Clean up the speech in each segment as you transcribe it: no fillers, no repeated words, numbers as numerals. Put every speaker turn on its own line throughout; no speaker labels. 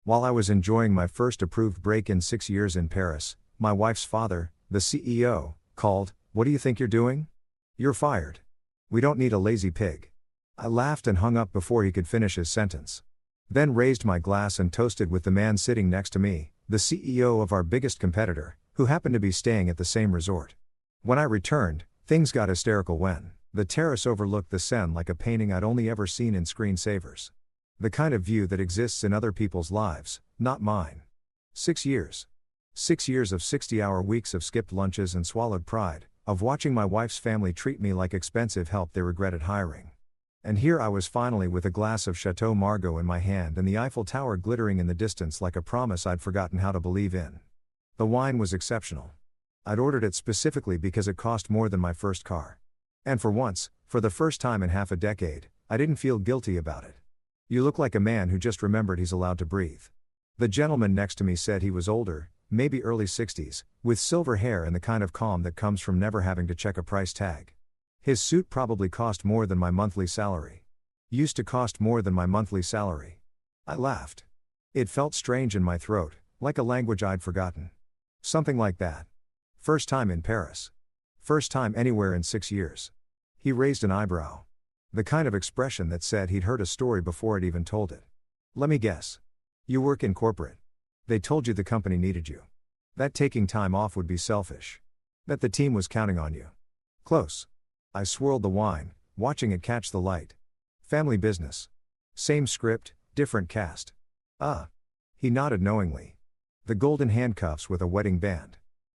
While I was enjoying my first approved break in 6 years in Paris, my wife's father, the CEO, called. "What do you think you're doing? You're fired. We don't need a lazy pig." I laughed and hung up before he could finish his sentence. Then raised my glass and toasted with the man sitting next to me, the CEO of our biggest competitor, who happened to be staying at the same resort. When I returned, things got hysterical when the terrace overlooked the Seine like a painting I'd only ever seen in screensavers. The kind of view that exists in other people's lives, not mine. 6 years. 6 years of 60-hour weeks of skipped lunches and swallowed pride, of watching my wife's family treat me like expensive help they regretted hiring. And here I was finally with a glass of Chateau Margaux in my hand and the Eiffel Tower glittering in the distance like a promise I'd forgotten how to believe in. The wine was exceptional. I'd ordered it specifically because it cost more than my first car. And for once, for the first time in half a decade, I didn't feel guilty about it. "You look like a man who just remembered he's allowed to breathe." The gentleman next to me said he was older, maybe early 60s, with silver hair and the kind of calm that comes from never having to check a price tag. His suit probably cost more than my monthly salary. Used to cost more than my monthly salary. I laughed. It felt strange in my throat, like a language I'd forgotten. Something like that. First time in Paris. First time anywhere in 6 years. He raised an eyebrow. The kind of expression that said he'd heard a story before it even told it. "Let me guess. You work in corporate. They told you the company needed you. That taking time off would be selfish. That the team was counting on you." Close. I swirled the wine, watching it catch the light. Family business. Same script, different cast. He nodded knowingly. The golden handcuffs with a wedding band.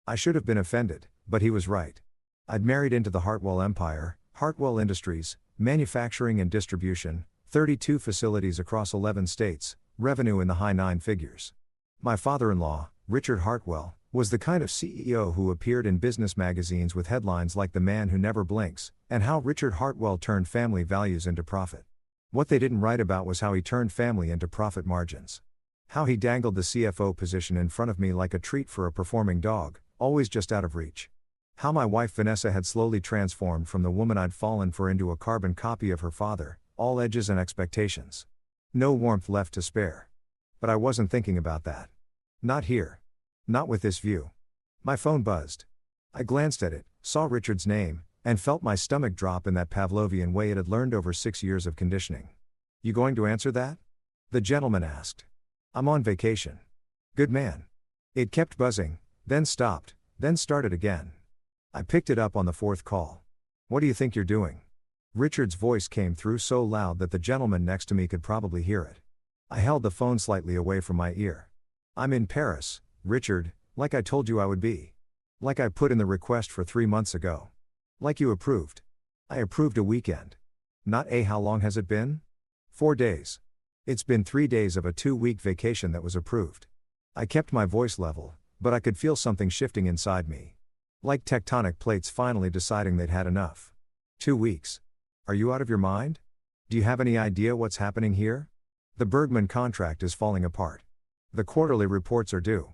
I should have been offended, but he was right. I'd married into the Hartwell empire, Hartwell Industries, manufacturing and distribution, 32 facilities across 11 states, revenue in the high 9 figures. My father-in-law, Richard Hartwell, was the kind of CEO who appeared in business magazines with headlines like "The Man Who Never Blinks," and how Richard Hartwell turned family values into profit. What they didn't write about was how he turned family into profit margins. How he dangled the CFO position in front of me like a treat for a performing dog, always just out of reach. How my wife Vanessa had slowly transformed from the woman I'd fallen for into a carbon copy of her father, all edges and expectations. No warmth left to spare. But I wasn't thinking about that. Not here. Not with this view. My phone buzzed. I glanced at it, saw Richard's name, and felt my stomach drop in that Pavlovian way it had learned over 6 years of conditioning. "You going to answer that?" the gentleman asked. "I'm on vacation." "Good man." It kept buzzing, then stopped, then started again. I picked it up on the 4th call. "What do you think you're doing?" Richard's voice came through so loud that the gentleman next to me could probably hear it. I held the phone slightly away from my ear. "I'm in Paris, Richard, like I told you I would be. Like I put in the request for 3 months ago. Like you approved." "I approved a weekend." "Not a how long has it been?" 4 days. "It's been 3 days of a 2-week vacation that was approved." I kept my voice level, but I could feel something shifting inside me. Like tectonic plates finally deciding they'd had enough. 2 weeks. Are you out of your mind? Do you have any idea what's happening here? The Bergman contract is falling apart. The quarterly reports are due.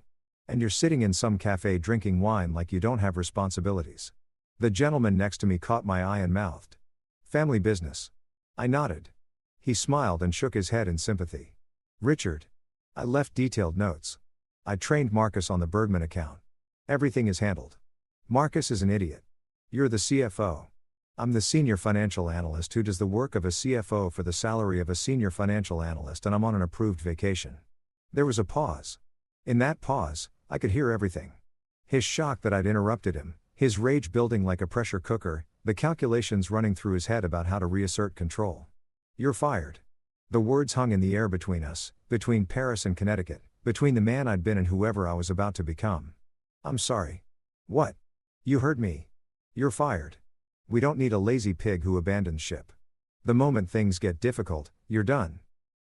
And you're sitting in some cafe drinking wine like you don't have responsibilities. The gentleman next to me caught my eye and mouthed. "Family business." I nodded. He smiled and shook his head in sympathy. "Richard." I left detailed notes. "I trained Marcus on the Bergman account. Everything is handled. Marcus is an idiot. You're the CFO. I'm the senior financial analyst who does the work of a CFO for the salary of a senior financial analyst, and I'm on an approved vacation." There was a pause. In that pause, I could hear everything. His shock that I'd interrupted him, his rage building like a pressure cooker, the calculations running through his head about how to reassert control. "You're fired." The words hung in the air between us, between Paris and Connecticut, between the man I'd been and whoever I was about to become. "I'm sorry." "What?" "You heard me. You're fired. We don't need a lazy pig who abandons ship. The moment things get difficult, you're done.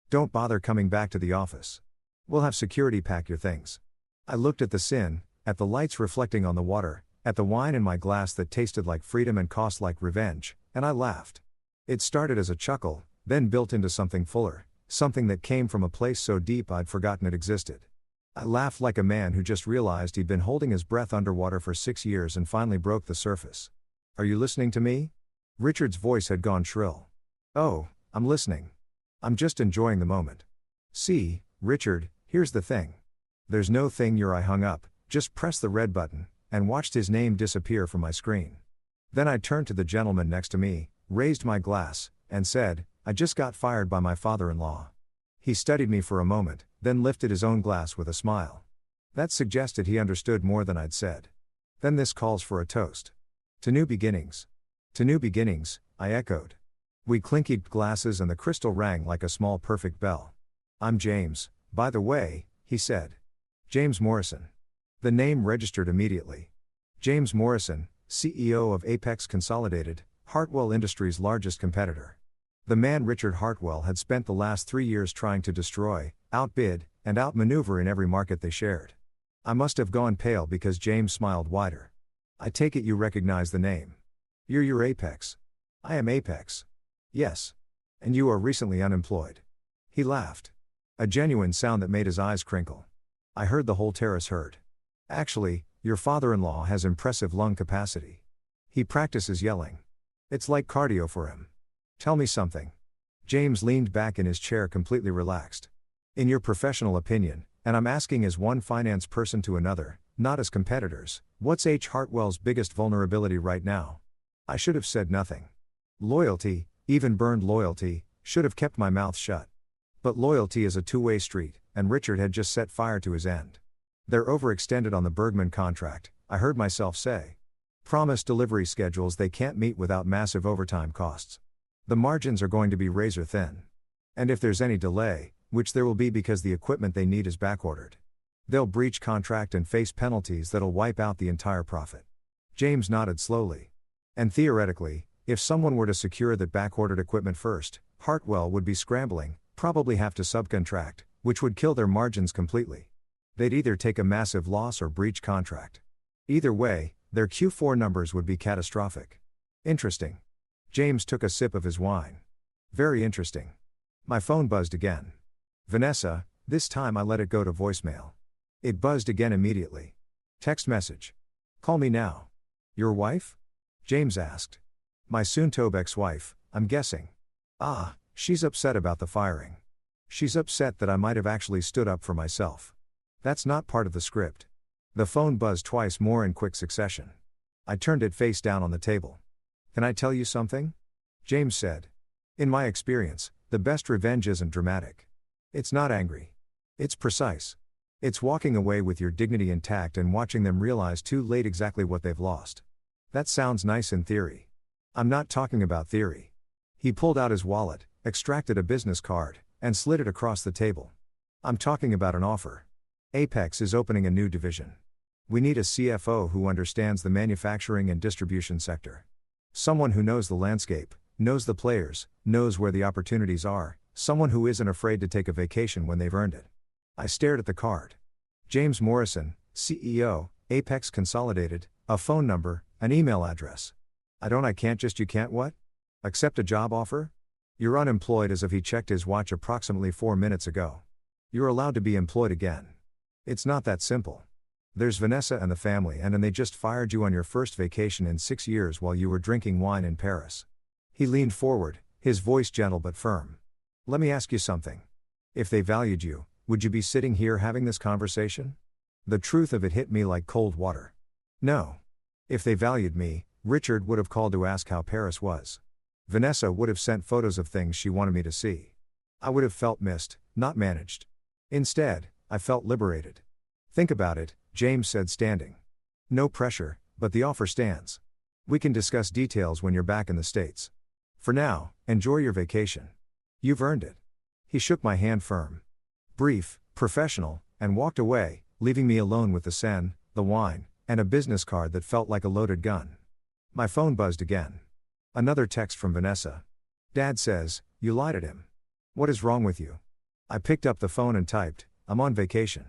Don't bother coming back to the office. We'll have security pack your things." I looked at the Seine, at the lights reflecting on the water, at the wine in my glass that tasted like freedom and cost like revenge, and I laughed. It started as a chuckle, then built into something fuller, something that came from a place so deep I'd forgotten it existed. I laughed like a man who just realized he'd been holding his breath underwater for 6 years and finally broke the surface. "Are you listening to me?" Richard's voice had gone shrill. "Oh, I'm listening. I'm just enjoying the moment. See, Richard, Here's the thing. There's no thing I hung up, just pressed the red button, and watched his name disappear from my screen. Then I turned to the gentleman next to me, raised my glass, and said, I just got fired by my father-in-law. He studied me for a moment, then lifted his own glass with a smile. That suggested he understood more than I'd said. Then this calls for a toast. To new beginnings. To new beginnings, I echoed. We clinkied glasses and the crystal rang like a small perfect bell. I'm James, by the way, he said. James Morrison. The name registered immediately. James Morrison, CEO of Apex Consolidated, Hartwell Industries' largest competitor. The man Richard Hartwell had spent the last 3 years trying to destroy, outbid, and outmaneuver in every market they shared. I must have gone pale because James smiled wider. I take it you recognize the name. You're Apex. I am Apex. Yes. And you are recently unemployed. He laughed. A genuine sound that made his eyes crinkle. I heard the whole terrace heard. Actually, your father-in-law has impressive lung capacity. He practices yelling. It's like cardio for him. Tell me something. James leaned back in his chair completely relaxed. In your professional opinion, and I'm asking as one finance person to another, not as competitors, what's H. Hartwell's biggest vulnerability right now? I should have said nothing. Loyalty, even burned loyalty, should have kept my mouth shut. But loyalty is a two-way street, and Richard had just set fire to his end. They're overextended on the Bergman contract, I heard myself say. Promised delivery schedules they can't meet without massive overtime costs. The margins are going to be razor thin. And if there's any delay, which there will be because the equipment they need is backordered, they'll breach contract and face penalties that'll wipe out the entire profit. James nodded slowly. And theoretically, if someone were to secure that backordered equipment first, Hartwell would be scrambling, probably have to subcontract, which would kill their margins completely. They'd either take a massive loss or breach contract. Either way, their Q4 numbers would be catastrophic. Interesting. James took a sip of his wine. Very interesting. My phone buzzed again. Vanessa, this time I let it go to voicemail. It buzzed again immediately. Text message. Call me now. Your wife? James asked. My soon-to-be ex-wife, I'm guessing. Ah, she's upset about the firing. She's upset that I might have actually stood up for myself. That's not part of the script. The phone buzzed twice more in quick succession. I turned it face down on the table. Can I tell you something? James said. In my experience, the best revenge isn't dramatic. It's not angry. It's precise. It's walking away with your dignity intact and watching them realize too late exactly what they've lost. That sounds nice in theory. I'm not talking about theory. He pulled out his wallet, extracted a business card, and slid it across the table. I'm talking about an offer. Apex is opening a new division. We need a CFO who understands the manufacturing and distribution sector. Someone who knows the landscape, knows the players, knows where the opportunities are, someone who isn't afraid to take a vacation when they've earned it. I stared at the card. James Morrison, CEO, Apex Consolidated, a phone number, an email address. You can't what? Accept a job offer? You're unemployed as if he checked his watch approximately 4 minutes ago. You're allowed to be employed again. It's not that simple. There's Vanessa and the family and they just fired you on your first vacation in 6 years while you were drinking wine in Paris. He leaned forward, his voice gentle but firm. Let me ask you something. If they valued you, would you be sitting here having this conversation? The truth of it hit me like cold water. No. If they valued me, Richard would have called to ask how Paris was. Vanessa would have sent photos of things she wanted me to see. I would have felt missed, not managed. Instead, I felt liberated. Think about it, James said standing. No pressure, but the offer stands. We can discuss details when you're back in the States. For now, enjoy your vacation. You've earned it. He shook my hand firm. Brief, professional, and walked away, leaving me alone with the Sen, the wine, and a business card that felt like a loaded gun. My phone buzzed again. Another text from Vanessa. Dad says, you lied at him. What is wrong with you? I picked up the phone and typed, I'm on vacation.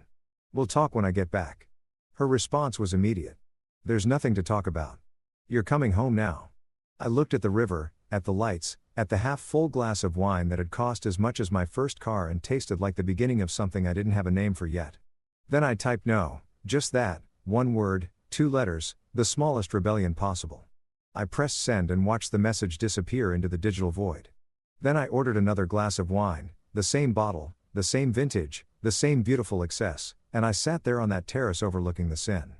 We'll talk when I get back. Her response was immediate. There's nothing to talk about. You're coming home now. I looked at the river, at the lights, at the half-full glass of wine that had cost as much as my first car and tasted like the beginning of something I didn't have a name for yet. Then I typed no, just that, one word, 2 letters, the smallest rebellion possible. I pressed send and watched the message disappear into the digital void. Then I ordered another glass of wine, the same bottle, the same vintage, the same beautiful excess, and I sat there on that terrace overlooking the Seine.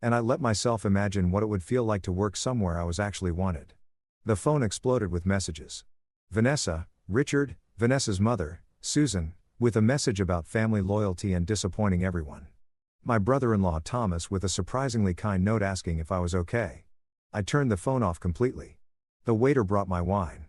And I let myself imagine what it would feel like to work somewhere I was actually wanted. The phone exploded with messages. Vanessa, Richard, Vanessa's mother, Susan, with a message about family loyalty and disappointing everyone. My brother-in-law Thomas with a surprisingly kind note asking if I was okay. I turned the phone off completely. The waiter brought my wine.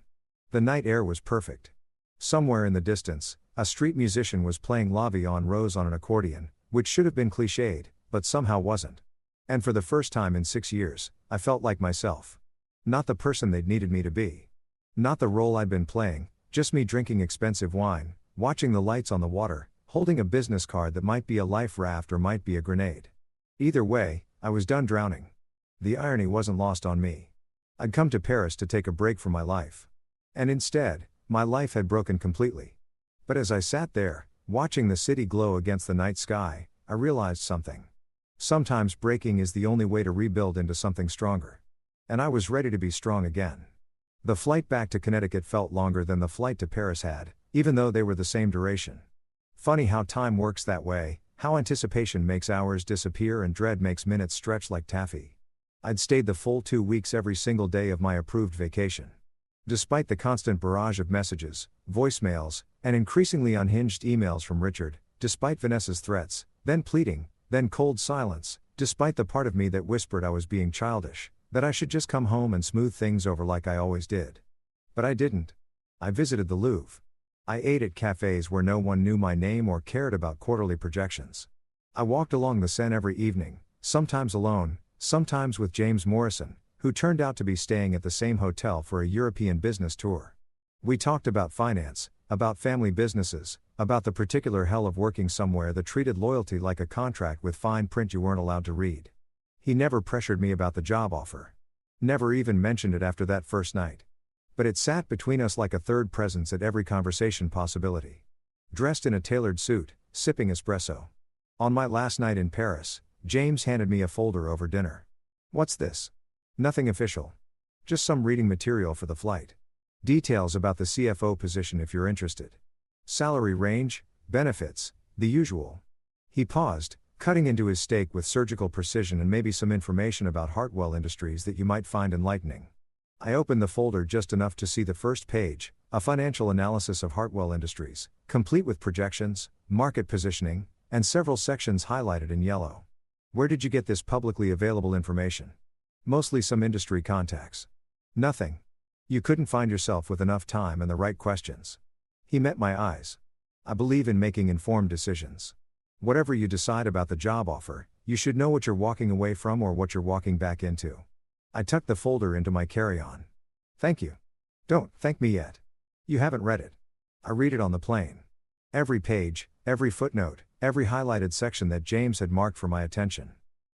The night air was perfect. Somewhere in the distance, a street musician was playing La Vie en Rose on an accordion, which should have been cliched, but somehow wasn't. And for the first time in 6 years, I felt like myself. Not the person they'd needed me to be. Not the role I'd been playing, just me drinking expensive wine, watching the lights on the water, holding a business card that might be a life raft or might be a grenade. Either way, I was done drowning. The irony wasn't lost on me. I'd come to Paris to take a break from my life. And instead, my life had broken completely. But as I sat there, watching the city glow against the night sky, I realized something. Sometimes breaking is the only way to rebuild into something stronger. And I was ready to be strong again. The flight back to Connecticut felt longer than the flight to Paris had, even though they were the same duration. Funny how time works that way, how anticipation makes hours disappear and dread makes minutes stretch like taffy. I'd stayed the full 2 weeks every single day of my approved vacation. Despite the constant barrage of messages, voicemails, and increasingly unhinged emails from Richard, despite Vanessa's threats, then pleading, then cold silence, despite the part of me that whispered I was being childish, that I should just come home and smooth things over like I always did. But I didn't. I visited the Louvre. I ate at cafes where no one knew my name or cared about quarterly projections. I walked along the Seine every evening, sometimes alone, sometimes with James Morrison, who turned out to be staying at the same hotel for a European business tour. We talked about finance, about family businesses, about the particular hell of working somewhere that treated loyalty like a contract with fine print you weren't allowed to read. He never pressured me about the job offer. Never even mentioned it after that first night. But it sat between us like a third presence at every conversation possibility. Dressed in a tailored suit, sipping espresso. On my last night in Paris, James handed me a folder over dinner. What's this? Nothing official. Just some reading material for the flight. Details about the CFO position if you're interested. Salary range, benefits, the usual. He paused, cutting into his steak with surgical precision and maybe some information about Hartwell Industries that you might find enlightening. I opened the folder just enough to see the first page, a financial analysis of Hartwell Industries, complete with projections, market positioning, and several sections highlighted in yellow. Where did you get this publicly available information? Mostly some industry contacts. Nothing. You couldn't find yourself with enough time and the right questions. He met my eyes. I believe in making informed decisions. Whatever you decide about the job offer, you should know what you're walking away from or what you're walking back into. I tucked the folder into my carry-on. Thank you. Don't thank me yet. You haven't read it. I read it on the plane. Every page, every footnote, every highlighted section that James had marked for my attention.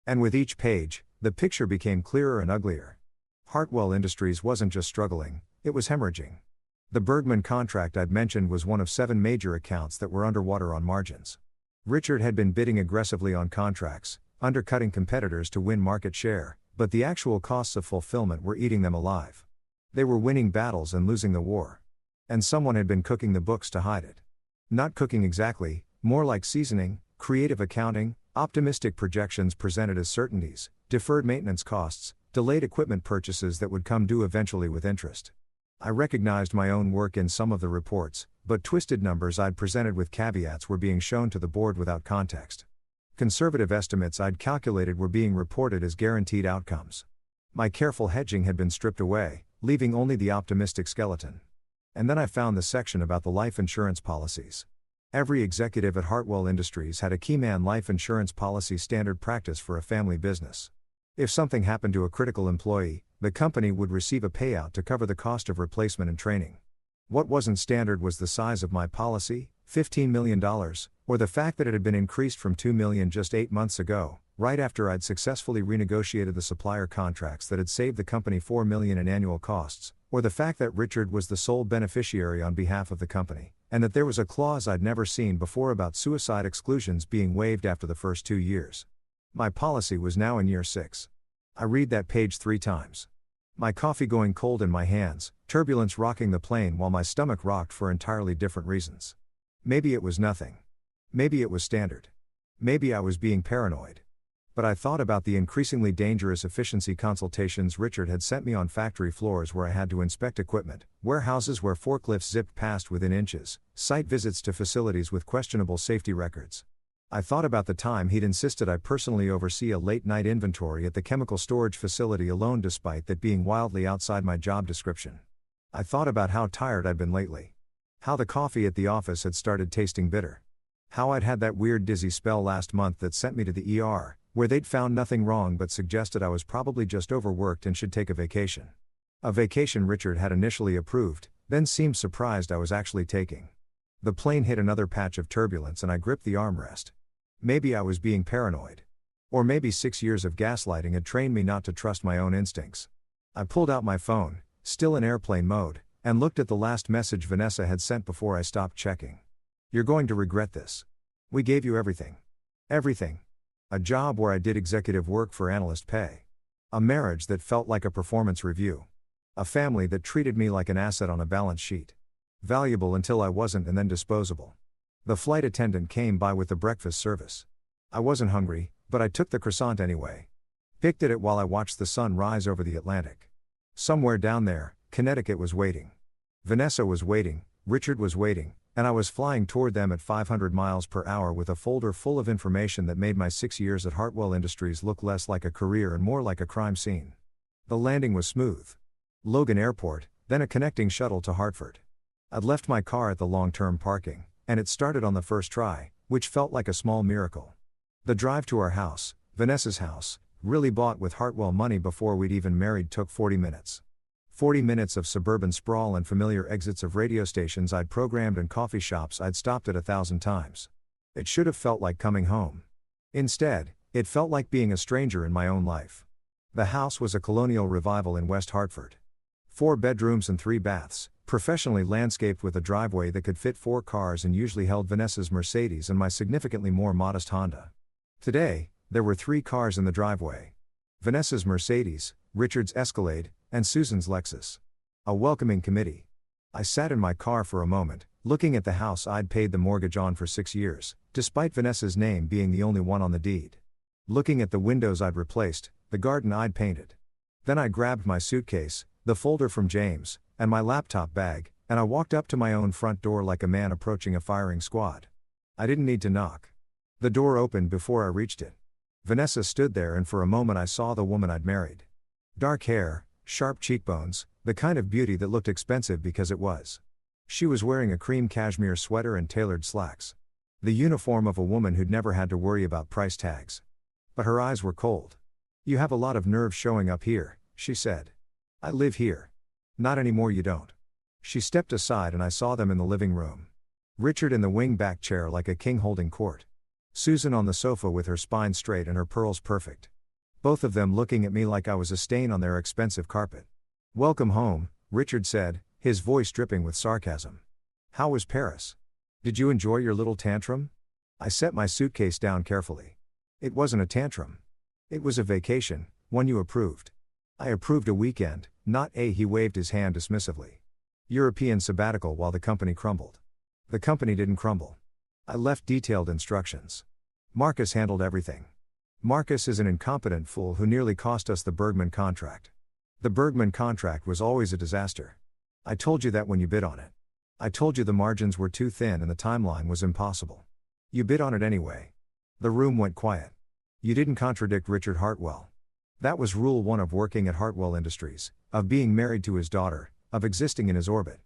And with each page, the picture became clearer and uglier. Hartwell Industries wasn't just struggling, it was hemorrhaging. The Bergman contract I'd mentioned was one of 7 major accounts that were underwater on margins. Richard had been bidding aggressively on contracts, undercutting competitors to win market share, but the actual costs of fulfillment were eating them alive. They were winning battles and losing the war. And someone had been cooking the books to hide it. Not cooking exactly, more like seasoning, creative accounting, optimistic projections presented as certainties, deferred maintenance costs, delayed equipment purchases that would come due eventually with interest. I recognized my own work in some of the reports, but twisted numbers I'd presented with caveats were being shown to the board without context. Conservative estimates I'd calculated were being reported as guaranteed outcomes. My careful hedging had been stripped away, leaving only the optimistic skeleton. And then I found the section about the life insurance policies. Every executive at Hartwell Industries had a Keyman life insurance policy standard practice for a family business. If something happened to a critical employee, the company would receive a payout to cover the cost of replacement and training. What wasn't standard was the size of my policy, $15 million, or the fact that it had been increased from $2 million just 8 months ago, right after I'd successfully renegotiated the supplier contracts that had saved the company $4 million in annual costs, or the fact that Richard was the sole beneficiary on behalf of the company, and that there was a clause I'd never seen before about suicide exclusions being waived after the first 2 years. My policy was now in year 6. I read that page 3 times. My coffee going cold in my hands, turbulence rocking the plane while my stomach rocked for entirely different reasons. Maybe it was nothing. Maybe it was standard. Maybe I was being paranoid. But I thought about the increasingly dangerous efficiency consultations Richard had sent me on factory floors where I had to inspect equipment, warehouses where forklifts zipped past within inches, site visits to facilities with questionable safety records. I thought about the time he'd insisted I personally oversee a late-night inventory at the chemical storage facility alone despite that being wildly outside my job description. I thought about how tired I'd been lately. How the coffee at the office had started tasting bitter. How I'd had that weird dizzy spell last month that sent me to the ER, where they'd found nothing wrong but suggested I was probably just overworked and should take a vacation. A vacation Richard had initially approved, then seemed surprised I was actually taking. The plane hit another patch of turbulence and I gripped the armrest. Maybe I was being paranoid. Or maybe 6 years of gaslighting had trained me not to trust my own instincts. I pulled out my phone, still in airplane mode, and looked at the last message Vanessa had sent before I stopped checking. "You're going to regret this. We gave you everything. Everything. A job where I did executive work for analyst pay. A marriage that felt like a performance review. A family that treated me like an asset on a balance sheet. Valuable until I wasn't and then disposable." The flight attendant came by with the breakfast service. I wasn't hungry, but I took the croissant anyway. Picked at it while I watched the sun rise over the Atlantic. Somewhere down there, Connecticut was waiting. Vanessa was waiting, Richard was waiting, and I was flying toward them at 500 miles per hour with a folder full of information that made my 6 years at Hartwell Industries look less like a career and more like a crime scene. The landing was smooth. Logan Airport, then a connecting shuttle to Hartford. I'd left my car at the long-term parking, and it started on the first try, which felt like a small miracle. The drive to our house, Vanessa's house, really bought with Hartwell money before we'd even married, took 40 minutes. 40 minutes of suburban sprawl and familiar exits of radio stations I'd programmed and coffee shops I'd stopped at 1,000 times. It should have felt like coming home. Instead, it felt like being a stranger in my own life. The house was a colonial revival in West Hartford. 4 bedrooms and 3 baths, professionally landscaped with a driveway that could fit 4 cars and usually held Vanessa's Mercedes and my significantly more modest Honda. Today, there were 3 cars in the driveway. Vanessa's Mercedes, Richard's Escalade, and Susan's Lexus. A welcoming committee. I sat in my car for a moment, looking at the house I'd paid the mortgage on for 6 years, despite Vanessa's name being the only one on the deed. Looking at the windows I'd replaced, the garden I'd painted. Then I grabbed my suitcase, the folder from James, and my laptop bag, and I walked up to my own front door like a man approaching a firing squad. I didn't need to knock. The door opened before I reached it. Vanessa stood there, and for a moment I saw the woman I'd married. Dark hair, sharp cheekbones, the kind of beauty that looked expensive because it was. She was wearing a cream cashmere sweater and tailored slacks. The uniform of a woman who'd never had to worry about price tags. But her eyes were cold. "You have a lot of nerve showing up here," she said. "I live here." "Not anymore, you don't." She stepped aside and I saw them in the living room. Richard in the wing-back chair like a king holding court. Susan on the sofa with her spine straight and her pearls perfect. Both of them looking at me like I was a stain on their expensive carpet. "Welcome home," Richard said, his voice dripping with sarcasm. "How was Paris? Did you enjoy your little tantrum?" I set my suitcase down carefully. It wasn't a tantrum. It was a vacation, one you approved. I approved a weekend, not a. He waved his hand dismissively. European sabbatical while the company crumbled. The company didn't crumble. I left detailed instructions. Marcus handled everything. Marcus is an incompetent fool who nearly cost us the Bergman contract. The Bergman contract was always a disaster. I told you that when you bid on it. I told you the margins were too thin and the timeline was impossible. You bid on it anyway. The room went quiet. You didn't contradict Richard Hartwell. That was rule 1 of working at Hartwell Industries, of being married to his daughter, of existing in his orbit.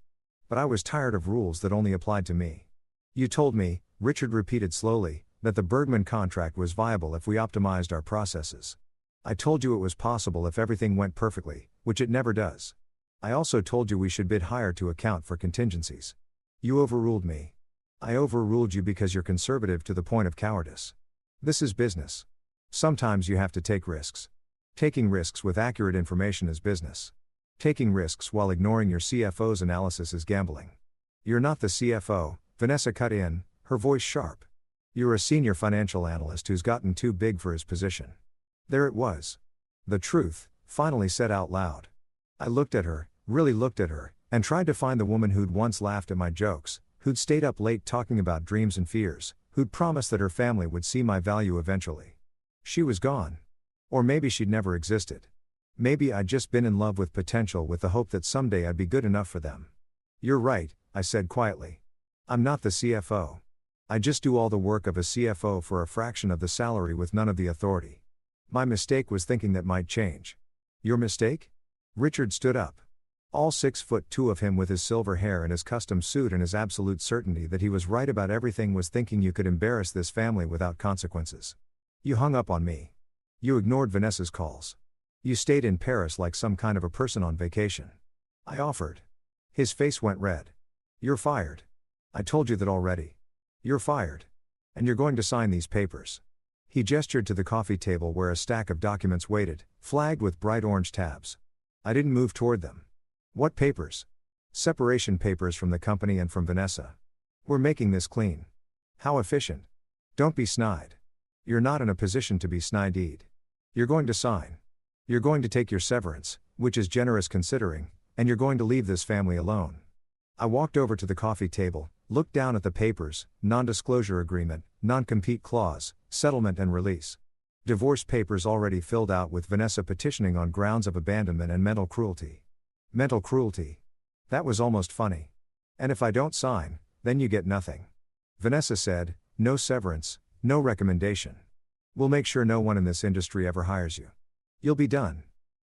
But I was tired of rules that only applied to me. You told me, Richard repeated slowly, that the Bergman contract was viable if we optimized our processes. I told you it was possible if everything went perfectly, which it never does. I also told you we should bid higher to account for contingencies. You overruled me. I overruled you because you're conservative to the point of cowardice. This is business. Sometimes you have to take risks. Taking risks with accurate information is business. Taking risks while ignoring your CFO's analysis is gambling. You're not the CFO, Vanessa cut in, her voice sharp. You're a senior financial analyst who's gotten too big for his position. There it was. The truth, finally said out loud. I looked at her, really looked at her, and tried to find the woman who'd once laughed at my jokes, who'd stayed up late talking about dreams and fears, who'd promised that her family would see my value eventually. She was gone. Or maybe she'd never existed. Maybe I'd just been in love with potential with the hope that someday I'd be good enough for them. You're right, I said quietly. I'm not the CFO. I just do all the work of a CFO for a fraction of the salary with none of the authority. My mistake was thinking that might change. Your mistake? Richard stood up. All 6'2" of him with his silver hair and his custom suit and his absolute certainty that he was right about everything was thinking you could embarrass this family without consequences. You hung up on me. You ignored Vanessa's calls. You stayed in Paris like some kind of a person on vacation. I offered. His face went red. You're fired. I told you that already. You're fired. And you're going to sign these papers. He gestured to the coffee table where a stack of documents waited, flagged with bright orange tabs. I didn't move toward them. What papers? Separation papers from the company and from Vanessa. We're making this clean. How efficient. Don't be snide. You're not in a position to be snide-eyed. You're going to sign. You're going to take your severance, which is generous considering, and you're going to leave this family alone. I walked over to the coffee table, looked down at the papers, non-disclosure agreement, non-compete clause, settlement and release. Divorce papers already filled out with Vanessa petitioning on grounds of abandonment and mental cruelty. Mental cruelty. That was almost funny. And if I don't sign, then you get nothing. Vanessa said, no severance, no recommendation. We'll make sure no one in this industry ever hires you. You'll be done.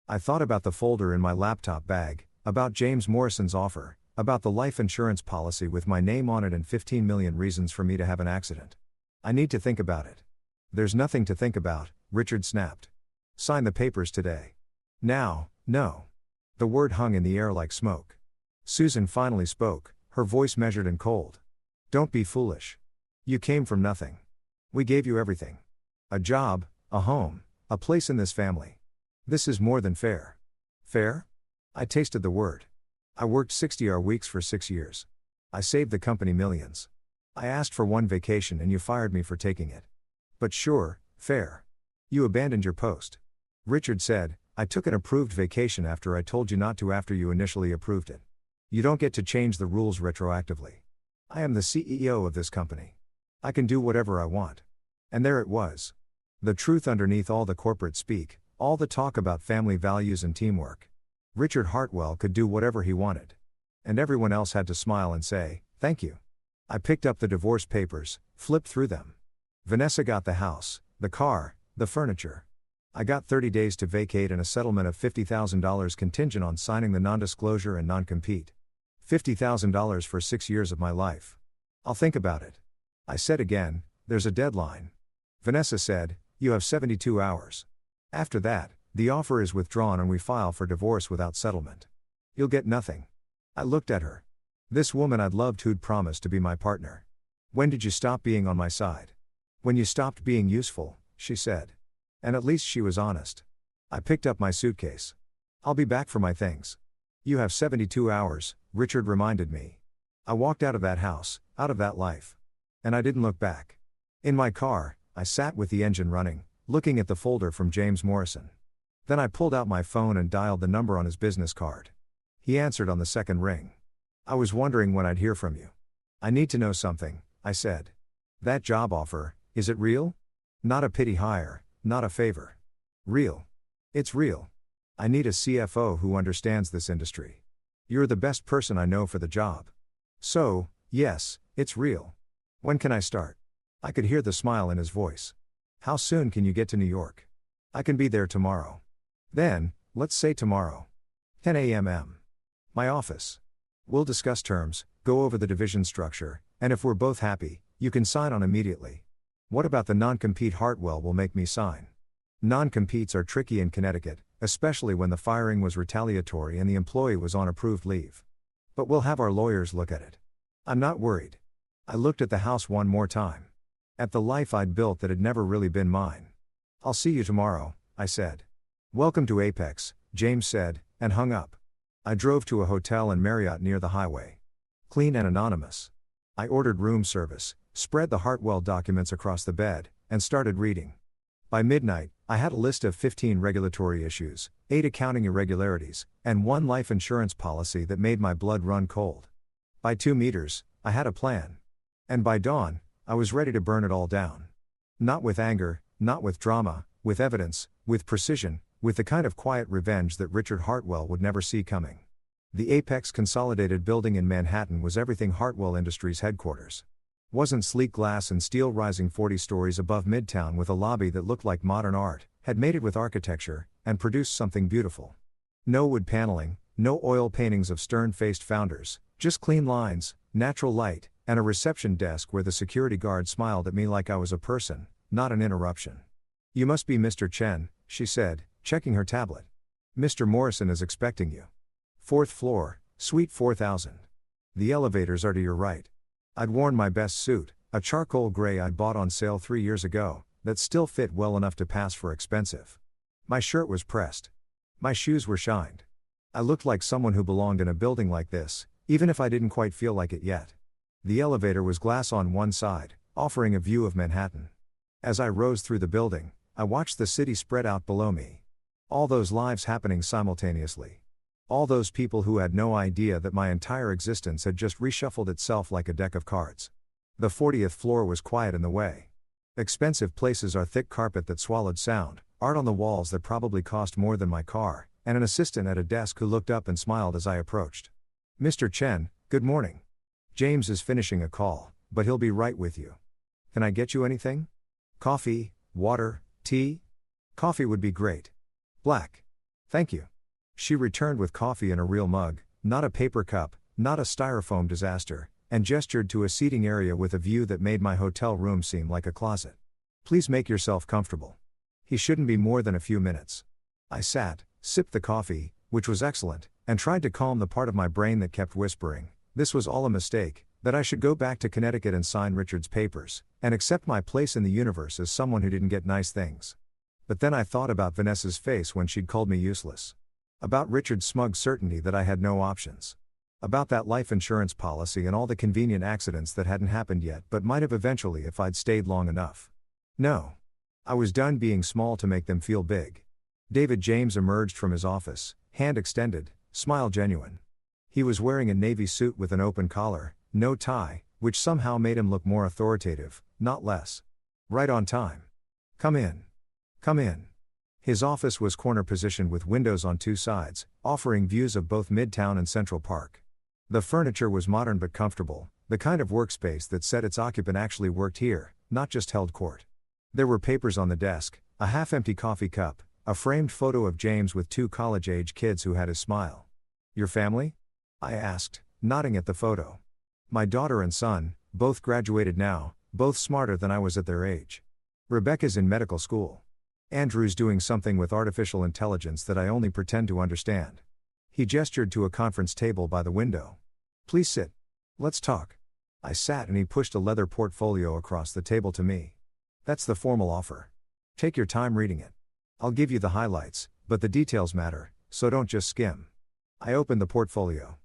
I thought about the folder in my laptop bag, about James Morrison's offer, about the life insurance policy with my name on it and 15 million reasons for me to have an accident. I need to think about it. There's nothing to think about, Richard snapped. Sign the papers today. Now, no. The word hung in the air like smoke. Susan finally spoke, her voice measured and cold. Don't be foolish. You came from nothing. We gave you everything. A job, a home, a place in this family. This is more than fair. Fair? I tasted the word. I worked 60-hour weeks for 6 years. I saved the company millions. I asked for one vacation and you fired me for taking it. But sure, fair. You abandoned your post. Richard said, I took an approved vacation after I told you not to after you initially approved it. You don't get to change the rules retroactively. I am the CEO of this company. I can do whatever I want. And there it was. The truth underneath all the corporate speak, all the talk about family values and teamwork. Richard Hartwell could do whatever he wanted. And everyone else had to smile and say, thank you. I picked up the divorce papers, flipped through them. Vanessa got the house, the car, the furniture. I got 30 days to vacate and a settlement of $50,000 contingent on signing the non-disclosure and non-compete. $50,000 for 6 years of my life. I'll think about it. I said again, there's a deadline. Vanessa said, you have 72 hours. After that, the offer is withdrawn and we file for divorce without settlement. You'll get nothing. I looked at her. This woman I'd loved who'd promised to be my partner. When did you stop being on my side? When you stopped being useful, she said. And at least she was honest. I picked up my suitcase. I'll be back for my things. You have 72 hours, Richard reminded me. I walked out of that house, out of that life. And I didn't look back. In my car, I sat with the engine running, looking at the folder from James Morrison. Then I pulled out my phone and dialed the number on his business card. He answered on the second ring. I was wondering when I'd hear from you. I need to know something, I said. That job offer, is it real? Not a pity hire, not a favor. Real. It's real. I need a CFO who understands this industry. You're the best person I know for the job. So, yes, it's real. When can I start? I could hear the smile in his voice. How soon can you get to New York? I can be there tomorrow. Then, let's say tomorrow. 10 a.m. My office. We'll discuss terms, go over the division structure, and if we're both happy, you can sign on immediately. What about the non-compete Hartwell will make me sign? Non-competes are tricky in Connecticut, especially when the firing was retaliatory and the employee was on approved leave. But we'll have our lawyers look at it. I'm not worried. I looked at the house one more time. At the life I'd built that had never really been mine. I'll see you tomorrow, I said. Welcome to Apex, James said, and hung up. I drove to a hotel in Marriott near the highway. Clean and anonymous. I ordered room service, spread the Hartwell documents across the bed, and started reading. By midnight, I had a list of 15 regulatory issues, 8 accounting irregularities, and 1 life insurance policy that made my blood run cold. By 2 meters, I had a plan. And by dawn, I was ready to burn it all down. Not with anger, not with drama, with evidence, with precision, with the kind of quiet revenge that Richard Hartwell would never see coming. The Apex Consolidated building in Manhattan was everything Hartwell Industries headquarters. Wasn't sleek glass and steel rising 40 stories above Midtown with a lobby that looked like modern art, had made it with architecture, and produced something beautiful. No wood paneling, no oil paintings of stern-faced founders, just clean lines, natural light, and a reception desk where the security guard smiled at me like I was a person, not an interruption. "You must be Mr. Chen," she said, checking her tablet. "Mr. Morrison is expecting you. 4th floor, suite 4000. The elevators are to your right." I'd worn my best suit, a charcoal gray I'd bought on sale 3 years ago, that still fit well enough to pass for expensive. My shirt was pressed. My shoes were shined. I looked like someone who belonged in a building like this, even if I didn't quite feel like it yet. The elevator was glass on one side, offering a view of Manhattan. As I rose through the building, I watched the city spread out below me. All those lives happening simultaneously. All those people who had no idea that my entire existence had just reshuffled itself like a deck of cards. The 40th floor was quiet in the way. Expensive places are thick carpet that swallowed sound, art on the walls that probably cost more than my car, and an assistant at a desk who looked up and smiled as I approached. "Mr. Chen, good morning. James is finishing a call, but he'll be right with you. Can I get you anything? Coffee, water, tea? Coffee would be great. Black. Thank you." She returned with coffee in a real mug, not a paper cup, not a styrofoam disaster, and gestured to a seating area with a view that made my hotel room seem like a closet. "Please make yourself comfortable. He shouldn't be more than a few minutes." I sat, sipped the coffee, which was excellent, and tried to calm the part of my brain that kept whispering, this was all a mistake, that I should go back to Connecticut and sign Richard's papers, and accept my place in the universe as someone who didn't get nice things. But then I thought about Vanessa's face when she'd called me useless. About Richard's smug certainty that I had no options. About that life insurance policy and all the convenient accidents that hadn't happened yet but might have eventually if I'd stayed long enough. No. I was done being small to make them feel big. David James emerged from his office, hand extended, smile genuine. He was wearing a navy suit with an open collar, no tie, which somehow made him look more authoritative, not less. Right on time. "Come in. Come in." His office was corner positioned with windows on two sides, offering views of both Midtown and Central Park. The furniture was modern but comfortable, the kind of workspace that said its occupant actually worked here, not just held court. There were papers on the desk, a half-empty coffee cup, a framed photo of James with 2 college-age kids who had his smile. "Your family?" I asked, nodding at the photo. "My daughter and son, both graduated now, both smarter than I was at their age. Rebecca's in medical school. Andrew's doing something with artificial intelligence that I only pretend to understand." He gestured to a conference table by the window. "Please sit. Let's talk." I sat and he pushed a leather portfolio across the table to me. "That's the formal offer. Take your time reading it. I'll give you the highlights, but the details matter, so don't just skim." I opened the portfolio.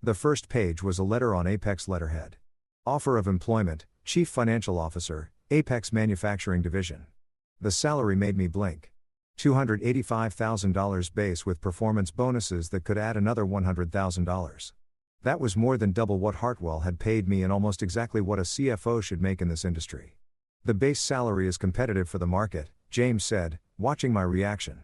The first page was a letter on Apex letterhead. Offer of employment, Chief Financial Officer, Apex Manufacturing Division. The salary made me blink. $285,000 base with performance bonuses that could add another $100,000. That was more than double what Hartwell had paid me and almost exactly what a CFO should make in this industry. "The base salary is competitive for the market," James said, watching my reaction.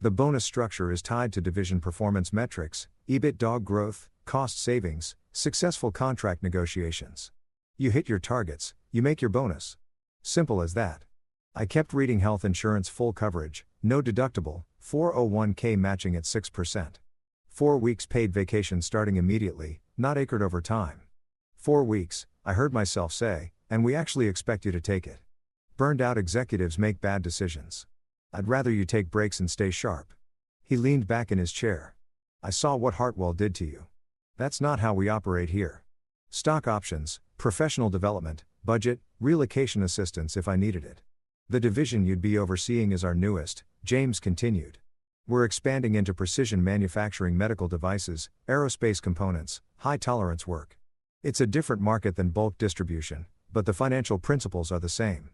"The bonus structure is tied to division performance metrics, EBITDA growth, cost savings, successful contract negotiations. You hit your targets, you make your bonus. Simple as that." I kept reading health insurance full coverage, no deductible, 401k matching at 6%. 4 weeks paid vacation starting immediately, not acred over time. 4 weeks, I heard myself say, and we actually expect you to take it. Burned out executives make bad decisions. I'd rather you take breaks and stay sharp. He leaned back in his chair. "I saw what Hartwell did to you. That's not how we operate here. Stock options, professional development, budget, relocation assistance if I needed it. The division you'd be overseeing is our newest," James continued. "We're expanding into precision manufacturing medical devices, aerospace components, high-tolerance work. It's a different market than bulk distribution, but the financial principles are the same.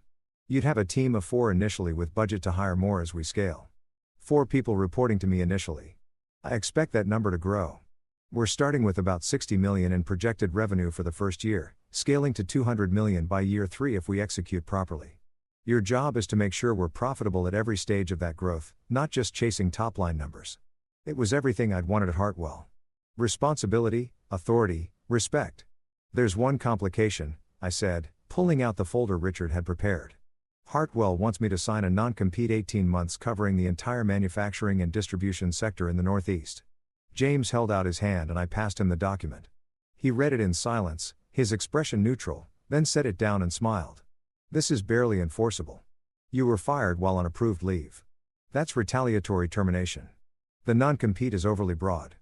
You'd have a team of 4 initially with budget to hire more as we scale. 4 people reporting to me initially. I expect that number to grow. We're starting with about $60 million in projected revenue for the first year, scaling to 200 million by year 3 if we execute properly. Your job is to make sure we're profitable at every stage of that growth, not just chasing top-line numbers. It was everything I'd wanted at Hartwell. Responsibility, authority, respect. There's one complication, I said, pulling out the folder Richard had prepared. Hartwell wants me to sign a non-compete 18 months covering the entire manufacturing and distribution sector in the Northeast. James held out his hand and I passed him the document. He read it in silence, his expression neutral, then set it down and smiled. This is barely enforceable. You were fired while on approved leave. That's retaliatory termination. The non-compete is overly broad.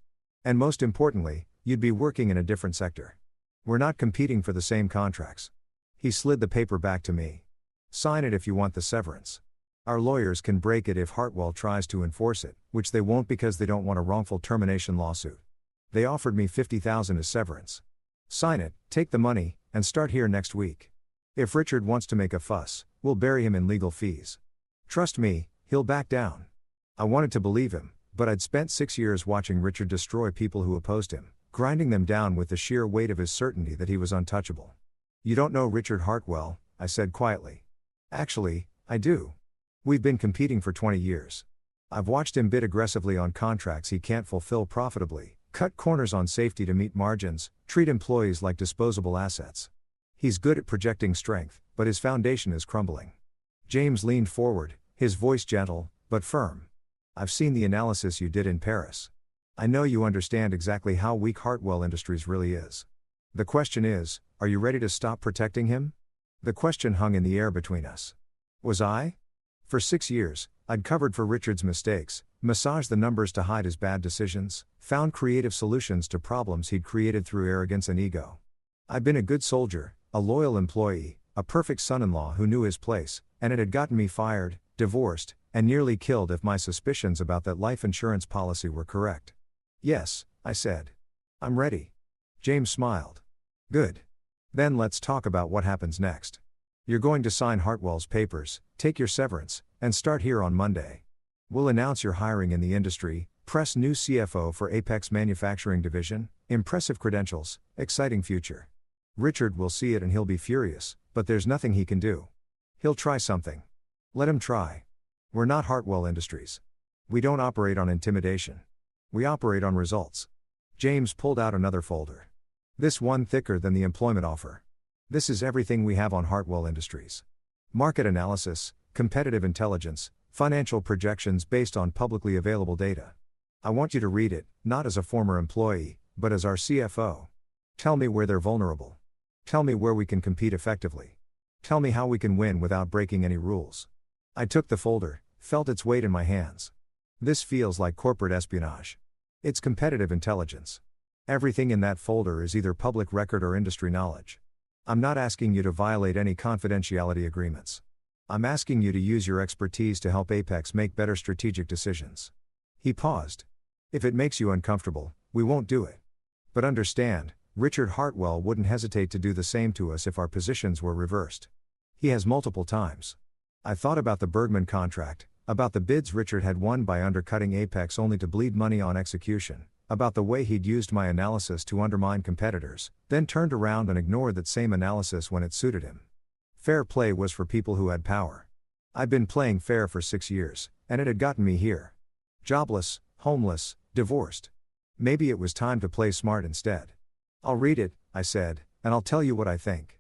And most importantly, you'd be working in a different sector. We're not competing for the same contracts. He slid the paper back to me. Sign it if you want the severance. Our lawyers can break it if Hartwell tries to enforce it, which they won't because they don't want a wrongful termination lawsuit. They offered me $50,000 as severance. Sign it, take the money, and start here next week. If Richard wants to make a fuss, we'll bury him in legal fees. Trust me, he'll back down. I wanted to believe him, but I'd spent 6 years watching Richard destroy people who opposed him, grinding them down with the sheer weight of his certainty that he was untouchable. You don't know Richard Hartwell, I said quietly. Actually, I do. We've been competing for 20 years. I've watched him bid aggressively on contracts he can't fulfill profitably, cut corners on safety to meet margins, treat employees like disposable assets. He's good at projecting strength, but his foundation is crumbling. James leaned forward, his voice gentle, but firm. I've seen the analysis you did in Paris. I know you understand exactly how weak Hartwell Industries really is. The question is, are you ready to stop protecting him? The question hung in the air between us. Was I? For 6 years, I'd covered for Richard's mistakes, massaged the numbers to hide his bad decisions, found creative solutions to problems he'd created through arrogance and ego. I'd been a good soldier, a loyal employee, a perfect son-in-law who knew his place, and it had gotten me fired, divorced, and nearly killed if my suspicions about that life insurance policy were correct. Yes, I said. I'm ready. James smiled. Good. Then let's talk about what happens next. You're going to sign Hartwell's papers, take your severance, and start here on Monday. We'll announce your hiring in the industry, press new CFO for Apex Manufacturing Division, impressive credentials, exciting future. Richard will see it and he'll be furious, but there's nothing he can do. He'll try something. Let him try. We're not Hartwell Industries. We don't operate on intimidation. We operate on results. James pulled out another folder. This one thicker than the employment offer. This is everything we have on Hartwell Industries. Market analysis, competitive intelligence, financial projections based on publicly available data. I want you to read it, not as a former employee, but as our CFO. Tell me where they're vulnerable. Tell me where we can compete effectively. Tell me how we can win without breaking any rules. I took the folder, felt its weight in my hands. This feels like corporate espionage. It's competitive intelligence. Everything in that folder is either public record or industry knowledge. I'm not asking you to violate any confidentiality agreements. I'm asking you to use your expertise to help Apex make better strategic decisions. He paused. If it makes you uncomfortable, we won't do it. But understand, Richard Hartwell wouldn't hesitate to do the same to us if our positions were reversed. He has multiple times. I thought about the Bergman contract, about the bids Richard had won by undercutting Apex only to bleed money on execution, about the way he'd used my analysis to undermine competitors, then turned around and ignored that same analysis when it suited him. Fair play was for people who had power. I'd been playing fair for 6 years, and it had gotten me here. Jobless, homeless, divorced. Maybe it was time to play smart instead. I'll read it, I said, and I'll tell you what I think.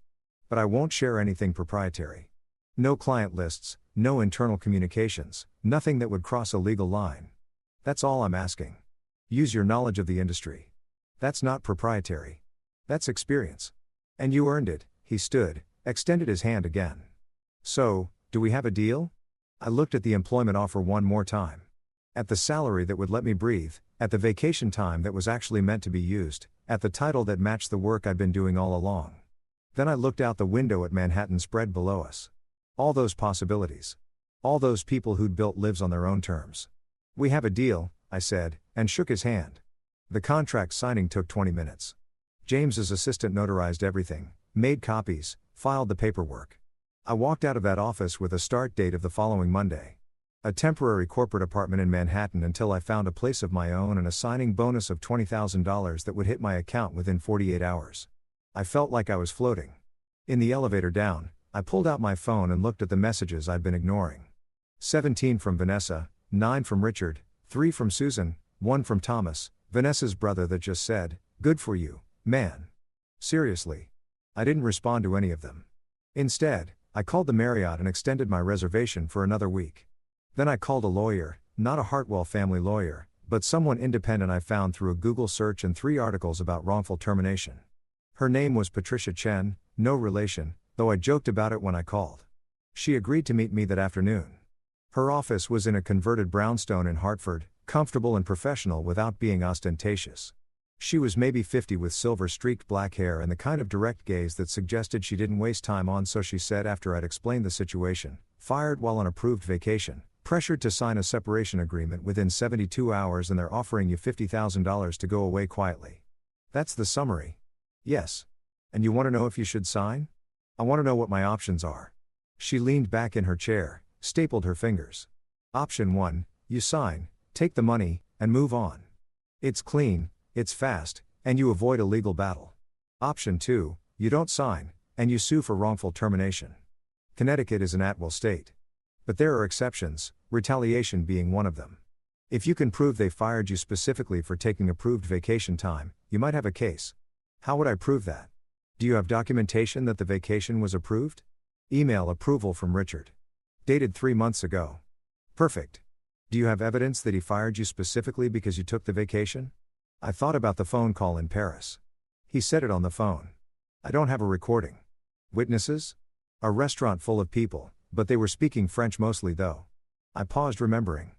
But I won't share anything proprietary. No client lists, no internal communications, nothing that would cross a legal line. That's all I'm asking. Use your knowledge of the industry. That's not proprietary. That's experience. And you earned it. He stood, extended his hand again. So, do we have a deal? I looked at the employment offer one more time. At the salary that would let me breathe, at the vacation time that was actually meant to be used, at the title that matched the work I'd been doing all along. Then I looked out the window at Manhattan spread below us. All those possibilities. All those people who'd built lives on their own terms. We have a deal, I said, and shook his hand. The contract signing took 20 minutes. James's assistant notarized everything, made copies, filed the paperwork. I walked out of that office with a start date of the following Monday. A temporary corporate apartment in Manhattan until I found a place of my own and a signing bonus of $20,000 that would hit my account within 48 hours. I felt like I was floating. In the elevator down, I pulled out my phone and looked at the messages I'd been ignoring. 17 from Vanessa, 9 from Richard, 3 from Susan, 1 from Thomas, Vanessa's brother, that just said, "Good for you, man." Seriously. I didn't respond to any of them. Instead, I called the Marriott and extended my reservation for another week. Then I called a lawyer, not a Hartwell family lawyer, but someone independent I found through a Google search and 3 articles about wrongful termination. Her name was Patricia Chen, no relation, though I joked about it when I called. She agreed to meet me that afternoon. Her office was in a converted brownstone in Hartford, comfortable and professional without being ostentatious. She was maybe 50 with silver-streaked black hair and the kind of direct gaze that suggested she didn't waste time on, so she said after I'd explained the situation, fired while on approved vacation, pressured to sign a separation agreement within 72 hours, and they're offering you $50,000 to go away quietly. That's the summary. Yes. And you want to know if you should sign? I want to know what my options are. She leaned back in her chair, stapled her fingers. Option 1, you sign, take the money, and move on. It's clean, it's fast, and you avoid a legal battle. Option 2, you don't sign, and you sue for wrongful termination. Connecticut is an at-will state. But there are exceptions, retaliation being one of them. If you can prove they fired you specifically for taking approved vacation time, you might have a case. How would I prove that? Do you have documentation that the vacation was approved? Email approval from Richard. Dated 3 months ago. Perfect. Do you have evidence that he fired you specifically because you took the vacation? I thought about the phone call in Paris. He said it on the phone. I don't have a recording. Witnesses? A restaurant full of people, but they were speaking French mostly though. I paused, remembering.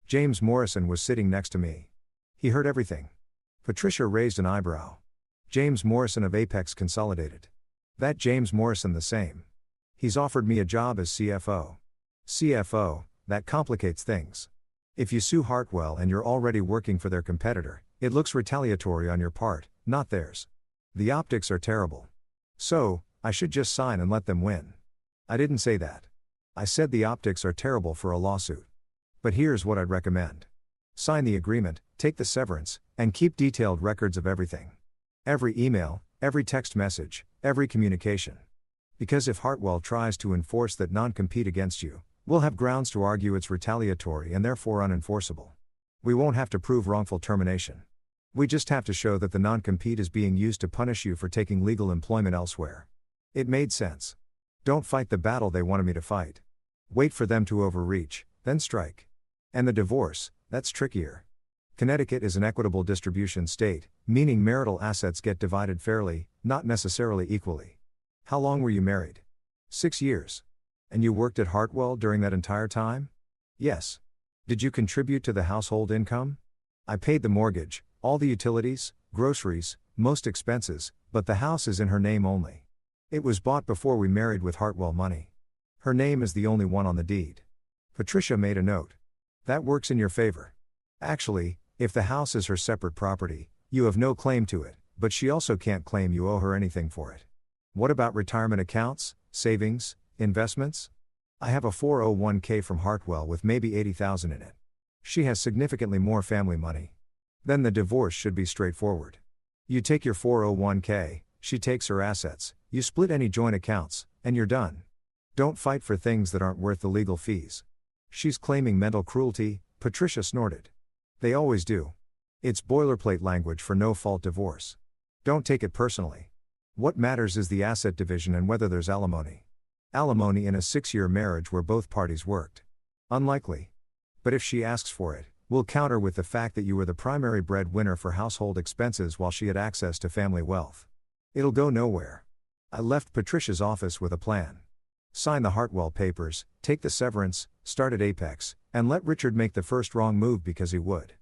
James Morrison was sitting next to me. He heard everything. Patricia raised an eyebrow. James Morrison of Apex Consolidated. That James Morrison the same. He's offered me a job as CFO. CFO, that complicates things. If you sue Hartwell and you're already working for their competitor, it looks retaliatory on your part, not theirs. The optics are terrible. So, I should just sign and let them win. I didn't say that. I said the optics are terrible for a lawsuit. But here's what I'd recommend. Sign the agreement, take the severance, and keep detailed records of everything. Every email, every text message, every communication. Because if Hartwell tries to enforce that non-compete against you, we'll have grounds to argue it's retaliatory and therefore unenforceable. We won't have to prove wrongful termination. We just have to show that the non-compete is being used to punish you for taking legal employment elsewhere. It made sense. Don't fight the battle they wanted me to fight. Wait for them to overreach, then strike. And the divorce, that's trickier. Connecticut is an equitable distribution state, meaning marital assets get divided fairly, not necessarily equally. How long were you married? 6 years. And you worked at Hartwell during that entire time? Yes. Did you contribute to the household income? I paid the mortgage, all the utilities, groceries, most expenses, but the house is in her name only. It was bought before we married with Hartwell money. Her name is the only one on the deed. Patricia made a note. That works in your favor. Actually, if the house is her separate property, you have no claim to it, but she also can't claim you owe her anything for it. What about retirement accounts, savings, investments? I have a 401k from Hartwell with maybe $80,000 in it. She has significantly more family money. Then the divorce should be straightforward. You take your 401k, she takes her assets, you split any joint accounts, and you're done. Don't fight for things that aren't worth the legal fees. She's claiming mental cruelty, Patricia snorted. They always do. It's boilerplate language for no-fault divorce. Don't take it personally. What matters is the asset division and whether there's alimony. Alimony in a 6-year marriage where both parties worked. Unlikely. But if she asks for it, we'll counter with the fact that you were the primary breadwinner for household expenses while she had access to family wealth. It'll go nowhere. I left Patricia's office with a plan. Sign the Hartwell papers, take the severance, start at Apex, and let Richard make the first wrong move because he would.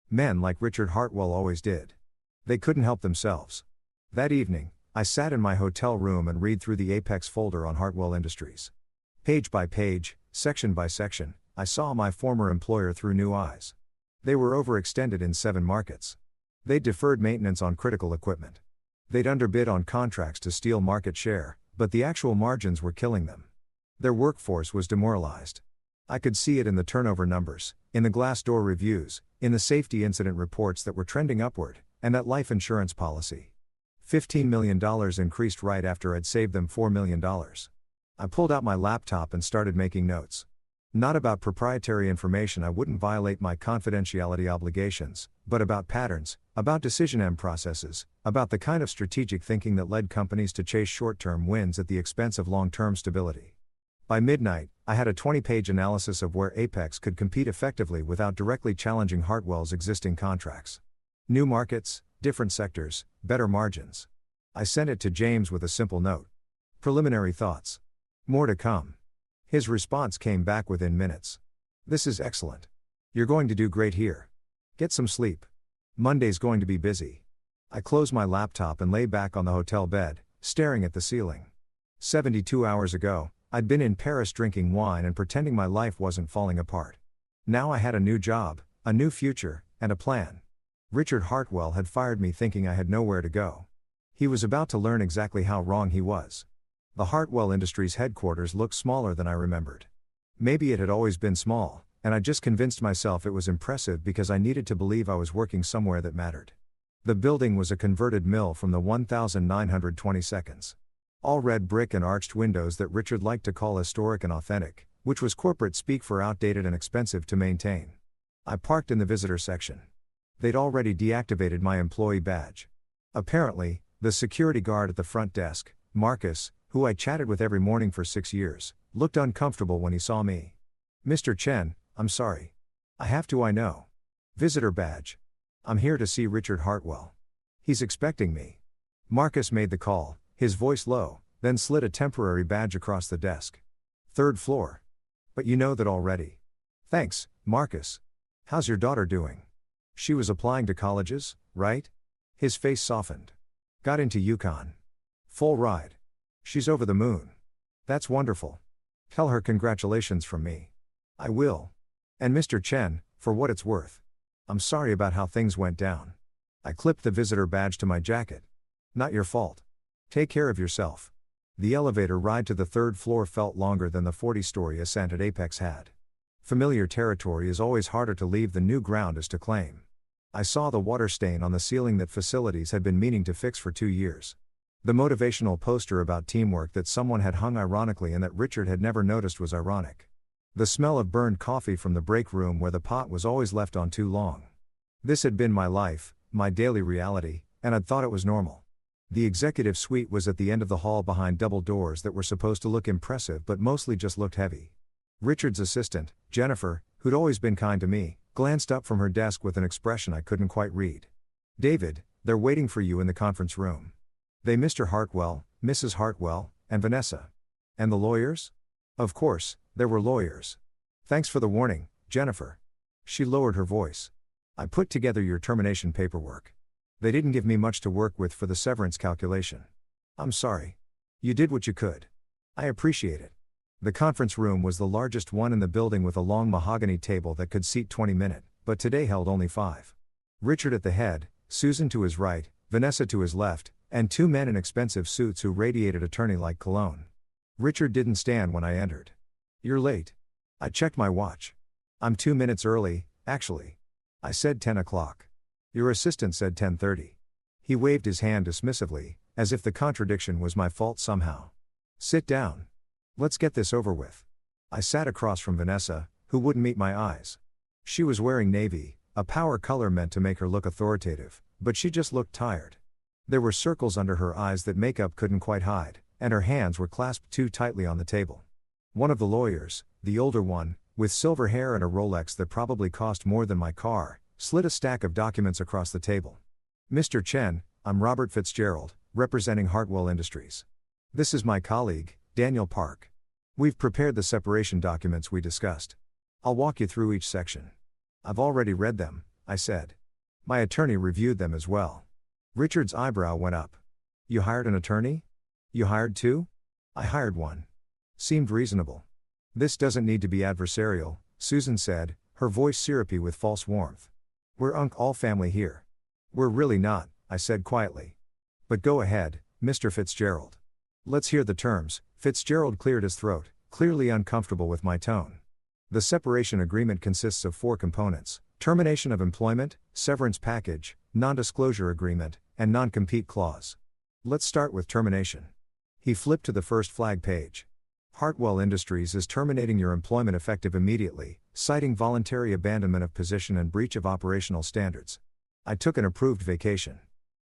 Men like Richard Hartwell always did. They couldn't help themselves. That evening, I sat in my hotel room and read through the Apex folder on Hartwell Industries. Page by page, section by section, I saw my former employer through new eyes. They were overextended in 7 markets. They'd deferred maintenance on critical equipment. They'd underbid on contracts to steal market share, but the actual margins were killing them. Their workforce was demoralized. I could see it in the turnover numbers, in the Glassdoor reviews, in the safety incident reports that were trending upward, and that life insurance policy. $15 million increased right after I'd saved them $4 million. I pulled out my laptop and started making notes. Not about proprietary information, I wouldn't violate my confidentiality obligations, but about patterns, about decision processes, about the kind of strategic thinking that led companies to chase short-term wins at the expense of long-term stability. By midnight, I had a 20-page analysis of where Apex could compete effectively without directly challenging Hartwell's existing contracts. New markets, different sectors, better margins. I sent it to James with a simple note. Preliminary thoughts. More to come. His response came back within minutes. This is excellent. You're going to do great here. Get some sleep. Monday's going to be busy. I closed my laptop and lay back on the hotel bed, staring at the ceiling. 72 hours ago, I'd been in Paris drinking wine and pretending my life wasn't falling apart. Now I had a new job, a new future, and a plan. Richard Hartwell had fired me thinking I had nowhere to go. He was about to learn exactly how wrong he was. The Hartwell Industries headquarters looked smaller than I remembered. Maybe it had always been small, and I just convinced myself it was impressive because I needed to believe I was working somewhere that mattered. The building was a converted mill from the 1922. All red brick and arched windows that Richard liked to call historic and authentic, which was corporate speak for outdated and expensive to maintain. I parked in the visitor section. They'd already deactivated my employee badge. Apparently, the security guard at the front desk, Marcus, who I chatted with every morning for 6 years, looked uncomfortable when he saw me. Mr. Chen, I'm sorry. I have to, I know. Visitor badge. I'm here to see Richard Hartwell. He's expecting me. Marcus made the call, his voice low, then slid a temporary badge across the desk. 3rd floor. But you know that already. Thanks, Marcus. How's your daughter doing? She was applying to colleges, right? His face softened. Got into UConn. Full ride. She's over the moon. That's wonderful. Tell her congratulations from me. I will. And Mr. Chen, for what it's worth. I'm sorry about how things went down. I clipped the visitor badge to my jacket. Not your fault. Take care of yourself. The elevator ride to the 3rd floor felt longer than the 40-story ascent at Apex had. Familiar territory is always harder to leave than new ground is to claim. I saw the water stain on the ceiling that facilities had been meaning to fix for 2 years. The motivational poster about teamwork that someone had hung ironically and that Richard had never noticed was ironic. The smell of burned coffee from the break room where the pot was always left on too long. This had been my life, my daily reality, and I'd thought it was normal. The executive suite was at the end of the hall behind double doors that were supposed to look impressive but mostly just looked heavy. Richard's assistant, Jennifer, who'd always been kind to me, glanced up from her desk with an expression I couldn't quite read. David, they're waiting for you in the conference room. They Mr. Hartwell, Mrs. Hartwell, and Vanessa. And the lawyers? Of course, there were lawyers. Thanks for the warning, Jennifer. She lowered her voice. I put together your termination paperwork. They didn't give me much to work with for the severance calculation. I'm sorry. You did what you could. I appreciate it. The conference room was the largest one in the building with a long mahogany table that could seat 20 minutes, but today held only 5. Richard at the head, Susan to his right, Vanessa to his left, and 2 men in expensive suits who radiated attorney-like cologne. Richard didn't stand when I entered. You're late. I checked my watch. I'm 2 minutes early, actually. I said 10 o'clock. Your assistant said 10:30. He waved his hand dismissively, as if the contradiction was my fault somehow. Sit down. Let's get this over with. I sat across from Vanessa, who wouldn't meet my eyes. She was wearing navy, a power color meant to make her look authoritative, but she just looked tired. There were circles under her eyes that makeup couldn't quite hide, and her hands were clasped too tightly on the table. One of the lawyers, the older one, with silver hair and a Rolex that probably cost more than my car, slid a stack of documents across the table. Mr. Chen, I'm Robert Fitzgerald, representing Hartwell Industries. This is my colleague, Daniel Park. We've prepared the separation documents we discussed. I'll walk you through each section. I've already read them, I said. My attorney reviewed them as well. Richard's eyebrow went up. You hired an attorney? You hired 2? I hired 1. Seemed reasonable. This doesn't need to be adversarial, Susan said, her voice syrupy with false warmth. We're all family here. We're really not, I said quietly. But go ahead, Mr. Fitzgerald. Let's hear the terms. Fitzgerald cleared his throat, clearly uncomfortable with my tone. The separation agreement consists of 4 components: termination of employment, severance package, non-disclosure agreement, and non-compete clause. Let's start with termination. He flipped to the first flag page. Hartwell Industries is terminating your employment effective immediately, citing voluntary abandonment of position and breach of operational standards. I took an approved vacation.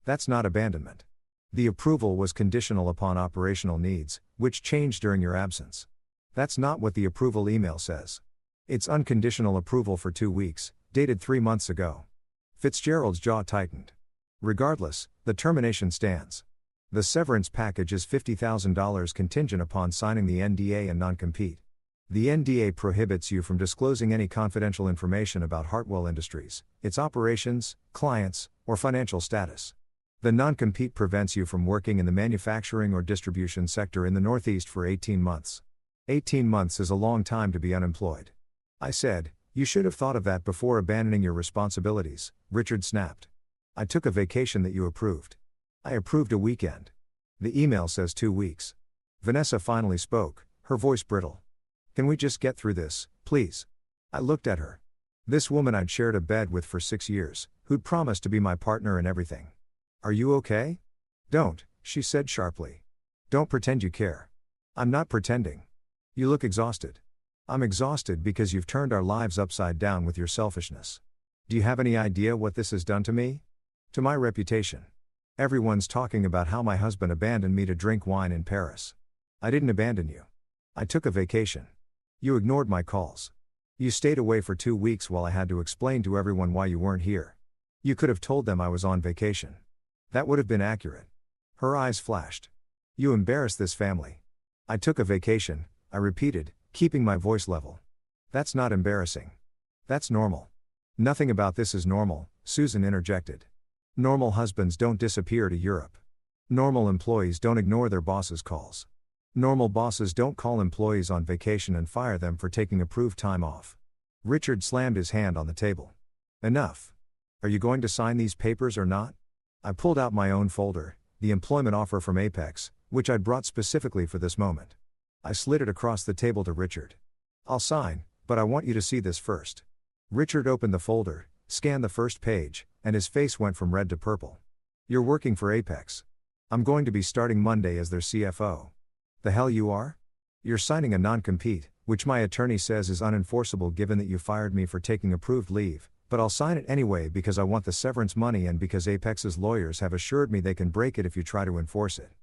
That's not abandonment. The approval was conditional upon operational needs, which changed during your absence. That's not what the approval email says. It's unconditional approval for 2 weeks, dated 3 months ago. Fitzgerald's jaw tightened. Regardless, the termination stands. The severance package is $50,000 contingent upon signing the NDA and non-compete. The NDA prohibits you from disclosing any confidential information about Hartwell Industries, its operations, clients, or financial status. The non-compete prevents you from working in the manufacturing or distribution sector in the Northeast for 18 months. 18 months is a long time to be unemployed. I said, "You should have thought of that before abandoning your responsibilities," Richard snapped. "I took a vacation that you approved. I approved a weekend. The email says 2 weeks. Vanessa finally spoke, her voice brittle. "Can we just get through this, please?" I looked at her. This woman I'd shared a bed with for 6 years, who'd promised to be my partner in everything. "Are you okay?" "Don't," she said sharply. "Don't pretend you care." "I'm not pretending. You look exhausted." "I'm exhausted because you've turned our lives upside down with your selfishness. Do you have any idea what this has done to me? To my reputation. Everyone's talking about how my husband abandoned me to drink wine in Paris. I didn't abandon you. I took a vacation. You ignored my calls. You stayed away for 2 weeks while I had to explain to everyone why you weren't here. You could have told them I was on vacation. That would have been accurate." Her eyes flashed. "You embarrassed this family." "I took a vacation," I repeated, keeping my voice level. "That's not embarrassing. That's normal." "Nothing about this is normal," Susan interjected. "Normal husbands don't disappear to Europe. Normal employees don't ignore their bosses' calls. Normal bosses don't call employees on vacation and fire them for taking approved time off." Richard slammed his hand on the table. "Enough. Are you going to sign these papers or not?" I pulled out my own folder, the employment offer from Apex, which I'd brought specifically for this moment. I slid it across the table to Richard. "I'll sign, but I want you to see this first." Richard opened the folder, scanned the first page, and his face went from red to purple. "You're working for Apex. I'm going to be starting Monday as their CFO." "The hell you are? You're signing a non-compete, which my attorney says is unenforceable given that you fired me for taking approved leave, but I'll sign it anyway because I want the severance money and because Apex's lawyers have assured me they can break it if you try to enforce it."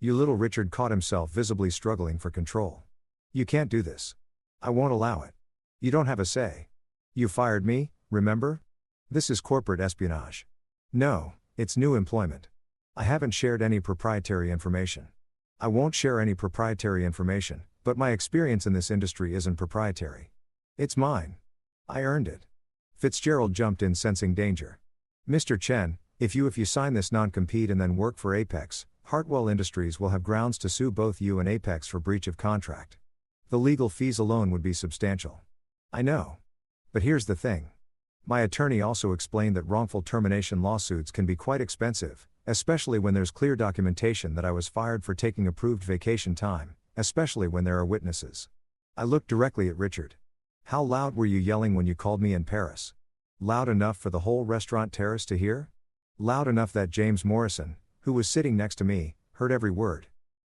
"You little," Richard caught himself visibly struggling for control. "You can't do this. I won't allow it. You don't have a say. You fired me, remember? This is corporate espionage." "No, it's new employment. I haven't shared any proprietary information. I won't share any proprietary information, but my experience in this industry isn't proprietary. It's mine. I earned it." Fitzgerald jumped in, sensing danger. "Mr. Chen, if you sign this non-compete and then work for Apex, Hartwell Industries will have grounds to sue both you and Apex for breach of contract. The legal fees alone would be substantial." "I know. But here's the thing. My attorney also explained that wrongful termination lawsuits can be quite expensive, especially when there's clear documentation that I was fired for taking approved vacation time, especially when there are witnesses." I looked directly at Richard. "How loud were you yelling when you called me in Paris? Loud enough for the whole restaurant terrace to hear? Loud enough that James Morrison, who was sitting next to me, heard every word?"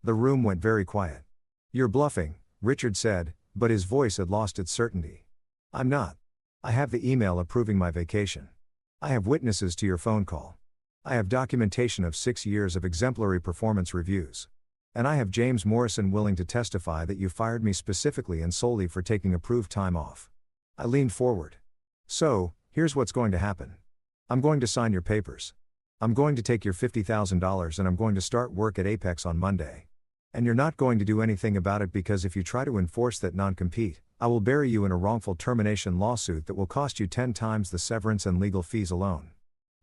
The room went very quiet. "You're bluffing," Richard said, but his voice had lost its certainty. "I'm not. I have the email approving my vacation. I have witnesses to your phone call. I have documentation of 6 years of exemplary performance reviews. And I have James Morrison willing to testify that you fired me specifically and solely for taking approved time off." I leaned forward. "So, here's what's going to happen. I'm going to sign your papers. I'm going to take your $50,000 and I'm going to start work at Apex on Monday. And you're not going to do anything about it because if you try to enforce that non-compete, I will bury you in a wrongful termination lawsuit that will cost you 10 times the severance and legal fees alone.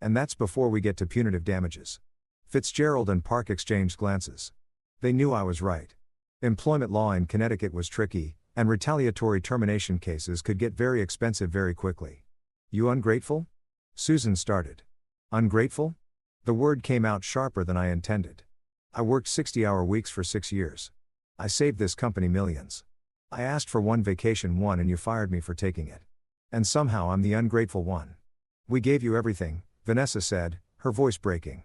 And that's before we get to punitive damages." Fitzgerald and Park exchanged glances. They knew I was right. Employment law in Connecticut was tricky, and retaliatory termination cases could get very expensive very quickly. "You ungrateful?" Susan started. "Ungrateful?" The word came out sharper than I intended. I worked 60-hour weeks for 6 years. I saved this company millions. I asked for one vacation and you fired me for taking it. And somehow I'm the ungrateful one. "We gave you everything," Vanessa said, her voice breaking.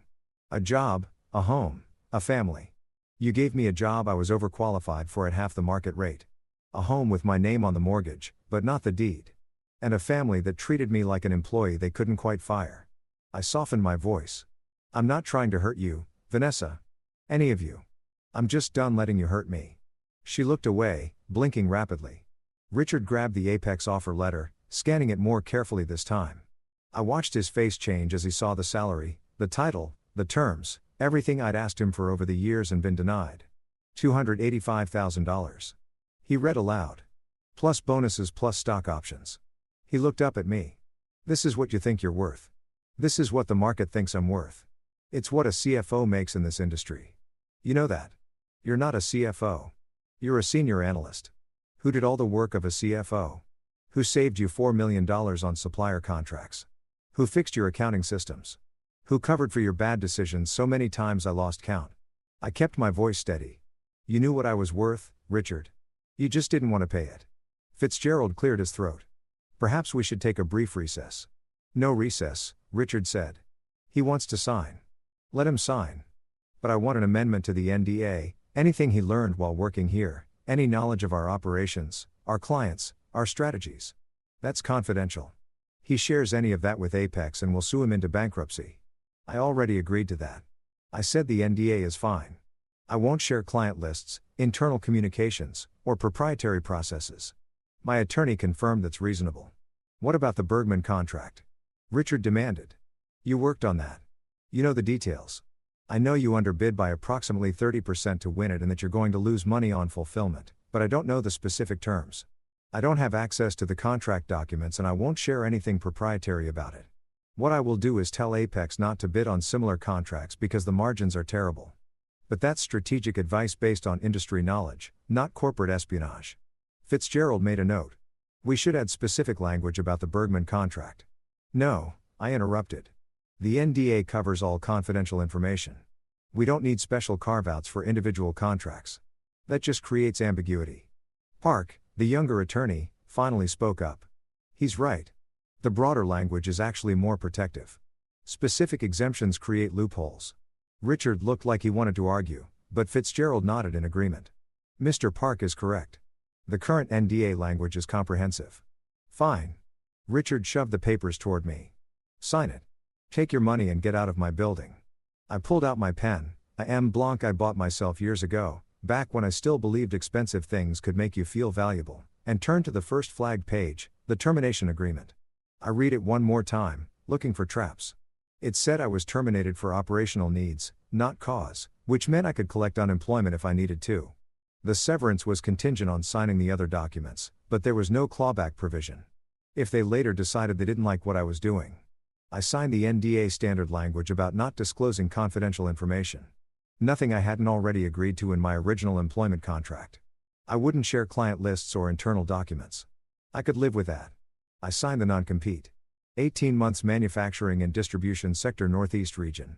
"A job, a home, a family. You gave me a job I was overqualified for at half the market rate. A home with my name on the mortgage, but not the deed. And a family that treated me like an employee they couldn't quite fire. I softened my voice. I'm not trying to hurt you, Vanessa. Any of you. I'm just done letting you hurt me. She looked away, blinking rapidly. Richard grabbed the Apex offer letter, scanning it more carefully this time. I watched his face change as he saw the salary, the title, the terms, everything I'd asked him for over the years and been denied. $285,000. He read aloud. Plus bonuses plus stock options. He looked up at me. This is what you think you're worth. This is what the market thinks I'm worth. It's what a CFO makes in this industry. You know that. You're not a CFO. You're a senior analyst. Who did all the work of a CFO? Who saved you $4 million on supplier contracts? Who fixed your accounting systems? Who covered for your bad decisions so many times I lost count? I kept my voice steady. You knew what I was worth, Richard. You just didn't want to pay it. Fitzgerald cleared his throat. Perhaps we should take a brief recess. No recess, Richard said. He wants to sign. Let him sign. But I want an amendment to the NDA, anything he learned while working here, any knowledge of our operations, our clients, our strategies. That's confidential. He shares any of that with Apex and we'll sue him into bankruptcy. I already agreed to that. I said the NDA is fine. I won't share client lists, internal communications, or proprietary processes. My attorney confirmed that's reasonable. What about the Bergman contract? Richard demanded. You worked on that. You know the details. I know you underbid by approximately 30% to win it and that you're going to lose money on fulfillment, but I don't know the specific terms. I don't have access to the contract documents and I won't share anything proprietary about it. What I will do is tell Apex not to bid on similar contracts because the margins are terrible. But that's strategic advice based on industry knowledge, not corporate espionage. Fitzgerald made a note. We should add specific language about the Bergman contract. No, I interrupted. The NDA covers all confidential information. We don't need special carve-outs for individual contracts. That just creates ambiguity. Park, the younger attorney, finally spoke up. He's right. The broader language is actually more protective. Specific exemptions create loopholes. Richard looked like he wanted to argue, but Fitzgerald nodded in agreement. Mr. Park is correct. The current NDA language is comprehensive. Fine. Richard shoved the papers toward me. Sign it. Take your money and get out of my building. I pulled out my pen, a M. Blanc I bought myself years ago, back when I still believed expensive things could make you feel valuable, and turned to the first flagged page, the termination agreement. I read it one more time, looking for traps. It said I was terminated for operational needs, not cause, which meant I could collect unemployment if I needed to. The severance was contingent on signing the other documents, but there was no clawback provision. If they later decided they didn't like what I was doing. I signed the NDA standard language about not disclosing confidential information. Nothing I hadn't already agreed to in my original employment contract. I wouldn't share client lists or internal documents. I could live with that. I signed the non-compete. 18 months manufacturing and distribution sector Northeast region.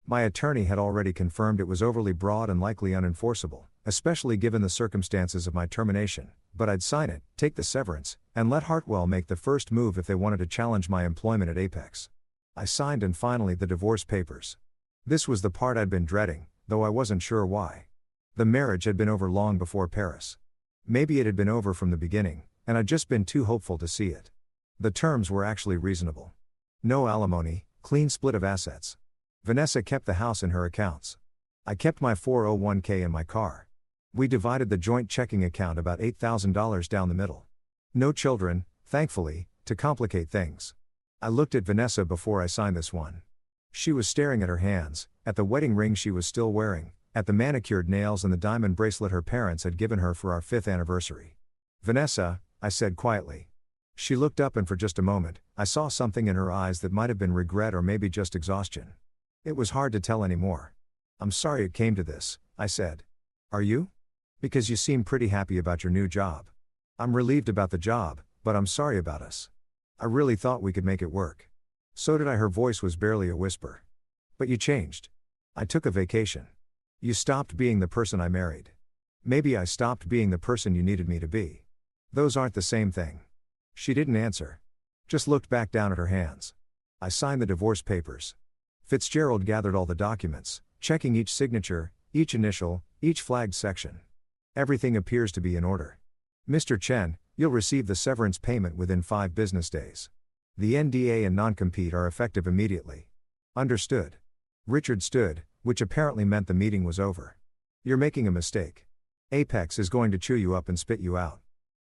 My attorney had already confirmed it was overly broad and likely unenforceable, especially given the circumstances of my termination, but I'd sign it, take the severance, and let Hartwell make the first move if they wanted to challenge my employment at Apex. I signed and finally the divorce papers. This was the part I'd been dreading, though I wasn't sure why. The marriage had been over long before Paris. Maybe it had been over from the beginning, and I'd just been too hopeful to see it. The terms were actually reasonable. No alimony, clean split of assets. Vanessa kept the house in her accounts. I kept my 401k in my car. We divided the joint checking account about $8,000 down the middle. No children, thankfully, to complicate things. I looked at Vanessa before I signed this one. She was staring at her hands, at the wedding ring she was still wearing, at the manicured nails and the diamond bracelet her parents had given her for our 5th anniversary. Vanessa, I said quietly. She looked up and for just a moment, I saw something in her eyes that might have been regret or maybe just exhaustion. It was hard to tell anymore. I'm sorry it came to this, I said. Are you? Because you seem pretty happy about your new job. I'm relieved about the job, but I'm sorry about us. I really thought we could make it work. So did I. Her voice was barely a whisper. But you changed. I took a vacation. You stopped being the person I married. Maybe I stopped being the person you needed me to be. Those aren't the same thing. She didn't answer. Just looked back down at her hands. I signed the divorce papers. Fitzgerald gathered all the documents, checking each signature, each initial, each flagged section. Everything appears to be in order. Mr. Chen, you'll receive the severance payment within 5 business days. The NDA and non-compete are effective immediately. Understood. Richard stood, which apparently meant the meeting was over. You're making a mistake. Apex is going to chew you up and spit you out.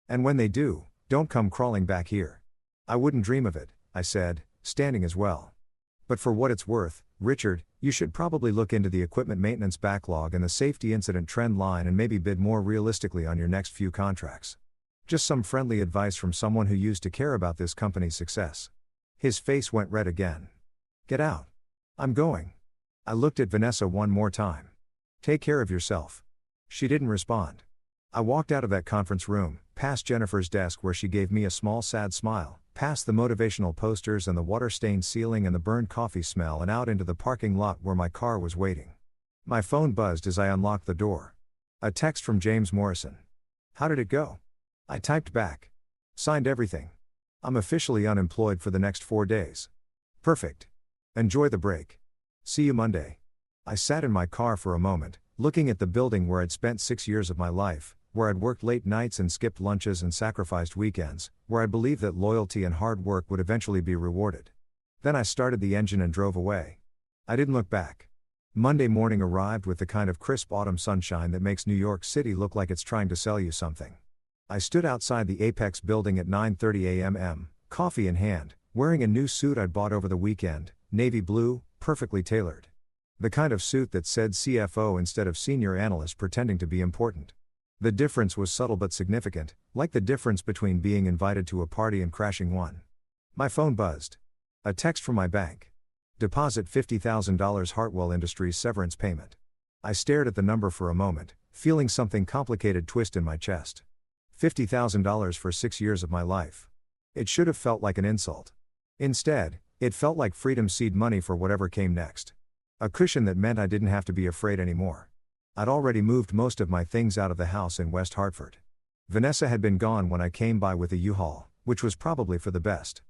And when they do, don't come crawling back here. I wouldn't dream of it, I said, standing as well. But for what it's worth, Richard, you should probably look into the equipment maintenance backlog and the safety incident trend line and maybe bid more realistically on your next few contracts. Just some friendly advice from someone who used to care about this company's success. His face went red again. Get out. I'm going. I looked at Vanessa one more time. Take care of yourself. She didn't respond. I walked out of that conference room, past Jennifer's desk where she gave me a small sad smile, past the motivational posters and the water-stained ceiling and the burned coffee smell, and out into the parking lot where my car was waiting. My phone buzzed as I unlocked the door. A text from James Morrison. How did it go? I typed back. Signed everything. I'm officially unemployed for the next 4 days. Perfect. Enjoy the break. See you Monday. I sat in my car for a moment, looking at the building where I'd spent 6 years of my life, where I'd worked late nights and skipped lunches and sacrificed weekends, where I believed that loyalty and hard work would eventually be rewarded. Then I started the engine and drove away. I didn't look back. Monday morning arrived with the kind of crisp autumn sunshine that makes New York City look like it's trying to sell you something. I stood outside the Apex building at 9:30 a.m., coffee in hand, wearing a new suit I'd bought over the weekend, navy blue, perfectly tailored. The kind of suit that said CFO instead of senior analyst, pretending to be important. The difference was subtle but significant, like the difference between being invited to a party and crashing one. My phone buzzed. A text from my bank. Deposit $50,000 Hartwell Industries severance payment. I stared at the number for a moment, feeling something complicated twist in my chest. $50,000 for 6 years of my life. It should have felt like an insult. Instead, it felt like freedom seed money for whatever came next. A cushion that meant I didn't have to be afraid anymore. I'd already moved most of my things out of the house in West Hartford. Vanessa had been gone when I came by with a U-Haul, which was probably for the best.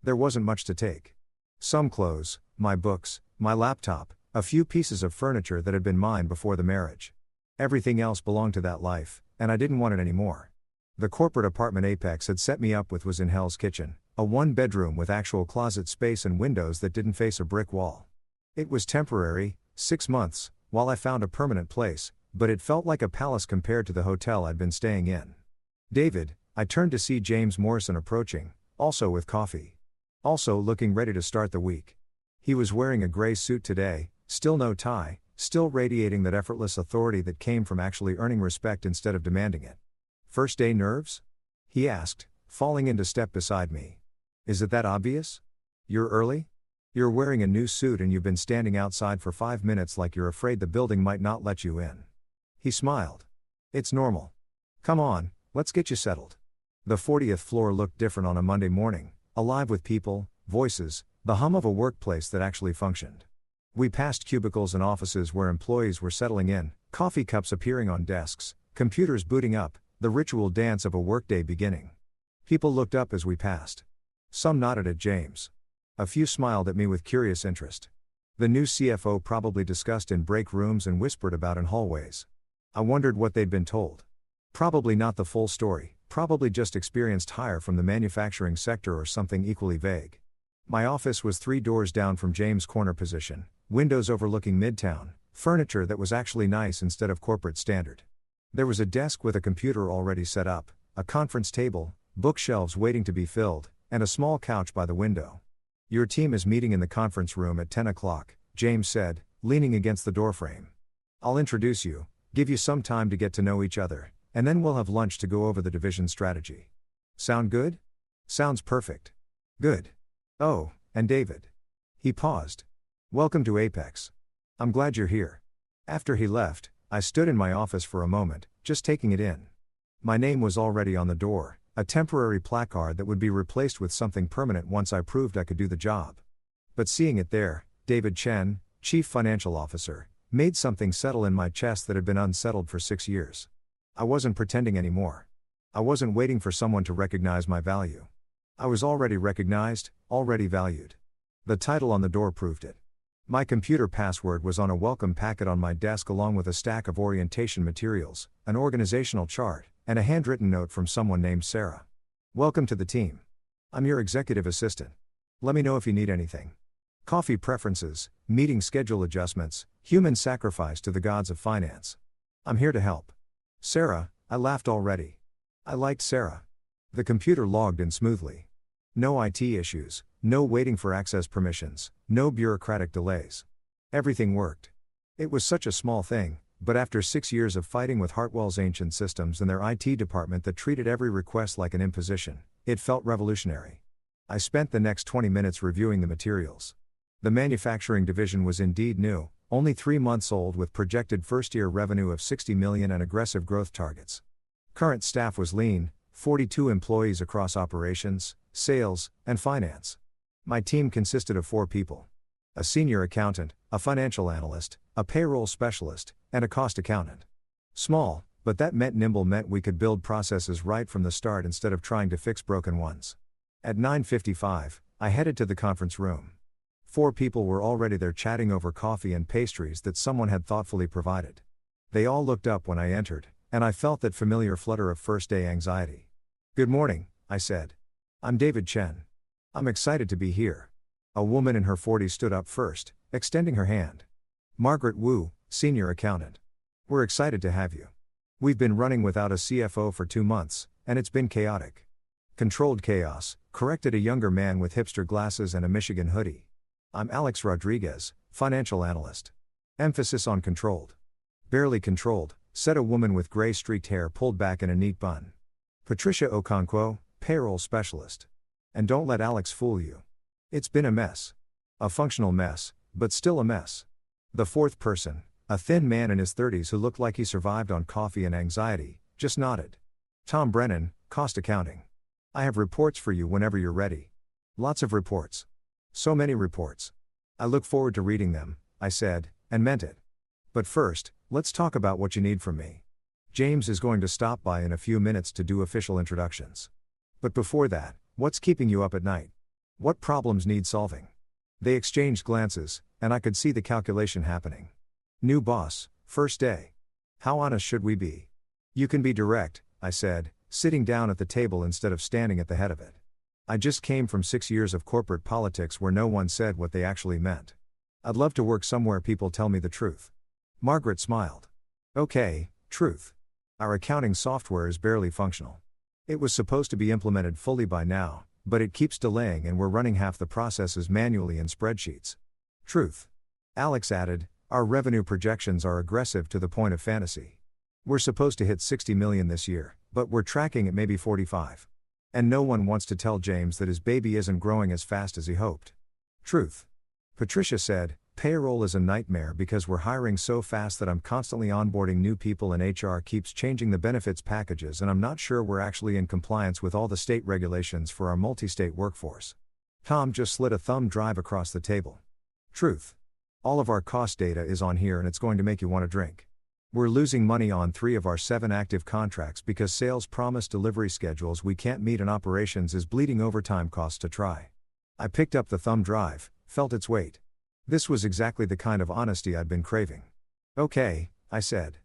There wasn't much to take. Some clothes, my books, my laptop, a few pieces of furniture that had been mine before the marriage. Everything else belonged to that life, and I didn't want it anymore. The corporate apartment Apex had set me up with was in Hell's Kitchen, a 1-bedroom with actual closet space and windows that didn't face a brick wall. It was temporary, 6 months, while I found a permanent place, but it felt like a palace compared to the hotel I'd been staying in. David, I turned to see James Morrison approaching, also with coffee. Also looking ready to start the week. He was wearing a gray suit today, still no tie, still radiating that effortless authority that came from actually earning respect instead of demanding it. First day nerves? He asked, falling into step beside me. Is it that obvious? You're early? You're wearing a new suit and you've been standing outside for 5 minutes like you're afraid the building might not let you in. He smiled. It's normal. Come on, let's get you settled. The 40th floor looked different on a Monday morning, alive with people, voices, the hum of a workplace that actually functioned. We passed cubicles and offices where employees were settling in, coffee cups appearing on desks, computers booting up, the ritual dance of a workday beginning. People looked up as we passed. Some nodded at James. A few smiled at me with curious interest. The new CFO probably discussed in break rooms and whispered about in hallways. I wondered what they'd been told. Probably not the full story, probably just experienced hire from the manufacturing sector or something equally vague. My office was 3 doors down from James' corner position, windows overlooking Midtown, furniture that was actually nice instead of corporate standard. There was a desk with a computer already set up, a conference table, bookshelves waiting to be filled, and a small couch by the window. Your team is meeting in the conference room at 10 o'clock, James said, leaning against the doorframe. I'll introduce you, give you some time to get to know each other, and then we'll have lunch to go over the division strategy. Sound good? Sounds perfect. Good. Oh, and David. He paused. Welcome to Apex. I'm glad you're here. After he left, I stood in my office for a moment, just taking it in. My name was already on the door, a temporary placard that would be replaced with something permanent once I proved I could do the job. But seeing it there, David Chen, Chief Financial Officer, made something settle in my chest that had been unsettled for 6 years. I wasn't pretending anymore. I wasn't waiting for someone to recognize my value. I was already recognized, already valued. The title on the door proved it. My computer password was on a welcome packet on my desk along with a stack of orientation materials, an organizational chart, and a handwritten note from someone named Sarah. Welcome to the team. I'm your executive assistant. Let me know if you need anything. Coffee preferences, meeting schedule adjustments, human sacrifice to the gods of finance. I'm here to help. Sarah, I laughed already. I liked Sarah. The computer logged in smoothly. No IT issues, no waiting for access permissions, no bureaucratic delays. Everything worked. It was such a small thing, but after 6 years of fighting with Hartwell's ancient systems and their IT department that treated every request like an imposition, it felt revolutionary. I spent the next 20 minutes reviewing the materials. The manufacturing division was indeed new, only 3 months old with projected first-year revenue of 60 million and aggressive growth targets. Current staff was lean, 42 employees across operations, sales, and finance. My team consisted of 4 people. A senior accountant, a financial analyst, a payroll specialist, and a cost accountant. Small, but that nimble meant we could build processes right from the start instead of trying to fix broken ones. At 9:55, I headed to the conference room. 4 people were already there chatting over coffee and pastries that someone had thoughtfully provided. They all looked up when I entered, and I felt that familiar flutter of first-day anxiety. Good morning, I said. I'm David Chen. I'm excited to be here. A woman in her 40s stood up first, extending her hand. Margaret Wu, senior accountant. We're excited to have you. We've been running without a CFO for 2 months, and it's been chaotic. Controlled chaos, corrected a younger man with hipster glasses and a Michigan hoodie. I'm Alex Rodriguez, financial analyst. Emphasis on controlled. Barely controlled, said a woman with gray streaked hair pulled back in a neat bun. Patricia Okonkwo, payroll specialist. And don't let Alex fool you. It's been a mess. A functional mess, but still a mess. The 4th person, a thin man in his 30s who looked like he survived on coffee and anxiety, just nodded. Tom Brennan, cost accounting. I have reports for you whenever you're ready. Lots of reports. So many reports. I look forward to reading them, I said, and meant it. But first, let's talk about what you need from me. James is going to stop by in a few minutes to do official introductions. But before that, what's keeping you up at night? What problems need solving? They exchanged glances, and I could see the calculation happening. New boss, first day. How honest should we be? You can be direct, I said, sitting down at the table instead of standing at the head of it. I just came from 6 years of corporate politics where no one said what they actually meant. I'd love to work somewhere people tell me the truth. Margaret smiled. Okay, truth. Our accounting software is barely functional. It was supposed to be implemented fully by now, but it keeps delaying and we're running half the processes manually in spreadsheets. Truth. Alex added, our revenue projections are aggressive to the point of fantasy. We're supposed to hit 60 million this year, but we're tracking at maybe 45. And no one wants to tell James that his baby isn't growing as fast as he hoped. Truth. Patricia said, payroll is a nightmare because we're hiring so fast that I'm constantly onboarding new people and HR keeps changing the benefits packages and I'm not sure we're actually in compliance with all the state regulations for our multi-state workforce. Tom just slid a thumb drive across the table. Truth. All of our cost data is on here and it's going to make you want a drink. We're losing money on 3 of our 7 active contracts because sales promise delivery schedules we can't meet and operations is bleeding overtime costs to try. I picked up the thumb drive, felt its weight. This was exactly the kind of honesty I'd been craving. Okay, I said.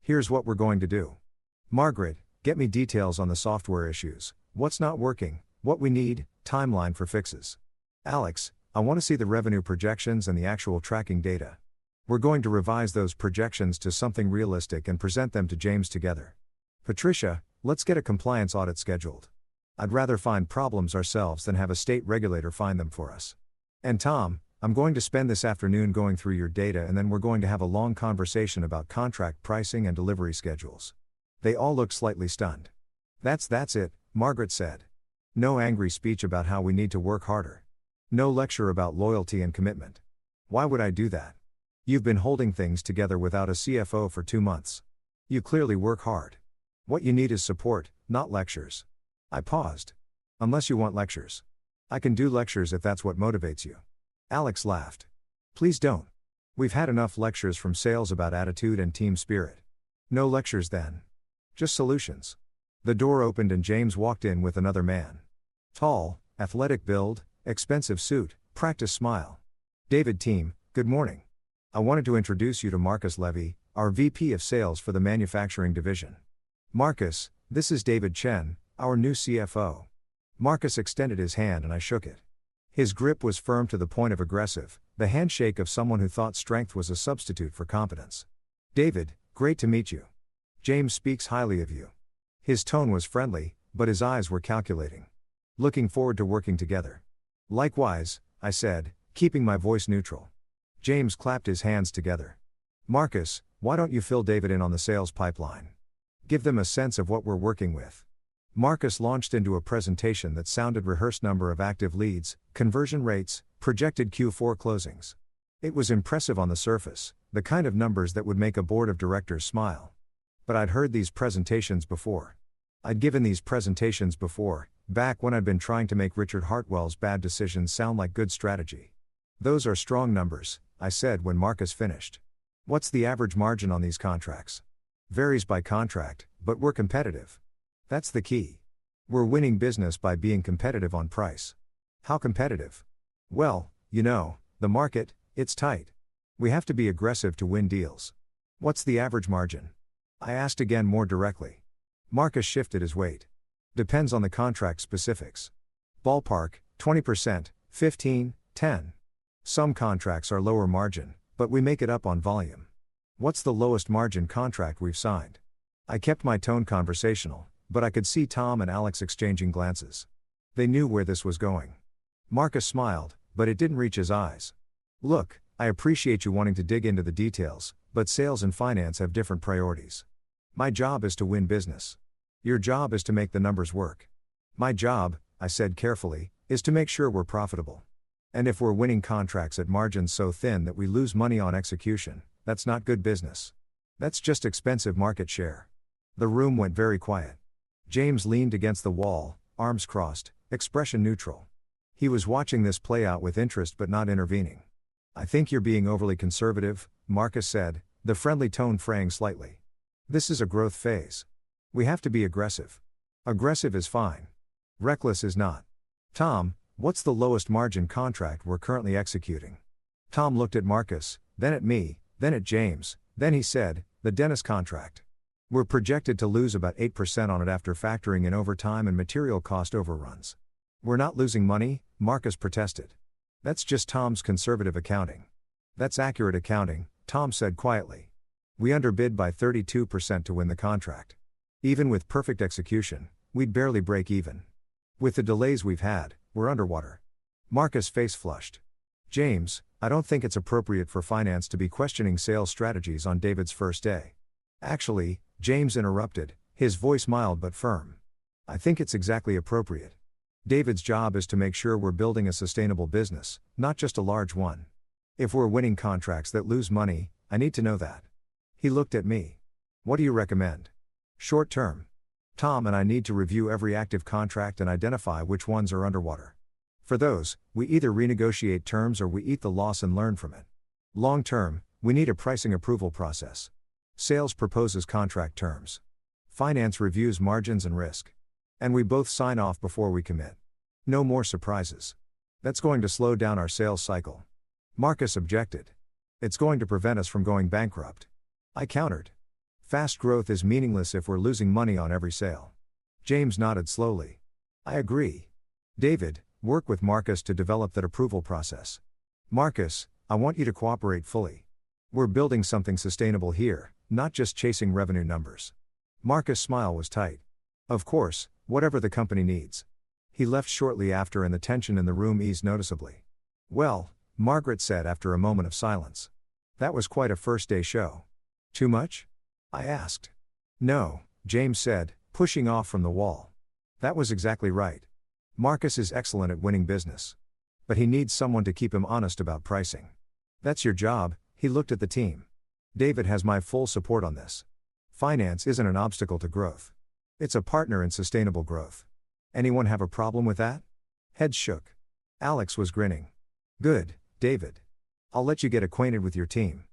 Here's what we're going to do. Margaret, get me details on the software issues, what's not working, what we need, timeline for fixes. Alex, I want to see the revenue projections and the actual tracking data. We're going to revise those projections to something realistic and present them to James together. Patricia, let's get a compliance audit scheduled. I'd rather find problems ourselves than have a state regulator find them for us. And Tom, I'm going to spend this afternoon going through your data and then we're going to have a long conversation about contract pricing and delivery schedules. They all looked slightly stunned. That's it, Margaret said. No angry speech about how we need to work harder. No lecture about loyalty and commitment. Why would I do that? You've been holding things together without a CFO for 2 months. You clearly work hard. What you need is support, not lectures. I paused. Unless you want lectures. I can do lectures if that's what motivates you. Alex laughed. Please don't. We've had enough lectures from sales about attitude and team spirit. No lectures then. Just solutions. The door opened and James walked in with another man. Tall, athletic build, expensive suit, practice smile. David team, Good morning. I wanted to introduce you to Marcus Levy, our VP of Sales for the Manufacturing Division. Marcus, this is David Chen, our new CFO. Marcus extended his hand and I shook it. His grip was firm to the point of aggressive, the handshake of someone who thought strength was a substitute for competence. David, great to meet you. James speaks highly of you. His tone was friendly, but his eyes were calculating. Looking forward to working together. Likewise, I said, keeping my voice neutral. James clapped his hands together. Marcus, why don't you fill David in on the sales pipeline? Give them a sense of what we're working with. Marcus launched into a presentation that sounded rehearsed: number of active leads, conversion rates, projected Q4 closings. It was impressive on the surface, the kind of numbers that would make a board of directors smile. But I'd heard these presentations before. I'd given these presentations before, back when I'd been trying to make Richard Hartwell's bad decisions sound like good strategy. Those are strong numbers, I said when Marcus finished. What's the average margin on these contracts? Varies by contract, but we're competitive. That's the key. We're winning business by being competitive on price. How competitive? Well, the market, it's tight. We have to be aggressive to win deals. What's the average margin? I asked again more directly. Marcus shifted his weight. Depends on the contract specifics. Ballpark, 20%, 15, 10. Some contracts are lower margin, but we make it up on volume. What's the lowest margin contract we've signed? I kept my tone conversational, but I could see Tom and Alex exchanging glances. They knew where this was going. Marcus smiled, but it didn't reach his eyes. Look, I appreciate you wanting to dig into the details, but sales and finance have different priorities. My job is to win business. Your job is to make the numbers work. My job, I said carefully, is to make sure we're profitable. And if we're winning contracts at margins so thin that we lose money on execution, that's not good business. That's just expensive market share. The room went very quiet. James leaned against the wall, arms crossed, expression neutral. He was watching this play out with interest but not intervening. I think you're being overly conservative, Marcus said, the friendly tone fraying slightly. This is a growth phase. We have to be aggressive. Aggressive is fine. Reckless is not. Tom, what's the lowest margin contract we're currently executing? Tom looked at Marcus, then at me, then at James, then he said, the Dennis contract. We're projected to lose about 8% on it after factoring in overtime and material cost overruns. We're not losing money, Marcus protested. That's just Tom's conservative accounting. That's accurate accounting, Tom said quietly. We underbid by 32% to win the contract. Even with perfect execution, we'd barely break even. With the delays we've had, we're underwater. Marcus' face flushed. James, I don't think it's appropriate for finance to be questioning sales strategies on David's first day. Actually, James interrupted, his voice mild but firm. I think it's exactly appropriate. David's job is to make sure we're building a sustainable business, not just a large one. If we're winning contracts that lose money, I need to know that. He looked at me. What do you recommend? Short term. Tom and I need to review every active contract and identify which ones are underwater. For those, we either renegotiate terms or we eat the loss and learn from it. Long term, we need a pricing approval process. Sales proposes contract terms. Finance reviews margins and risk. And we both sign off before we commit. No more surprises. That's going to slow down our sales cycle. Marcus objected. It's going to prevent us from going bankrupt. I countered. Fast growth is meaningless if we're losing money on every sale. James nodded slowly. I agree. David, work with Marcus to develop that approval process. Marcus, I want you to cooperate fully. We're building something sustainable here, not just chasing revenue numbers. Marcus' smile was tight. Of course, whatever the company needs. He left shortly after and the tension in the room eased noticeably. Well, Margaret said after a moment of silence. That was quite a first-day show. Too much? I asked. No, James said, pushing off from the wall. That was exactly right. Marcus is excellent at winning business. But he needs someone to keep him honest about pricing. That's your job, he looked at the team. David has my full support on this. Finance isn't an obstacle to growth. It's a partner in sustainable growth. Anyone have a problem with that? Heads shook. Alex was grinning. Good, David. I'll let you get acquainted with your team.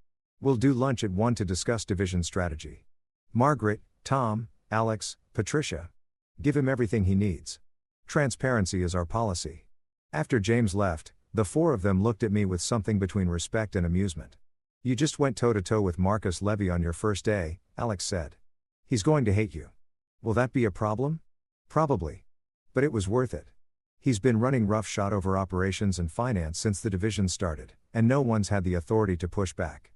We'll do lunch at 1 to discuss division strategy. Margaret, Tom, Alex, Patricia. Give him everything he needs. Transparency is our policy. After James left, The four of them looked at me with something between respect and amusement. You just went toe-to-toe with Marcus Levy on your first day, Alex said. He's going to hate you. Will that be a problem? Probably. But it was worth it. He's been running roughshod over operations and finance since the division started, and no one's had the authority to push back.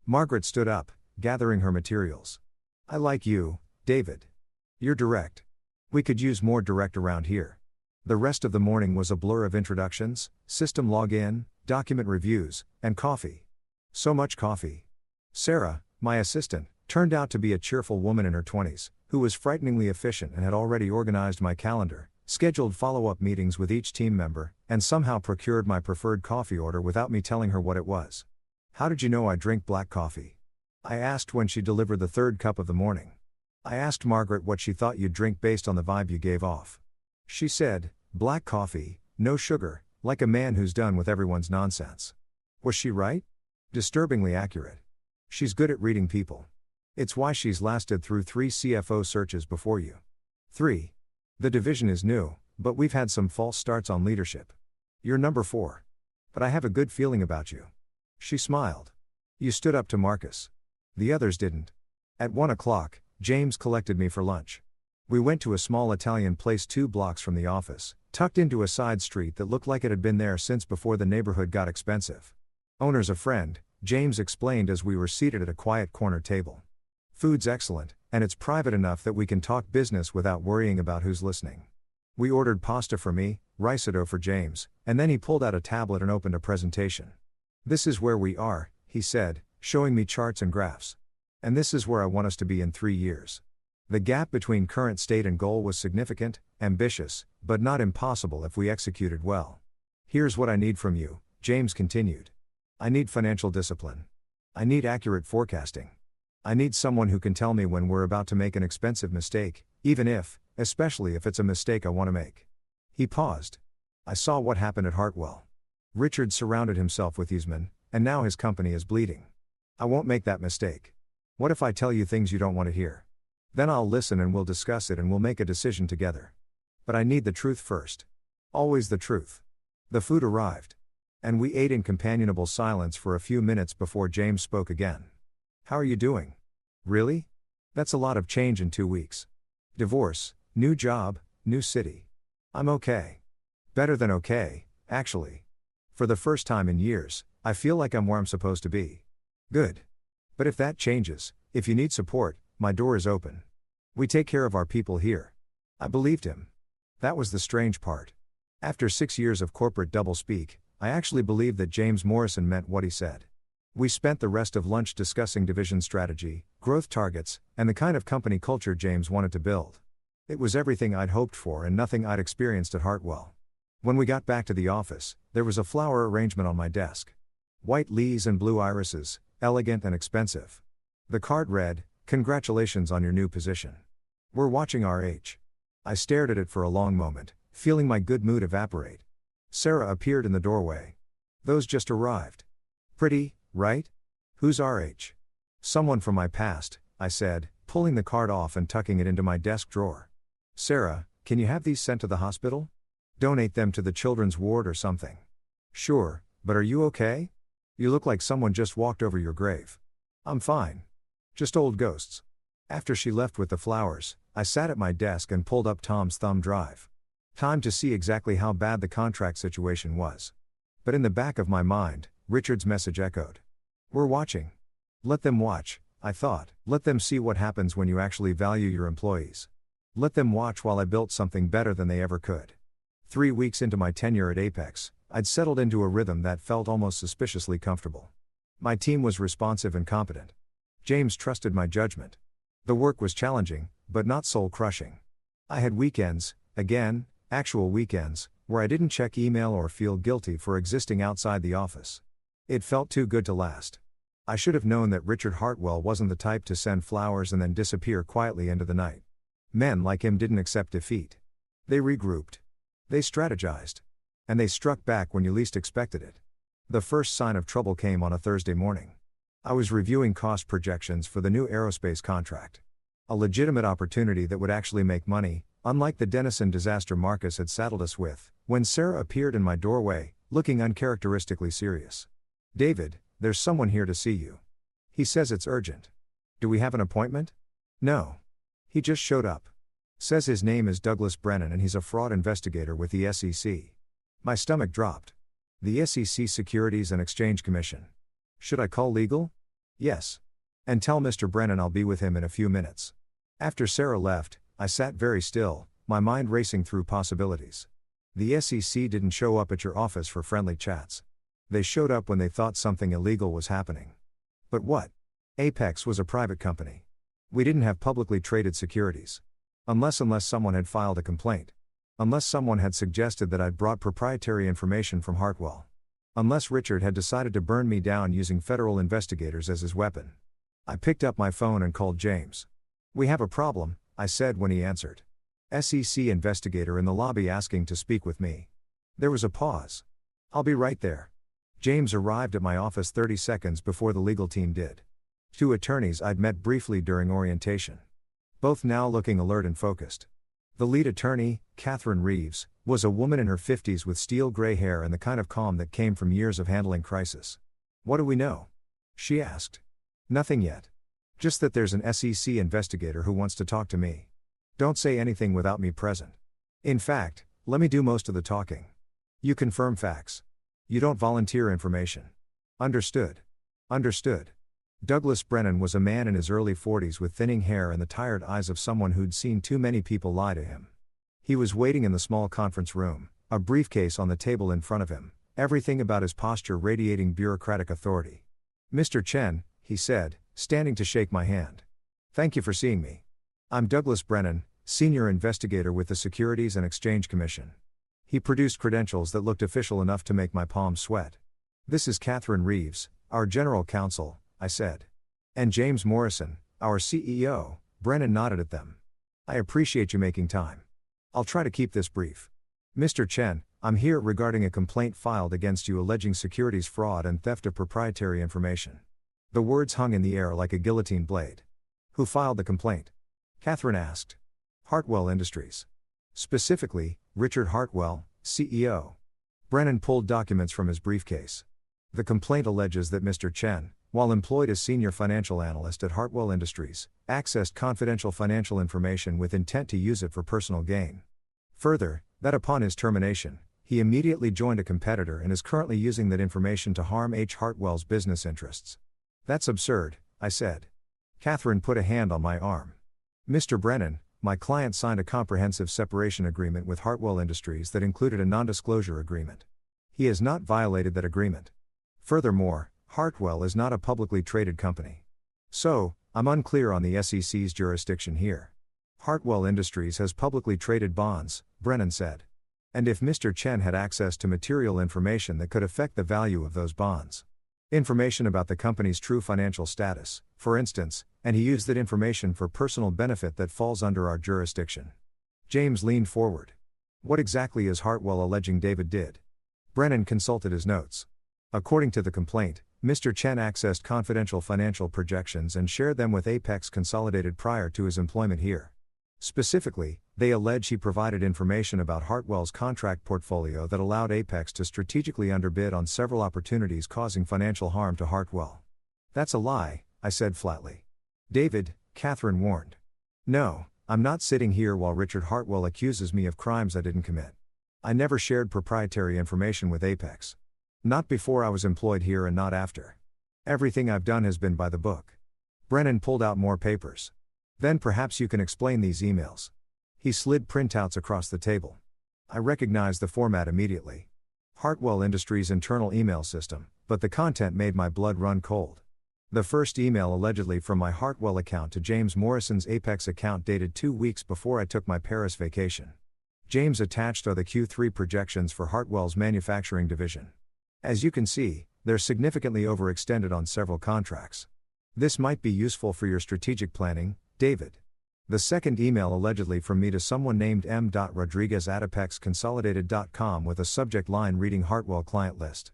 Margaret stood up, gathering her materials. I like you, David. You're direct. We could use more direct around here. The rest of the morning was a blur of introductions, system login, document reviews, and coffee. So much coffee. Sarah, my assistant, turned out to be a cheerful woman in her 20s, who was frighteningly efficient and had already organized my calendar, scheduled follow-up meetings with each team member, and somehow procured my preferred coffee order without me telling her what it was. How did you know I drink black coffee? I asked when she delivered the third cup of the morning. I asked Margaret what she thought you'd drink based on the vibe you gave off. She said, black coffee, no sugar, like a man who's done with everyone's nonsense. Was she right? Disturbingly accurate. She's good at reading people. It's why she's lasted through 3 CFO searches before you. 3. The division is new, but we've had some false starts on leadership. You're number 4. But I have a good feeling about you. She smiled. You stood up to Marcus. The others didn't. At 1 o'clock, James collected me for lunch. We went to a small Italian place 2 blocks from the office, tucked into a side street that looked like it had been there since before the neighborhood got expensive. Owner's a friend, James explained as we were seated at a quiet corner table. Food's excellent, and it's private enough that we can talk business without worrying about who's listening. We ordered pasta for me, risotto for James, and then he pulled out a tablet and opened a presentation. This is where we are, he said, showing me charts and graphs. And this is where I want us to be in 3 years. The gap between current state and goal was significant, ambitious, but not impossible if we executed well. Here's what I need from you, James continued. I need financial discipline. I need accurate forecasting. I need someone who can tell me when we're about to make an expensive mistake, especially if it's a mistake I want to make. He paused. I saw what happened at Hartwell. Richard surrounded himself with these men, and now his company is bleeding. I won't make that mistake. What if I tell you things you don't want to hear? Then I'll listen and we'll discuss it and we'll make a decision together. But I need the truth first. Always the truth. The food arrived. And we ate in companionable silence for a few minutes before James spoke again. How are you doing? Really? That's a lot of change in 2 weeks. Divorce, new job, new city. I'm okay. Better than okay, actually. For the first time in years, I feel like I'm where I'm supposed to be. Good. But if that changes, if you need support, my door is open. We take care of our people here. I believed him. That was the strange part. After 6 years of corporate doublespeak, I actually believed that James Morrison meant what he said. We spent the rest of lunch discussing division strategy, growth targets, and the kind of company culture James wanted to build. It was everything I'd hoped for and nothing I'd experienced at Hartwell. When we got back to the office, there was a flower arrangement on my desk. White lees and blue irises, elegant and expensive. The card read, "Congratulations on your new position. We're watching RH." I stared at it for a long moment, feeling my good mood evaporate. Sarah appeared in the doorway. Those just arrived. Pretty, right? Who's RH? Someone from my past, I said, pulling the card off and tucking it into my desk drawer. Sarah, can you have these sent to the hospital? Donate them to the children's ward or something. Sure, but are you okay? You look like someone just walked over your grave. I'm fine. Just old ghosts. After she left with the flowers, I sat at my desk and pulled up Tom's thumb drive. Time to see exactly how bad the contract situation was. But in the back of my mind, Richard's message echoed. We're watching. Let them watch, I thought. Let them see what happens when you actually value your employees. Let them watch while I built something better than they ever could. 3 weeks into my tenure at Apex, I'd settled into a rhythm that felt almost suspiciously comfortable. My team was responsive and competent. James trusted my judgment. The work was challenging, but not soul-crushing. I had weekends, again, actual weekends, where I didn't check email or feel guilty for existing outside the office. It felt too good to last. I should have known that Richard Hartwell wasn't the type to send flowers and then disappear quietly into the night. Men like him didn't accept defeat. They regrouped. They strategized. And they struck back when you least expected it. The first sign of trouble came on a Thursday morning. I was reviewing cost projections for the new aerospace contract. A legitimate opportunity that would actually make money, unlike the Denison disaster Marcus had saddled us with, when Sarah appeared in my doorway, looking uncharacteristically serious. David, there's someone here to see you. He says it's urgent. Do we have an appointment? No. He just showed up. Says his name is Douglas Brennan and he's a fraud investigator with the SEC. My stomach dropped. The SEC Securities and Exchange Commission. Should I call legal? Yes. And tell Mr. Brennan I'll be with him in a few minutes. After Sarah left, I sat very still, my mind racing through possibilities. The SEC didn't show up at your office for friendly chats. They showed up when they thought something illegal was happening. But what? Apex was a private company. We didn't have publicly traded securities. Unless someone had filed a complaint. Unless someone had suggested that I'd brought proprietary information from Hartwell. Unless Richard had decided to burn me down using federal investigators as his weapon. I picked up my phone and called James. We have a problem, I said when he answered. SEC investigator in the lobby asking to speak with me. There was a pause. I'll be right there. James arrived at my office 30 seconds before the legal team did. Two attorneys I'd met briefly during orientation. Both now looking alert and focused. The lead attorney, Catherine Reeves, was a woman in her 50s with steel gray hair and the kind of calm that came from years of handling crisis. What do we know? She asked. Nothing yet. Just that there's an SEC investigator who wants to talk to me. Don't say anything without me present. In fact, let me do most of the talking. You confirm facts. You don't volunteer information. Understood. Understood. Douglas Brennan was a man in his early 40s with thinning hair and the tired eyes of someone who'd seen too many people lie to him. He was waiting in the small conference room, a briefcase on the table in front of him, everything about his posture radiating bureaucratic authority. Mr. Chen, he said, standing to shake my hand. Thank you for seeing me. I'm Douglas Brennan, senior investigator with the Securities and Exchange Commission. He produced credentials that looked official enough to make my palms sweat. This is Catherine Reeves, our general counsel, I said. And James Morrison, our CEO. Brennan nodded at them. I appreciate you making time. I'll try to keep this brief. Mr. Chen, I'm here regarding a complaint filed against you alleging securities fraud and theft of proprietary information. The words hung in the air like a guillotine blade. Who filed the complaint? Catherine asked. Hartwell Industries. Specifically, Richard Hartwell, CEO. Brennan pulled documents from his briefcase. The complaint alleges that Mr. Chen, while employed as senior financial analyst at Hartwell Industries, accessed confidential financial information with intent to use it for personal gain. Further, that upon his termination, he immediately joined a competitor and is currently using that information to harm H. Hartwell's business interests. That's absurd, I said. Catherine put a hand on my arm. Mr. Brennan, my client signed a comprehensive separation agreement with Hartwell Industries that included a non-disclosure agreement. He has not violated that agreement. Furthermore, Hartwell is not a publicly traded company. So, I'm unclear on the SEC's jurisdiction here. Hartwell Industries has publicly traded bonds, Brennan said. And if Mr. Chen had access to material information that could affect the value of those bonds. Information about the company's true financial status, for instance, and he used that information for personal benefit that falls under our jurisdiction. James leaned forward. What exactly is Hartwell alleging David did? Brennan consulted his notes. According to the complaint, Mr. Chen accessed confidential financial projections and shared them with Apex Consolidated prior to his employment here. Specifically, they allege he provided information about Hartwell's contract portfolio that allowed Apex to strategically underbid on several opportunities causing financial harm to Hartwell. That's a lie, I said flatly. David, Catherine warned. No, I'm not sitting here while Richard Hartwell accuses me of crimes I didn't commit. I never shared proprietary information with Apex. Not before I was employed here and not after. Everything I've done has been by the book. Brennan pulled out more papers. Then perhaps you can explain these emails. He slid printouts across the table. I recognized the format immediately. Hartwell Industries' internal email system, but the content made my blood run cold. The first email allegedly from my Hartwell account to James Morrison's Apex account dated 2 weeks before I took my Paris vacation. James attached are the Q3 projections for Hartwell's manufacturing division. As you can see, they're significantly overextended on several contracts. This might be useful for your strategic planning, David. The second email allegedly from me to someone named M. Rodriguez at apexconsolidated.com with a subject line reading Hartwell client list.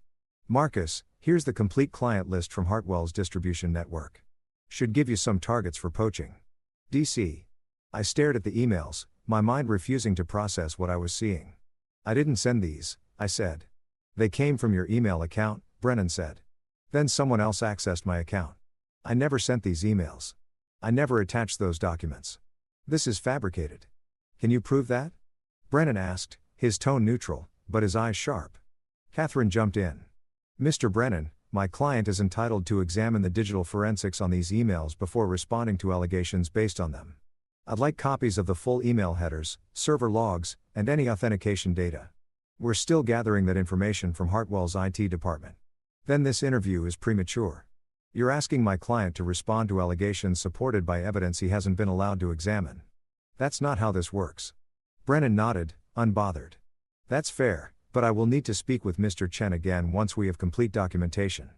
Marcus, here's the complete client list from Hartwell's distribution network. Should give you some targets for poaching. DC. I stared at the emails, my mind refusing to process what I was seeing. I didn't send these, I said. They came from your email account, Brennan said. Then someone else accessed my account. I never sent these emails. I never attached those documents. This is fabricated. Can you prove that? Brennan asked, his tone neutral, but his eyes sharp. Catherine jumped in. Mr. Brennan, my client is entitled to examine the digital forensics on these emails before responding to allegations based on them. I'd like copies of the full email headers, server logs, and any authentication data. We're still gathering that information from Hartwell's IT department. Then this interview is premature. You're asking my client to respond to allegations supported by evidence he hasn't been allowed to examine. That's not how this works. Brennan nodded, unbothered. That's fair, but I will need to speak with Mr. Chen again once we have complete documentation.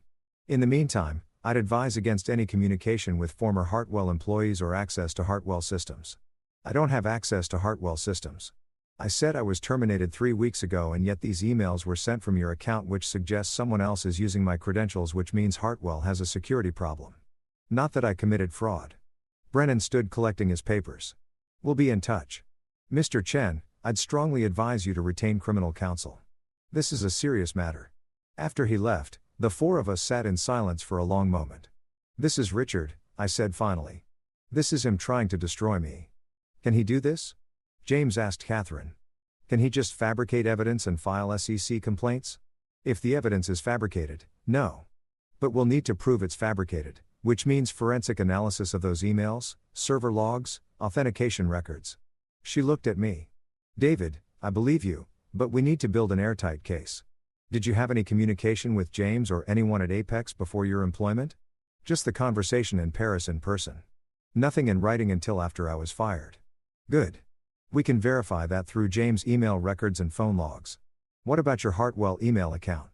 In the meantime, I'd advise against any communication with former Hartwell employees or access to Hartwell systems. I don't have access to Hartwell systems. I said I was terminated 3 weeks ago, and yet these emails were sent from your account, which suggests someone else is using my credentials, which means Hartwell has a security problem. Not that I committed fraud. Brennan stood collecting his papers. We'll be in touch. Mr. Chen, I'd strongly advise you to retain criminal counsel. This is a serious matter. After he left, the four of us sat in silence for a long moment. This is Richard, I said finally. This is him trying to destroy me. Can he do this? James asked Catherine. Can he just fabricate evidence and file SEC complaints? If the evidence is fabricated, no. But we'll need to prove it's fabricated, which means forensic analysis of those emails, server logs, authentication records. She looked at me. David, I believe you, but we need to build an airtight case. Did you have any communication with James or anyone at Apex before your employment? Just the conversation in Paris in person. Nothing in writing until after I was fired. Good. We can verify that through James' email records and phone logs. What about your Hartwell email account?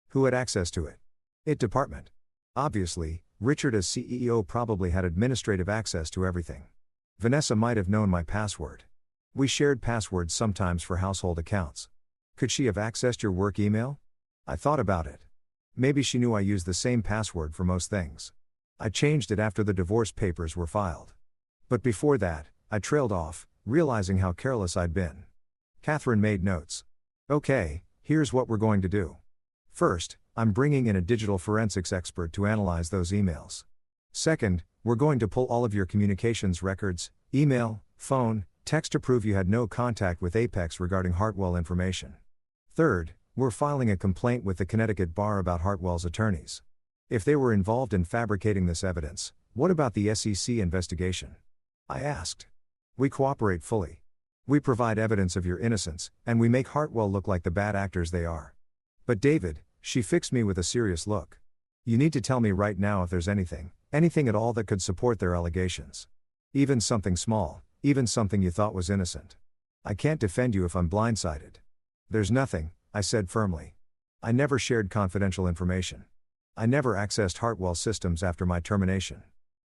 Who had access to it? IT department. Obviously, Richard as CEO probably had administrative access to everything. Vanessa might have known my password. We shared passwords sometimes for household accounts. Could she have accessed your work email? I thought about it. Maybe she knew I used the same password for most things. I changed it after the divorce papers were filed. But before that, I trailed off, realizing how careless I'd been. Catherine made notes. Okay, here's what we're going to do. First, I'm bringing in a digital forensics expert to analyze those emails. Second, we're going to pull all of your communications records, email, phone, text to prove you had no contact with Apex regarding Hartwell information. Third, we're filing a complaint with the Connecticut Bar about Hartwell's attorneys. If they were involved in fabricating this evidence, what about the SEC investigation? I asked. We cooperate fully. We provide evidence of your innocence, and we make Hartwell look like the bad actors they are. But David, she fixed me with a serious look. You need to tell me right now if there's anything at all that could support their allegations. Even something small, even something you thought was innocent. I can't defend you if I'm blindsided. There's nothing, I said firmly. I never shared confidential information. I never accessed Hartwell systems after my termination.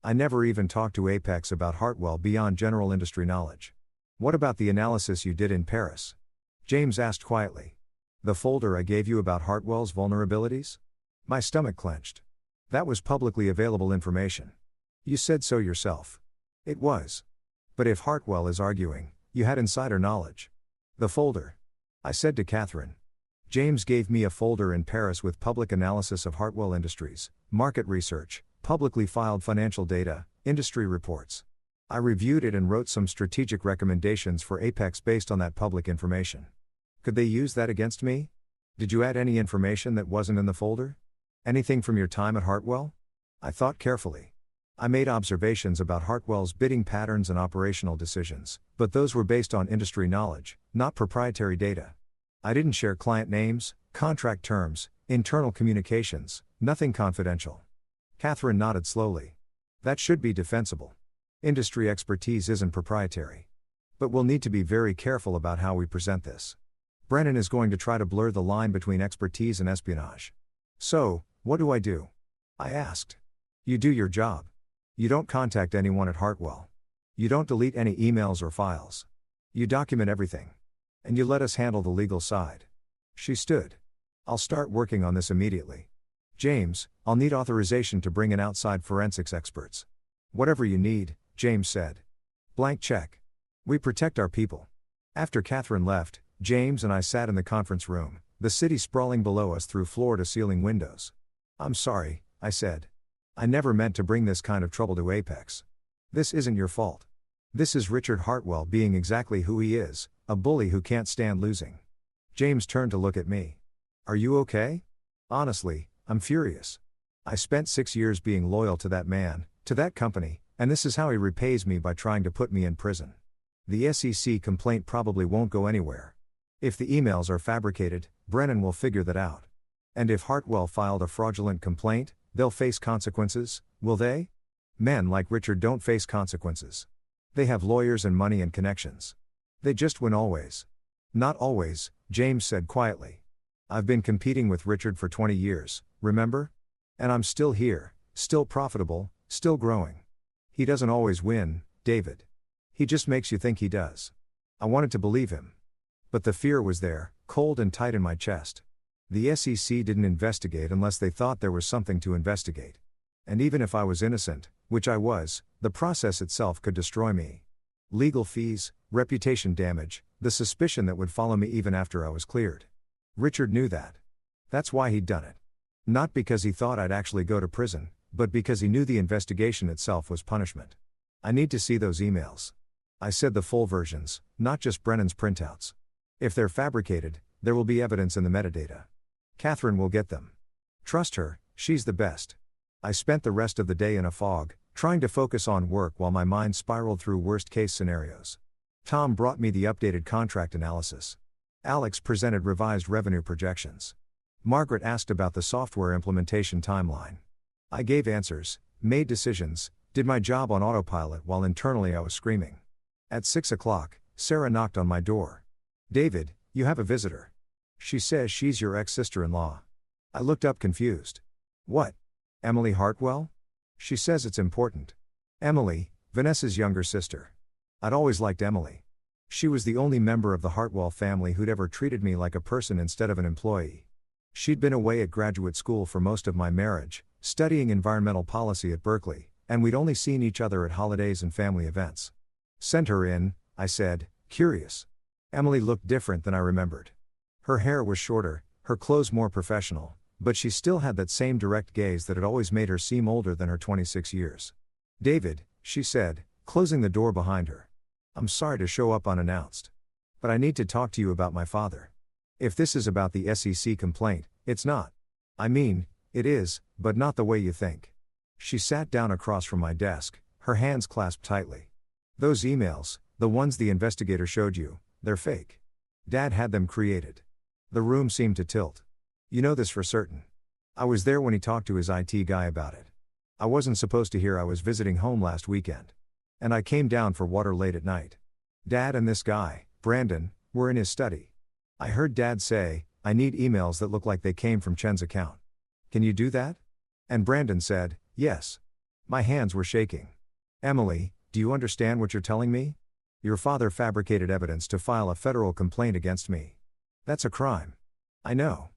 I never even talked to Apex about Hartwell beyond general industry knowledge. What about the analysis you did in Paris? James asked quietly. The folder I gave you about Hartwell's vulnerabilities? My stomach clenched. That was publicly available information. You said so yourself. It was. But if Hartwell is arguing, you had insider knowledge. The folder. I said to Catherine. James gave me a folder in Paris with public analysis of Hartwell Industries, market research, publicly filed financial data, industry reports. I reviewed it and wrote some strategic recommendations for Apex based on that public information. Could they use that against me? Did you add any information that wasn't in the folder? Anything from your time at Hartwell? I thought carefully. I made observations about Hartwell's bidding patterns and operational decisions, but those were based on industry knowledge, not proprietary data. I didn't share client names, contract terms, internal communications, nothing confidential. Catherine nodded slowly. That should be defensible. Industry expertise isn't proprietary. But we'll need to be very careful about how we present this. Brennan is going to try to blur the line between expertise and espionage. So, what do? I asked. You do your job. You don't contact anyone at Hartwell. You don't delete any emails or files. You document everything. And you let us handle the legal side. She stood. I'll start working on this immediately. James, I'll need authorization to bring in outside forensics experts. Whatever you need, James said. Blank check. We protect our people. After Catherine left, James and I sat in the conference room, the city sprawling below us through floor-to-ceiling windows. "I'm sorry," I said. "I never meant to bring this kind of trouble to Apex. This isn't your fault. This is Richard Hartwell being exactly who he is, a bully who can't stand losing." James turned to look at me. "Are you okay?" "Honestly, I'm furious. I spent 6 years being loyal to that man, to that company, and this is how he repays me by trying to put me in prison. The SEC complaint probably won't go anywhere. If the emails are fabricated, Brennan will figure that out. And if Hartwell filed a fraudulent complaint, they'll face consequences, will they? Men like Richard don't face consequences. They have lawyers and money and connections. They just win always." "Not always," James said quietly. "I've been competing with Richard for 20 years, remember? And I'm still here, still profitable, still growing. He doesn't always win, David. He just makes you think he does." I wanted to believe him. But the fear was there, cold and tight in my chest. The SEC didn't investigate unless they thought there was something to investigate. And even if I was innocent, which I was, the process itself could destroy me. Legal fees, reputation damage, the suspicion that would follow me even after I was cleared. Richard knew that. That's why he'd done it. Not because he thought I'd actually go to prison, but because he knew the investigation itself was punishment. "I need to see those emails." I said the full versions, not just Brennan's printouts. If they're fabricated, there will be evidence in the metadata. Catherine will get them. Trust her, she's the best. I spent the rest of the day in a fog, trying to focus on work while my mind spiraled through worst-case scenarios. Tom brought me the updated contract analysis. Alex presented revised revenue projections. Margaret asked about the software implementation timeline. I gave answers, made decisions, did my job on autopilot while internally I was screaming. At 6 o'clock, Sarah knocked on my door. "David, you have a visitor. She says she's your ex-sister-in-law." I looked up confused. "What? Emily Hartwell?" "She says it's important." Emily, Vanessa's younger sister. I'd always liked Emily. She was the only member of the Hartwell family who'd ever treated me like a person instead of an employee. She'd been away at graduate school for most of my marriage, studying environmental policy at Berkeley, and we'd only seen each other at holidays and family events. "Send her in," I said, curious. Emily looked different than I remembered. Her hair was shorter, her clothes more professional, but she still had that same direct gaze that had always made her seem older than her 26 years. "David," she said, closing the door behind her. "I'm sorry to show up unannounced. But I need to talk to you about my father. If this is about the SEC complaint, it's not. I mean, it is, but not the way you think." She sat down across from my desk, her hands clasped tightly. "Those emails, the ones the investigator showed you, they're fake. Dad had them created." The room seemed to tilt. "You know this for certain." I was there when he talked to his IT guy about it. I wasn't supposed to hear I was visiting home last weekend. And I came down for water late at night. Dad and this guy, Brandon, were in his study. I heard Dad say, "I need emails that look like they came from Chen's account. Can you do that?" And Brandon said, "Yes." My hands were shaking. "Emily, do you understand what you're telling me? Your father fabricated evidence to file a federal complaint against me. That's a crime. I know.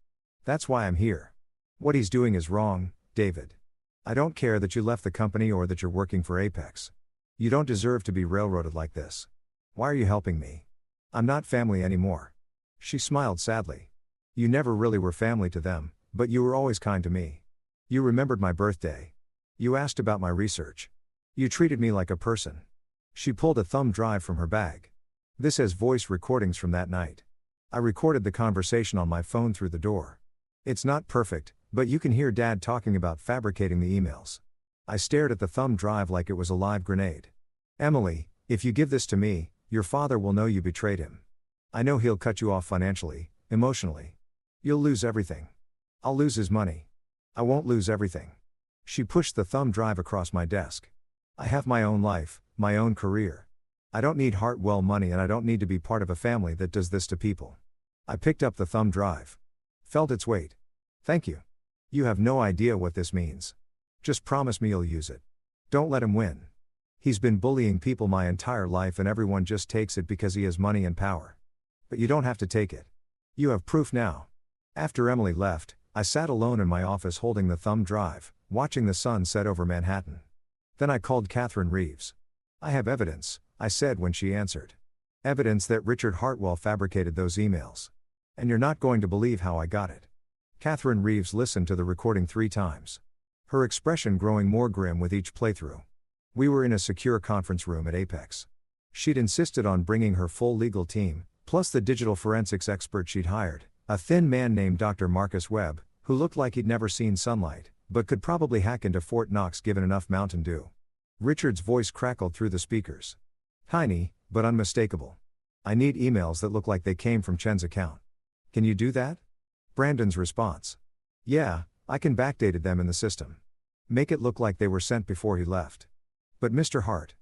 That's why I'm here. What he's doing is wrong, David. I don't care that you left the company or that you're working for Apex. You don't deserve to be railroaded like this. Why are you helping me? I'm not family anymore." She smiled sadly. "You never really were family to them, but you were always kind to me. You remembered my birthday. You asked about my research. You treated me like a person." She pulled a thumb drive from her bag. "This has voice recordings from that night. I recorded the conversation on my phone through the door. It's not perfect, but you can hear Dad talking about fabricating the emails." I stared at the thumb drive like it was a live grenade. "Emily, if you give this to me, your father will know you betrayed him. I know he'll cut you off financially, emotionally. You'll lose everything. I'll lose his money. I won't lose everything." She pushed the thumb drive across my desk. "I have my own life, my own career. I don't need Hartwell money and I don't need to be part of a family that does this to people." I picked up the thumb drive. Felt its weight. "Thank you. You have no idea what this means. Just promise me you'll use it. Don't let him win. He's been bullying people my entire life and everyone just takes it because he has money and power. But you don't have to take it. You have proof now." After Emily left, I sat alone in my office holding the thumb drive, watching the sun set over Manhattan. Then I called Catherine Reeves. "I have evidence," I said when she answered. "Evidence that Richard Hartwell fabricated those emails. And you're not going to believe how I got it. Catherine Reeves listened to the recording 3 times. Her expression growing more grim with each playthrough. We were in a secure conference room at Apex. She'd insisted on bringing her full legal team, plus the digital forensics expert she'd hired, a thin man named Dr. Marcus Webb, who looked like he'd never seen sunlight, but could probably hack into Fort Knox given enough Mountain Dew. Richard's voice crackled through the speakers. Tiny, but unmistakable. I need emails that look like they came from Chen's account. Can you do that? Brandon's response. Yeah, I can backdate them in the system. Make it look like they were sent before he left. But Mr. Hart.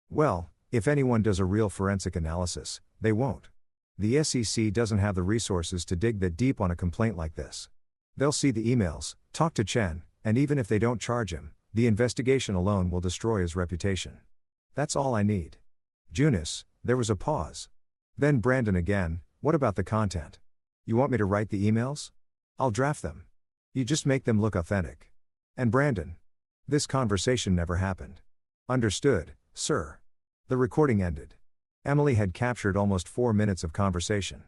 Well, if anyone does a real forensic analysis, they won't. The SEC doesn't have the resources to dig that deep on a complaint like this. They'll see the emails, talk to Chen, and even if they don't charge him, the investigation alone will destroy his reputation. That's all I need. Junis, there was a pause. Then Brandon again, what about the content? You want me to write the emails? I'll draft them. You just make them look authentic. And Brandon. This conversation never happened. Understood, sir. The recording ended. Emily had captured almost 4 minutes of conversation.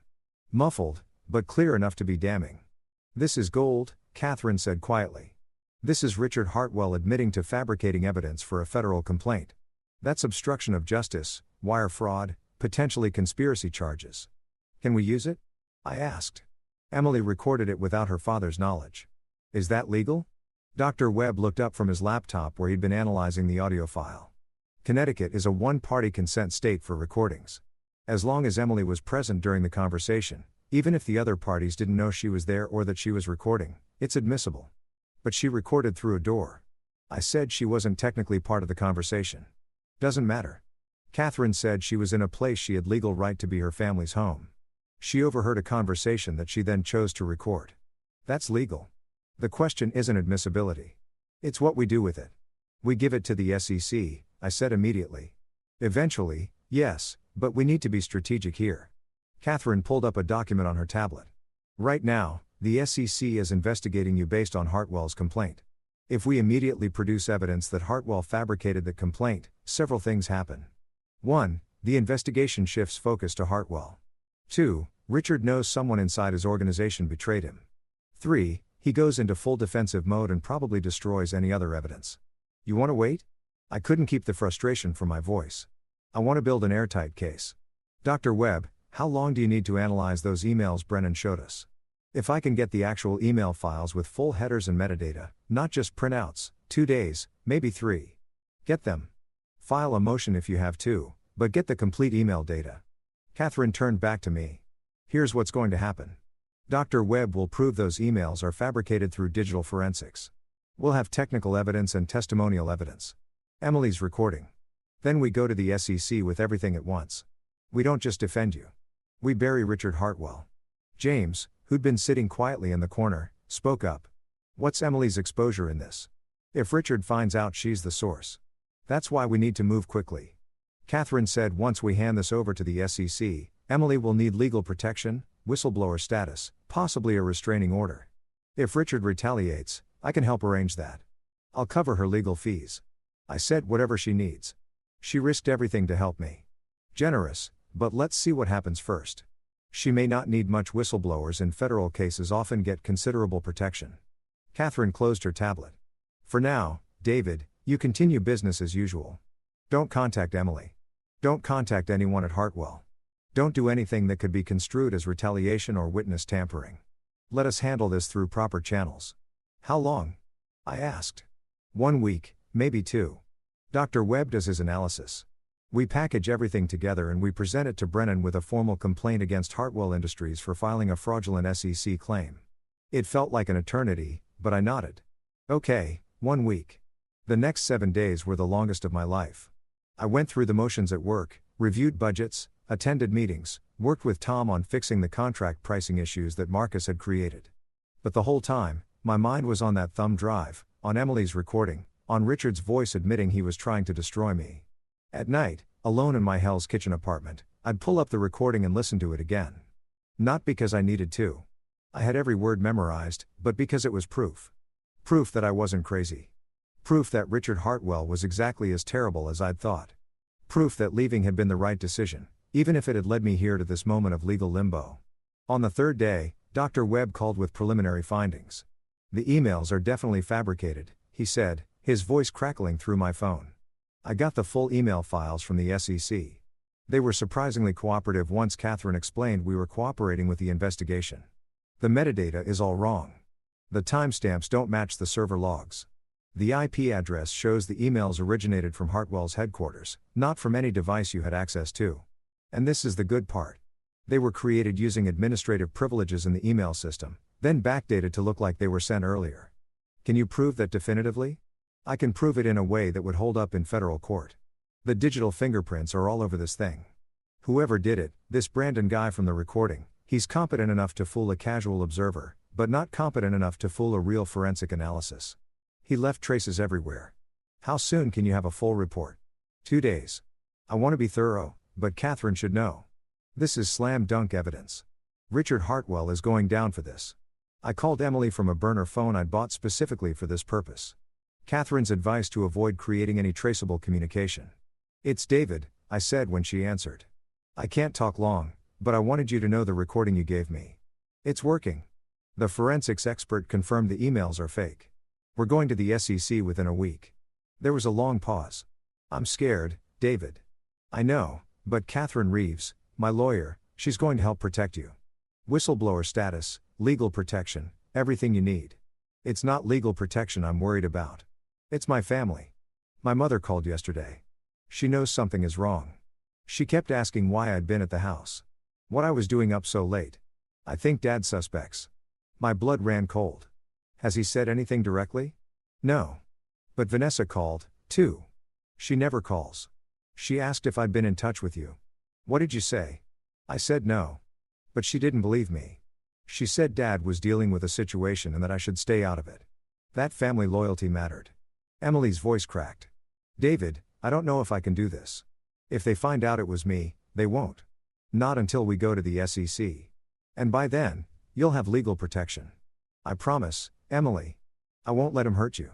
Muffled, but clear enough to be damning. This is gold, Catherine said quietly. This is Richard Hartwell admitting to fabricating evidence for a federal complaint. That's obstruction of justice, wire fraud, potentially conspiracy charges. Can we use it? I asked. Emily recorded it without her father's knowledge. Is that legal? Dr. Webb looked up from his laptop where he'd been analyzing the audio file. Connecticut is a one-party consent state for recordings. As long as Emily was present during the conversation, even if the other parties didn't know she was there or that she was recording, it's admissible. But she recorded through a door. I said she wasn't technically part of the conversation. Doesn't matter. Catherine said she was in a place she had legal right to be her family's home. She overheard a conversation that she then chose to record. That's legal. The question isn't admissibility. It's what we do with it. We give it to the SEC, I said immediately. Eventually, yes, but we need to be strategic here. Catherine pulled up a document on her tablet. Right now, the SEC is investigating you based on Hartwell's complaint. If we immediately produce evidence that Hartwell fabricated the complaint, several things happen. 1. The investigation shifts focus to Hartwell. 2. Richard knows someone inside his organization betrayed him. 3. He goes into full defensive mode and probably destroys any other evidence. You want to wait? I couldn't keep the frustration from my voice. I want to build an airtight case. Dr. Webb, how long do you need to analyze those emails Brennan showed us? If I can get the actual email files with full headers and metadata, not just printouts, 2 days, maybe 3. Get them. File a motion if you have to, but get the complete email data. Catherine turned back to me. Here's what's going to happen. Dr. Webb will prove those emails are fabricated through digital forensics. We'll have technical evidence and testimonial evidence. Emily's recording. Then we go to the SEC with everything at once. We don't just defend you. We bury Richard Hartwell. James, who'd been sitting quietly in the corner, spoke up. What's Emily's exposure in this? If Richard finds out she's the source. That's why we need to move quickly. Catherine said once we hand this over to the SEC, Emily will need legal protection, whistleblower status, possibly a restraining order. If Richard retaliates, I can help arrange that. I'll cover her legal fees. I said whatever she needs. She risked everything to help me. Generous, but let's see what happens first. She may not need much. Whistleblowers in federal cases often get considerable protection. Catherine closed her tablet. For now, David, you continue business as usual. Don't contact Emily. Don't contact anyone at Hartwell. Don't do anything that could be construed as retaliation or witness tampering. Let us handle this through proper channels. How long? I asked. 1 week, maybe 2. Dr. Webb does his analysis. We package everything together and we present it to Brennan with a formal complaint against Hartwell Industries for filing a fraudulent SEC claim. It felt like an eternity, but I nodded. Okay, 1 week. The next 7 days were the longest of my life. I went through the motions at work, reviewed budgets, attended meetings, worked with Tom on fixing the contract pricing issues that Marcus had created. But the whole time, my mind was on that thumb drive, on Emily's recording, on Richard's voice admitting he was trying to destroy me. At night, alone in my Hell's Kitchen apartment, I'd pull up the recording and listen to it again. Not because I needed to. I had every word memorized, but because it was proof. Proof that I wasn't crazy. Proof that Richard Hartwell was exactly as terrible as I'd thought. Proof that leaving had been the right decision, even if it had led me here to this moment of legal limbo. On the third day, Dr. Webb called with preliminary findings. The emails are definitely fabricated, he said, his voice crackling through my phone. I got the full email files from the SEC. They were surprisingly cooperative once Catherine explained we were cooperating with the investigation. The metadata is all wrong. The timestamps don't match the server logs. The IP address shows the emails originated from Hartwell's headquarters, not from any device you had access to. And this is the good part. They were created using administrative privileges in the email system, then backdated to look like they were sent earlier. Can you prove that definitively? I can prove it in a way that would hold up in federal court. The digital fingerprints are all over this thing. Whoever did it, this Brandon guy from the recording, he's competent enough to fool a casual observer, but not competent enough to fool a real forensic analysis. He left traces everywhere. How soon can you have a full report? 2 days. I want to be thorough, but Catherine should know. This is slam dunk evidence. Richard Hartwell is going down for this. I called Emily from a burner phone I'd bought specifically for this purpose. Catherine's advice to avoid creating any traceable communication. It's David, I said when she answered. I can't talk long, but I wanted you to know the recording you gave me. It's working. The forensics expert confirmed the emails are fake. We're going to the SEC within a week. There was a long pause. I'm scared, David. I know, but Catherine Reeves, my lawyer, she's going to help protect you. Whistleblower status, legal protection, everything you need. It's not legal protection I'm worried about. It's my family. My mother called yesterday. She knows something is wrong. She kept asking why I'd been at the house. What I was doing up so late. I think Dad suspects. My blood ran cold. Has he said anything directly? No. But Vanessa called, too. She never calls. She asked if I'd been in touch with you. What did you say? I said no. But she didn't believe me. She said Dad was dealing with a situation and that I should stay out of it. That family loyalty mattered. Emily's voice cracked. David, I don't know if I can do this. If they find out it was me, they won't. Not until we go to the SEC. And by then, you'll have legal protection. I promise, Emily. I won't let him hurt you.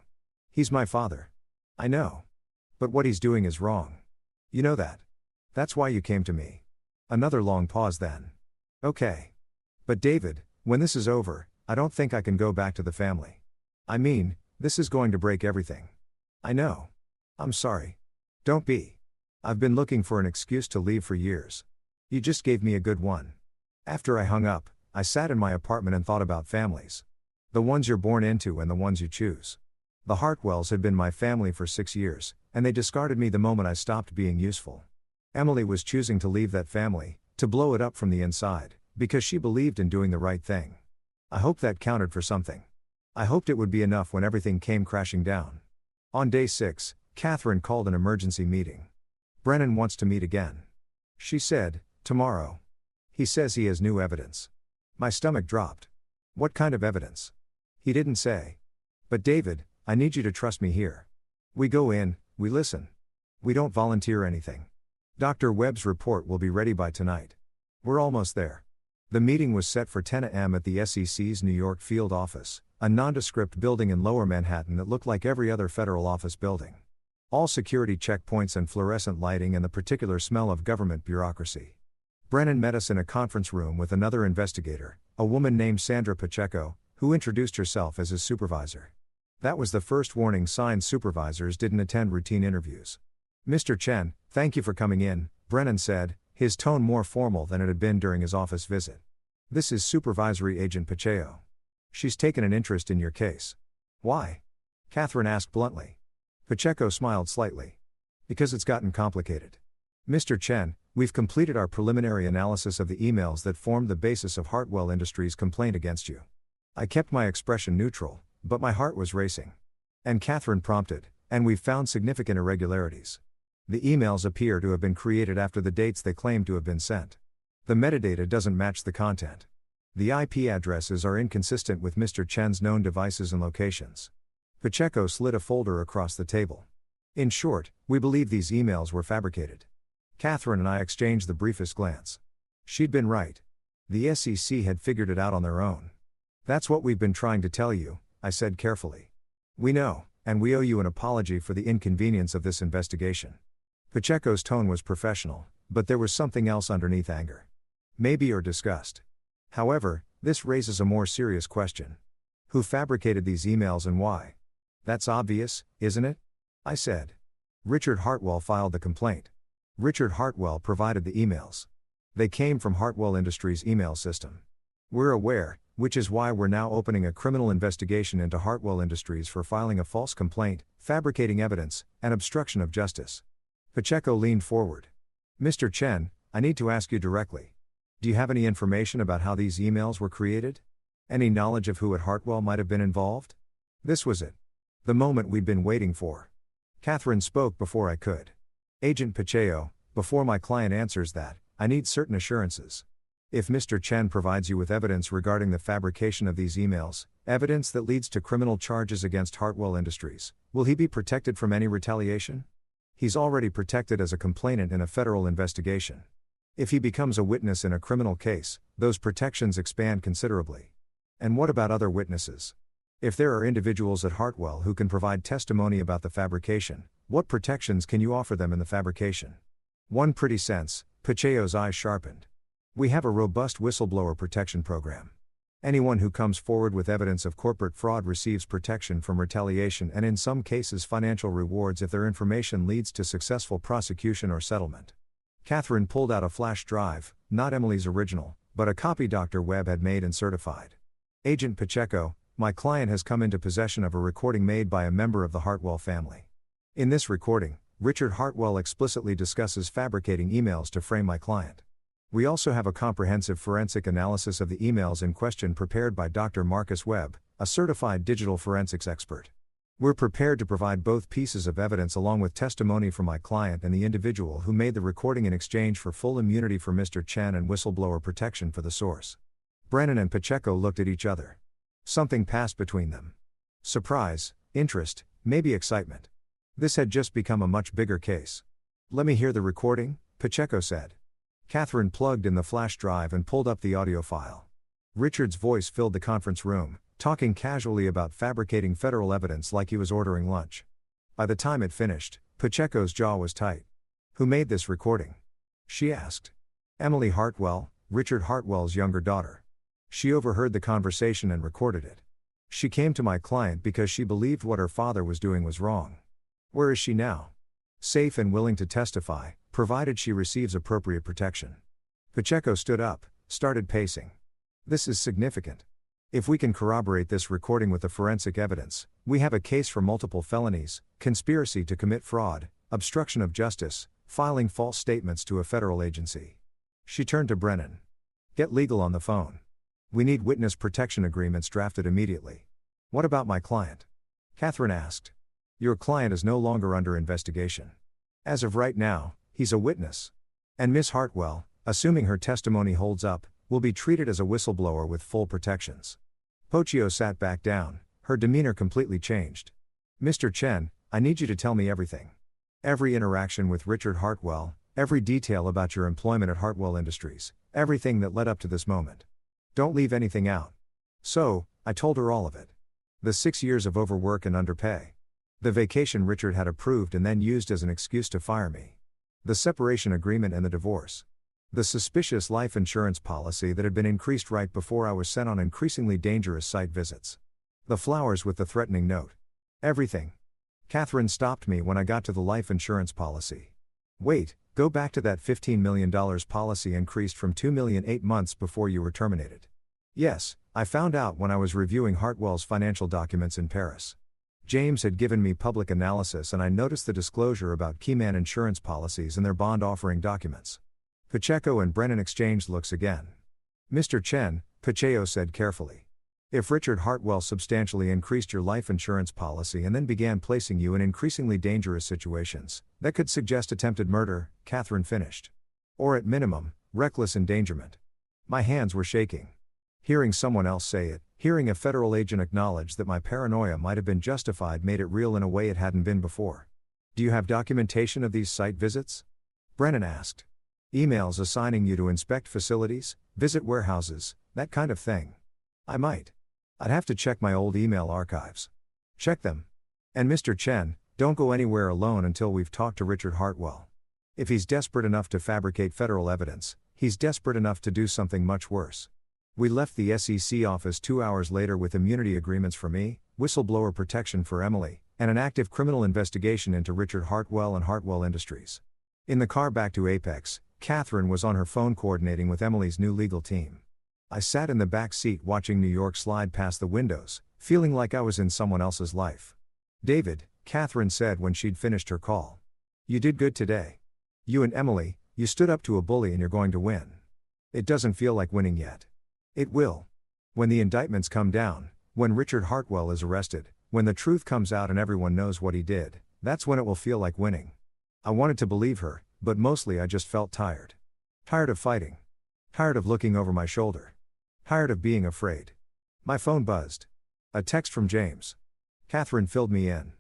He's my father. I know. But what he's doing is wrong. You know that. That's why you came to me. Another long pause then. Okay. But David, when this is over, I don't think I can go back to the family. I mean, this is going to break everything. I know. I'm sorry. Don't be. I've been looking for an excuse to leave for years. You just gave me a good one. After I hung up, I sat in my apartment and thought about families. The ones you're born into and the ones you choose. The Hartwells had been my family for 6 years, and they discarded me the moment I stopped being useful. Emily was choosing to leave that family, to blow it up from the inside, because she believed in doing the right thing. I hoped that counted for something. I hoped it would be enough when everything came crashing down. On day 6, Catherine called an emergency meeting. Brennan wants to meet again. She said, tomorrow. He says he has new evidence. My stomach dropped. What kind of evidence? He didn't say. But David, I need you to trust me here. We go in, we listen. We don't volunteer anything. Dr. Webb's report will be ready by tonight. We're almost there. The meeting was set for 10 a.m. at the SEC's New York field office, a nondescript building in Lower Manhattan that looked like every other federal office building. All security checkpoints and fluorescent lighting and the particular smell of government bureaucracy. Brennan met us in a conference room with another investigator, a woman named Sandra Pacheco, who introduced herself as his supervisor. That was the first warning sign supervisors didn't attend routine interviews. Mr. Chen, thank you for coming in, Brennan said, his tone more formal than it had been during his office visit. This is Supervisory Agent Pacheco. She's taken an interest in your case. Why? Catherine asked bluntly. Pacheco smiled slightly. Because it's gotten complicated. Mr. Chen, we've completed our preliminary analysis of the emails that formed the basis of Hartwell Industries' complaint against you. I kept my expression neutral, but my heart was racing. And Catherine prompted, and we've found significant irregularities. The emails appear to have been created after the dates they claim to have been sent. The metadata doesn't match the content. The IP addresses are inconsistent with Mr. Chen's known devices and locations. Pacheco slid a folder across the table. In short, we believe these emails were fabricated. Catherine and I exchanged the briefest glance. She'd been right. The SEC had figured it out on their own. That's what we've been trying to tell you, I said carefully. We know, and we owe you an apology for the inconvenience of this investigation. Pacheco's tone was professional, but there was something else underneath anger. Maybe or disgust. However, this raises a more serious question. Who fabricated these emails and why? That's obvious, isn't it? I said. Richard Hartwell filed the complaint. Richard Hartwell provided the emails. They came from Hartwell Industries' email system. We're aware, which is why we're now opening a criminal investigation into Hartwell Industries for filing a false complaint, fabricating evidence, and obstruction of justice. Pacheco leaned forward. Mr. Chen, I need to ask you directly. Do you have any information about how these emails were created? Any knowledge of who at Hartwell might have been involved? This was it. The moment we'd been waiting for. Catherine spoke before I could. Agent Pacheco, before my client answers that, I need certain assurances. If Mr. Chen provides you with evidence regarding the fabrication of these emails, evidence that leads to criminal charges against Hartwell Industries, will he be protected from any retaliation? He's already protected as a complainant in a federal investigation. If he becomes a witness in a criminal case, those protections expand considerably. And what about other witnesses? If there are individuals at Hartwell who can provide testimony about the fabrication, what protections can you offer them in the fabrication? One pretty sense, Pacheco's eyes sharpened. We have a robust whistleblower protection program. Anyone who comes forward with evidence of corporate fraud receives protection from retaliation and in some cases financial rewards if their information leads to successful prosecution or settlement. Catherine pulled out a flash drive, not Emily's original, but a copy Dr. Webb had made and certified. Agent Pacheco, my client has come into possession of a recording made by a member of the Hartwell family. In this recording, Richard Hartwell explicitly discusses fabricating emails to frame my client. We also have a comprehensive forensic analysis of the emails in question prepared by Dr. Marcus Webb, a certified digital forensics expert. We're prepared to provide both pieces of evidence along with testimony from my client and the individual who made the recording in exchange for full immunity for Mr. Chen and whistleblower protection for the source. Brennan and Pacheco looked at each other. Something passed between them. Surprise, interest, maybe excitement. This had just become a much bigger case. Let me hear the recording, Pacheco said. Catherine plugged in the flash drive and pulled up the audio file. Richard's voice filled the conference room, talking casually about fabricating federal evidence like he was ordering lunch. By the time it finished, Pacheco's jaw was tight. Who made this recording? She asked. Emily Hartwell, Richard Hartwell's younger daughter. She overheard the conversation and recorded it. She came to my client because she believed what her father was doing was wrong. Where is she now? Safe and willing to testify, provided she receives appropriate protection. Pacheco stood up, started pacing. This is significant. If we can corroborate this recording with the forensic evidence, we have a case for multiple felonies, conspiracy to commit fraud, obstruction of justice, filing false statements to a federal agency. She turned to Brennan. Get legal on the phone. We need witness protection agreements drafted immediately. What about my client? Catherine asked. Your client is no longer under investigation. As of right now, he's a witness. And Miss Hartwell, assuming her testimony holds up, will be treated as a whistleblower with full protections. Pacheco sat back down, her demeanor completely changed. Mr. Chen, I need you to tell me everything. Every interaction with Richard Hartwell, every detail about your employment at Hartwell Industries, everything that led up to this moment. Don't leave anything out. So, I told her all of it. The 6 years of overwork and underpay. The vacation Richard had approved and then used as an excuse to fire me. The separation agreement and the divorce. The suspicious life insurance policy that had been increased right before I was sent on increasingly dangerous site visits. The flowers with the threatening note. Everything. Catherine stopped me when I got to the life insurance policy. Wait, go back to that $15 million policy increased from $2 million 8 months before you were terminated. Yes, I found out when I was reviewing Hartwell's financial documents in Paris. James had given me public analysis and I noticed the disclosure about Keyman insurance policies and their bond offering documents. Pacheco and Brennan exchanged looks again. Mr. Chen, Pacheco said carefully. If Richard Hartwell substantially increased your life insurance policy and then began placing you in increasingly dangerous situations, that could suggest attempted murder, Catherine finished. Or at minimum, reckless endangerment. My hands were shaking. Hearing someone else say it, hearing a federal agent acknowledge that my paranoia might have been justified made it real in a way it hadn't been before. Do you have documentation of these site visits? Brennan asked. Emails assigning you to inspect facilities, visit warehouses, that kind of thing. I might. I'd have to check my old email archives. Check them. And Mr. Chen, don't go anywhere alone until we've talked to Richard Hartwell. If he's desperate enough to fabricate federal evidence, he's desperate enough to do something much worse. We left the SEC office 2 hours later with immunity agreements for me, whistleblower protection for Emily, and an active criminal investigation into Richard Hartwell and Hartwell Industries. In the car back to Apex, Catherine was on her phone coordinating with Emily's new legal team. I sat in the back seat watching New York slide past the windows, feeling like I was in someone else's life. David, Catherine said when she'd finished her call. You did good today. You and Emily, you stood up to a bully and you're going to win. It doesn't feel like winning yet. It will. When the indictments come down, when Richard Hartwell is arrested, when the truth comes out and everyone knows what he did, that's when it will feel like winning. I wanted to believe her, but mostly I just felt tired. Tired of fighting. Tired of looking over my shoulder. Tired of being afraid. My phone buzzed. A text from James. Catherine filled me in.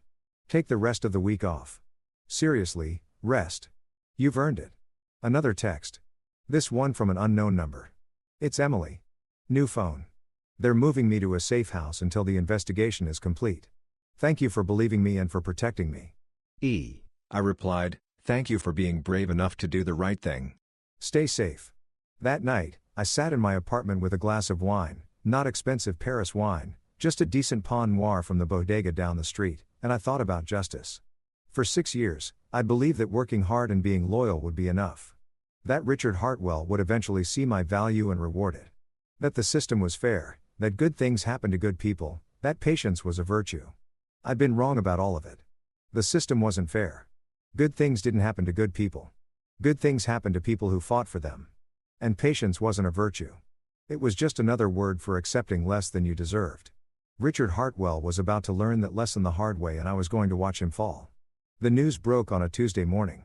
Take the rest of the week off. Seriously, rest. You've earned it. Another text. This one from an unknown number. It's Emily. New phone. They're moving me to a safe house until the investigation is complete. Thank you for believing me and for protecting me.
I replied, thank you for being brave enough to do the right thing.
Stay safe. That night, I sat in my apartment with a glass of wine, not expensive Paris wine, just a decent Pinot Noir from the bodega down the street, and I thought about justice. For 6 years, I'd believed that working hard and being loyal would be enough. That Richard Hartwell would eventually see my value and reward it. That the system was fair, that good things happen to good people, that patience was a virtue. I'd been wrong about all of it. The system wasn't fair. Good things didn't happen to good people. Good things happened to people who fought for them. And patience wasn't a virtue. It was just another word for accepting less than you deserved. Richard Hartwell was about to learn that lesson the hard way and I was going to watch him fall. The news broke on a Tuesday morning.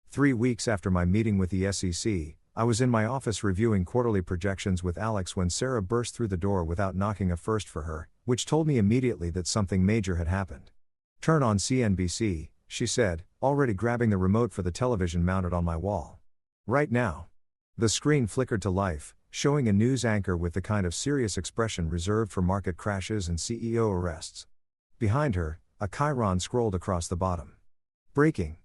3 weeks after my meeting with the SEC, I was in my office reviewing quarterly projections with Alex when Sarah burst through the door without knocking, a first for her, which told me immediately that something major had happened. Turn on CNBC, she said, already grabbing the remote for the television mounted on my wall. Right now. The screen flickered to life, showing a news anchor with the kind of serious expression reserved for market crashes and CEO arrests. Behind her, a chyron scrolled across the bottom. Breaking.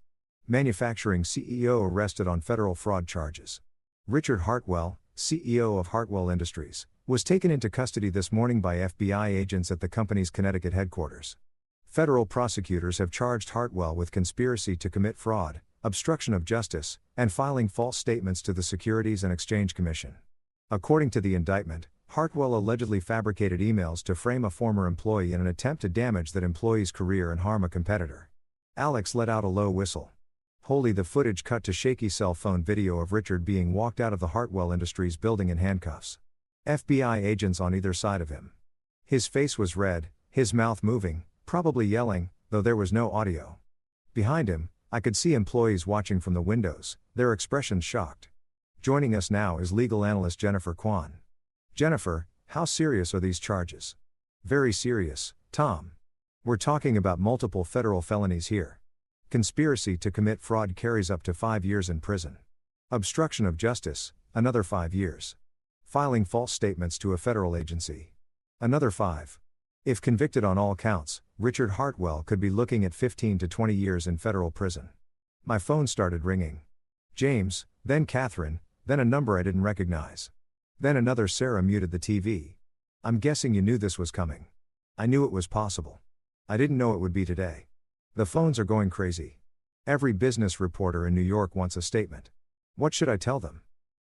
Manufacturing CEO arrested on federal fraud charges. Richard Hartwell, CEO of Hartwell Industries, was taken into custody this morning by FBI agents at the company's Connecticut headquarters. Federal prosecutors have charged Hartwell with conspiracy to commit fraud, obstruction of justice, and filing false statements to the Securities and Exchange Commission. According to the indictment, Hartwell allegedly fabricated emails to frame a former employee in an attempt to damage that employee's career and harm a competitor. Alex let out a low whistle. Holy, the footage cut to shaky cell phone video of Richard being walked out of the Hartwell Industries building in handcuffs. FBI agents on either side of him. His face was red, his mouth moving, probably yelling, though there was no audio. Behind him, I could see employees watching from the windows, their expressions shocked. Joining us now is legal analyst Jennifer Kwan. Jennifer, how serious are these charges? Very serious, Tom. We're talking about multiple federal felonies here. Conspiracy to commit fraud carries up to 5 years in prison. Obstruction of justice, another 5 years. Filing false statements to a federal agency. Another 5. If convicted on all counts, Richard Hartwell could be looking at 15 to 20 years in federal prison. My phone started ringing. James, then Catherine, then a number I didn't recognize. Then another. Sarah muted the TV. I'm guessing you knew this was coming. I knew it was possible. I didn't know it would be today. The phones are going crazy. Every business reporter in New York wants a statement. What should I tell them?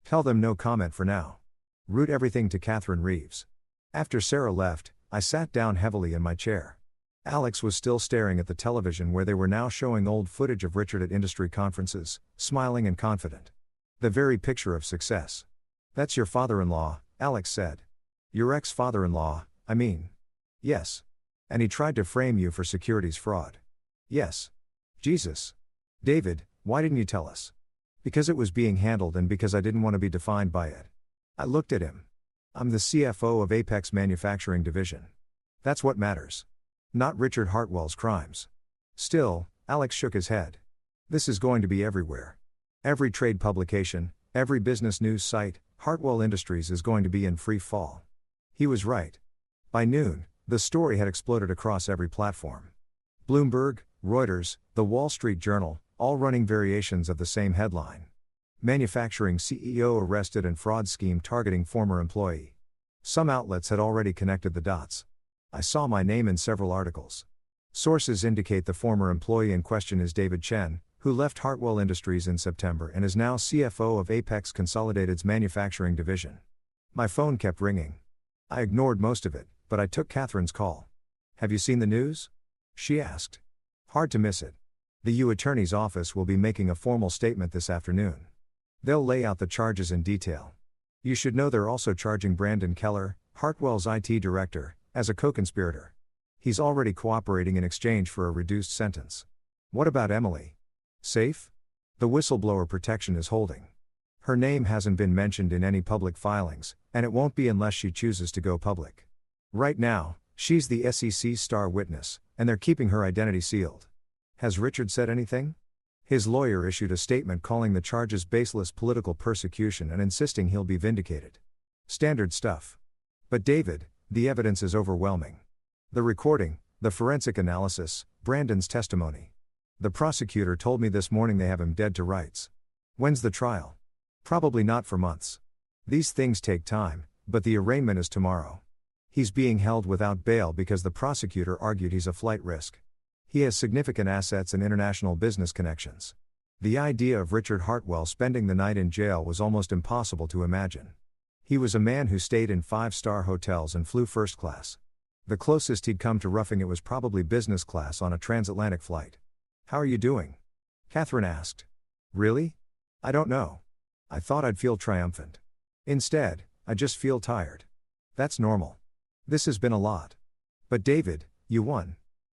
Tell them no comment for now. Root everything to Catherine Reeves. After Sarah left, I sat down heavily in my chair. Alex was still staring at the television where they were now showing old footage of Richard at industry conferences, smiling and confident. The very picture of success. That's your father-in-law, Alex said. Your ex-father-in-law, I mean. Yes. And he tried to frame you for securities fraud. Yes. Jesus. David, why didn't you tell us? Because it was being handled and because I didn't want to be defined by it. I looked at him. I'm the CFO of Apex Manufacturing Division. That's what matters. Not Richard Hartwell's crimes. Still, Alex shook his head. This is going to be everywhere. Every trade publication, every business news site, Hartwell Industries is going to be in free fall. He was right. By noon, the story had exploded across every platform. Bloomberg, Reuters, The Wall Street Journal, all running variations of the same headline. Manufacturing CEO arrested and fraud scheme targeting former employee. Some outlets had already connected the dots. I saw my name in several articles. Sources indicate the former employee in question is David Chen, who left Hartwell Industries in September and is now CFO of Apex Consolidated's manufacturing division. My phone kept ringing. I ignored most of it, but I took Catherine's call. "Have you seen the news?" she asked. "Hard to miss it. The U Attorney's Office will be making a formal statement this afternoon. They'll lay out the charges in detail. You should know they're also charging Brandon Keller, Hartwell's IT director, as a co-conspirator. He's already cooperating in exchange for a reduced sentence." "What about Emily? Safe?" "The whistleblower protection is holding. Her name hasn't been mentioned in any public filings, and it won't be unless she chooses to go public. Right now, she's the SEC's star witness, and they're keeping her identity sealed." "Has Richard said anything?" His lawyer issued a statement calling the charges baseless political persecution and insisting he'll be vindicated. Standard stuff. "But David, the evidence is overwhelming. The recording, the forensic analysis, Brandon's testimony. The prosecutor told me this morning they have him dead to rights." "When's the trial?" "Probably not for months. These things take time, but the arraignment is tomorrow. He's being held without bail because the prosecutor argued he's a flight risk. He has significant assets and international business connections. The idea of Richard Hartwell spending the night in jail was almost impossible to imagine. He was a man who stayed in 5-star hotels and flew first class. The closest he'd come to roughing it was probably business class on a transatlantic flight." "How are you doing?" Catherine asked. "Really? I don't know. I thought I'd feel triumphant. Instead, I just feel tired. That's normal. This has been a lot. But David, you won.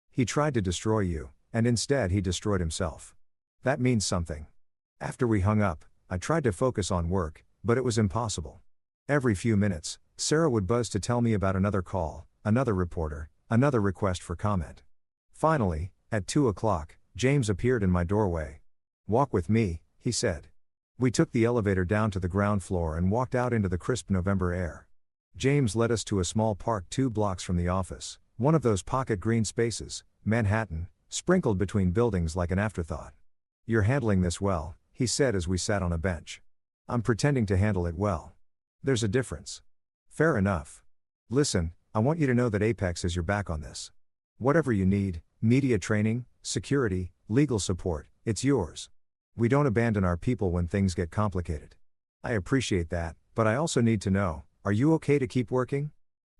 He tried to destroy you, and instead he destroyed himself. That means something. After we hung up, I tried to focus on work, but it was impossible. Every few minutes, Sarah would buzz to tell me about another call, another reporter, another request for comment. Finally, at 2 o'clock, James appeared in my doorway. "Walk with me," he said. We took the elevator down to the ground floor and walked out into the crisp November air. James led us to a small park 2 blocks from the office, one of those pocket green spaces, Manhattan, sprinkled between buildings like an afterthought. "You're handling this well," he said as we sat on a bench. "I'm pretending to handle it well. There's a difference." "Fair enough. Listen, I want you to know that Apex is your back on this. Whatever you need, media training, security, legal support, it's yours. We don't abandon our people when things get complicated. I appreciate that, but I also need to know, are you okay to keep working?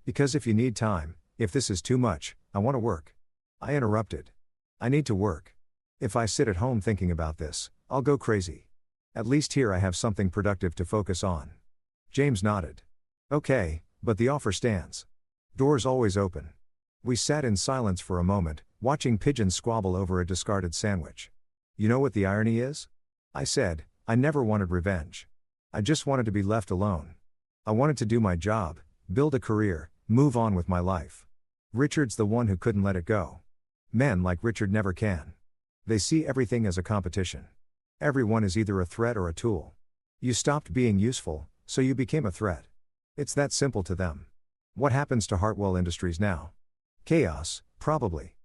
Because if you need time, if this is too much, I want to work." I interrupted. "I need to work. If I sit at home thinking about this, I'll go crazy. At least here I have something productive to focus on." James nodded. "Okay, but the offer stands. Doors always open." We sat in silence for a moment, watching pigeons squabble over a discarded sandwich. "You know what the irony is?" I said. "I never wanted revenge. I just wanted to be left alone. I wanted to do my job, build a career, move on with my life. Richard's the one who couldn't let it go. Men like Richard never can. They see everything as a competition. Everyone is either a threat or a tool. You stopped being useful, so you became a threat. It's that simple to them. What happens to Hartwell Industries now? Chaos, probably.